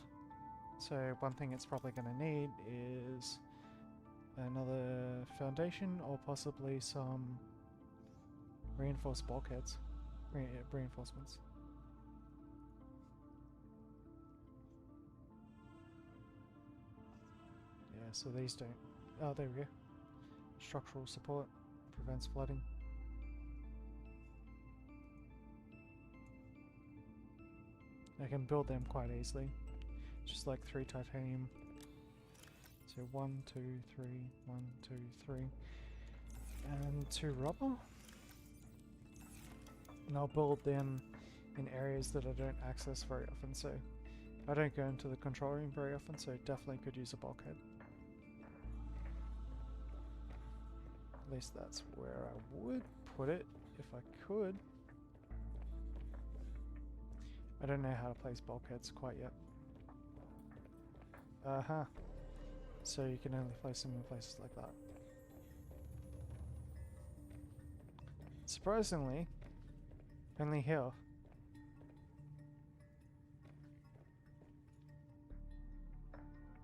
So one thing it's probably going to need is another foundation or possibly some reinforced bulkheads, reinforcements. Yeah, so these don't. Oh, there we go. Structural support prevents flooding. I can build them quite easily. Just like 3 titanium. So 1, 2, 3, 1, 2, 3. And 2 rubber. And I'll build them in areas that I don't access very often. So I don't go into the control room very often, so definitely could use a bulkhead. At least that's where I would put it if I could. I don't know how to place bulkheads quite yet. So you can only place them in places like that. Surprisingly, only here.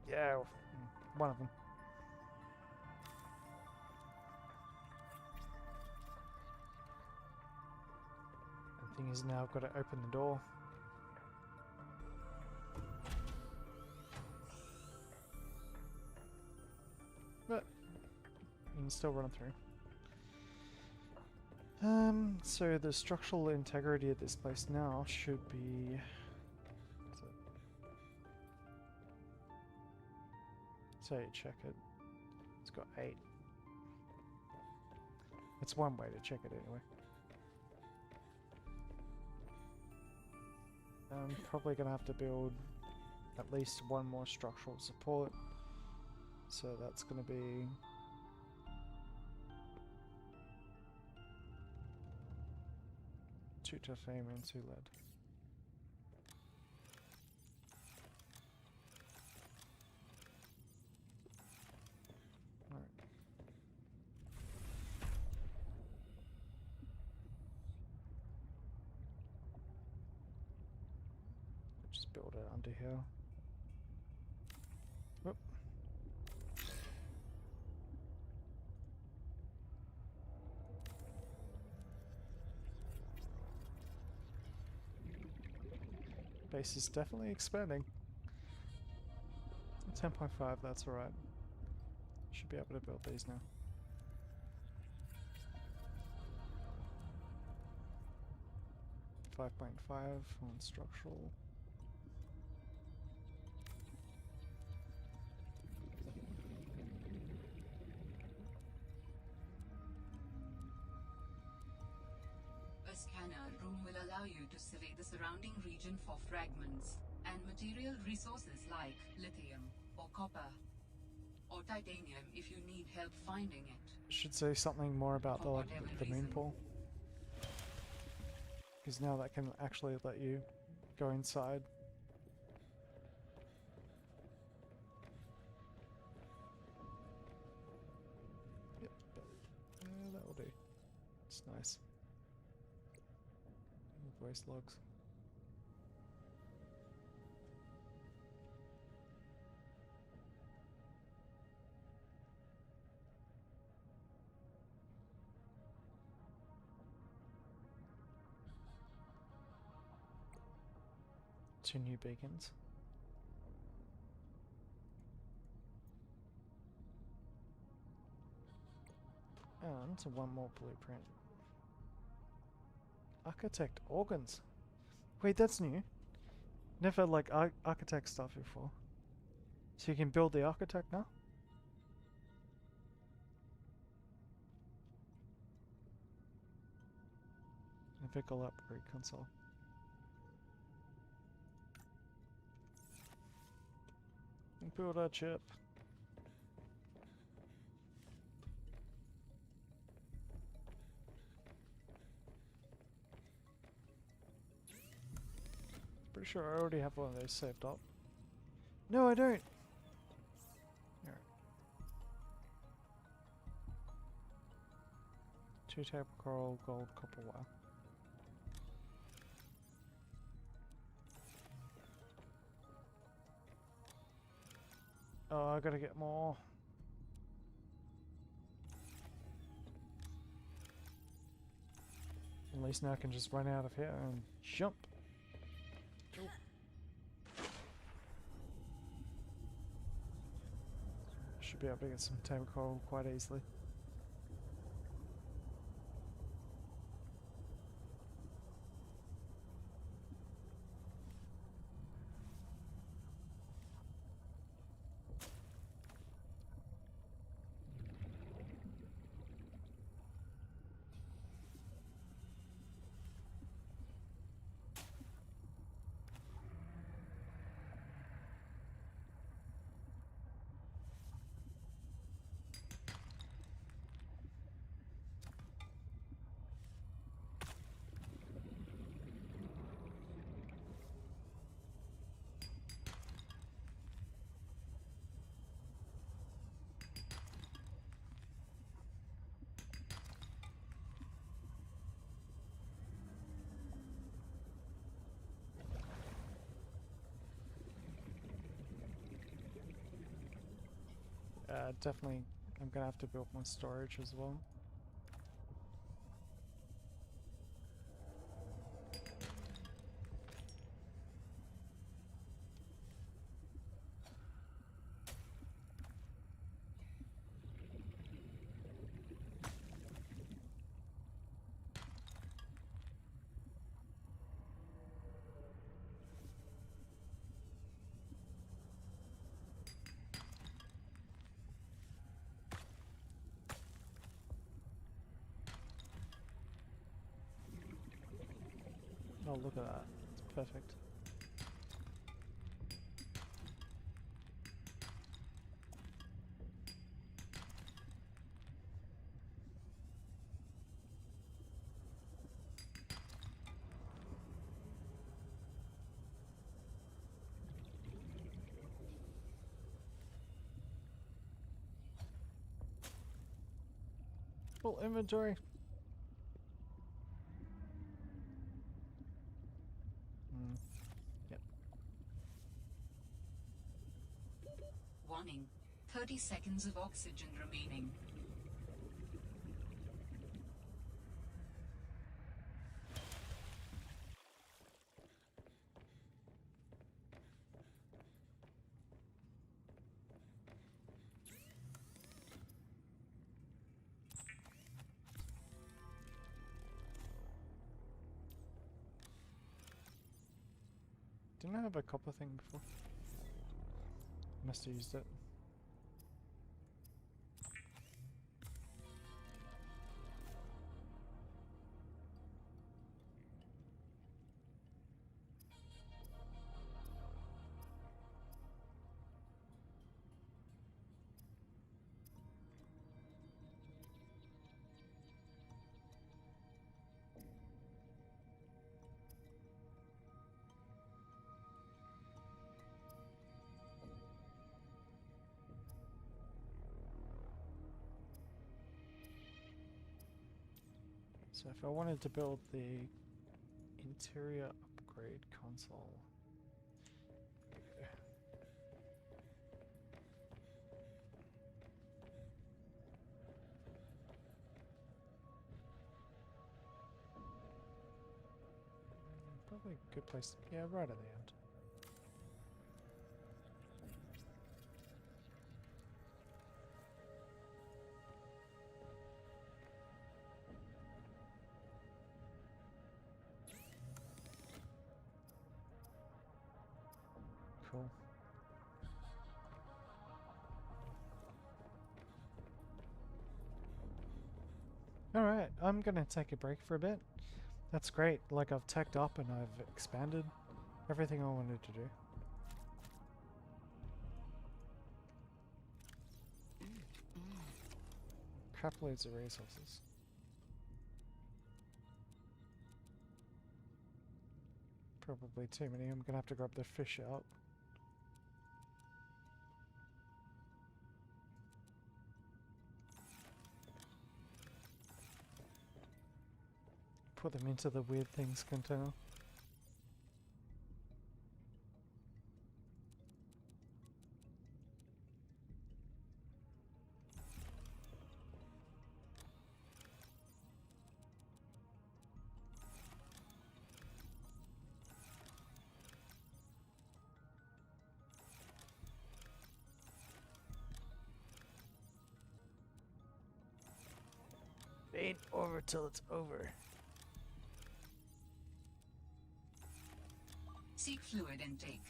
Yeah, one of them. The thing is now I've got to open the door. But you can still run through. So the structural integrity of this place now should be. So you check it. It's got 8. It's one way to check it anyway. I'm probably gonna have to build at least 1 more structural support. So that's gonna be two titanium and 2 lead. Alright. Just build it under here. Whoop. Base is definitely expanding. 10.5, that's alright. Should be able to build these now. .5 on structural. allow you to survey the surrounding region for fragments and material resources like lithium or copper or titanium if you need help finding it. Should say something more about For whatever the moon reason. pool. Because now that can actually let you go inside. Yep, that will do. It's nice. With waste logs. Two new beacons. And one more blueprint. Architect organs. Wait, that's new. Never like architect stuff before. So you can build the architect now? Vehicle upgrade console. Build our chip. Pretty sure I already have one of those saved up. No, I don't. Here. 2 table coral, gold, copper wire. Oh, I gotta get more. At least now I can just run out of here and jump. Should be able to get some table coral quite easily. Definitely, I'm gonna have to build more storage as well. Oh, look at that. It's perfect. Full inventory. Yep. Warning. 30 seconds of oxygen remaining. Didn't I have a copper thing before? Must have used it. So if I wanted to build the interior upgrade console, probably a good place. Yeah, right at the end. Cool. Alright, I'm gonna take a break for a bit. That's great. Like, I've teched up and I've expanded everything I wanted to do. Crap loads of resources. Probably too many. I'm gonna have to grab the fish out. Put them into the weird things container. Ain't over till it's over. Seek fluid intake.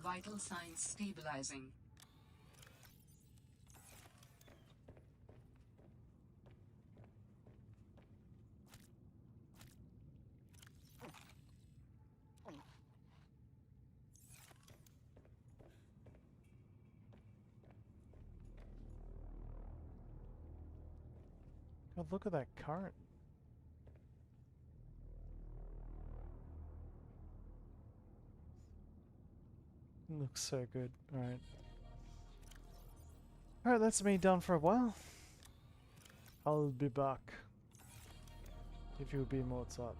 Vital signs stabilizing. God, look at that current. Looks so good. Alright. Alright, that's me done for a while. I'll be back. If you'll be Mozart.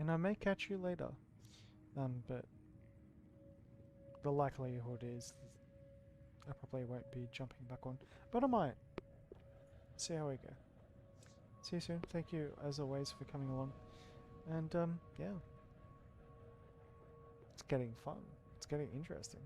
And I may catch you later. But the likelihood is I probably won't be jumping back on. But I might. See how we go. See you soon. Thank you as always for coming along. And yeah. It's getting fun. It's getting interesting.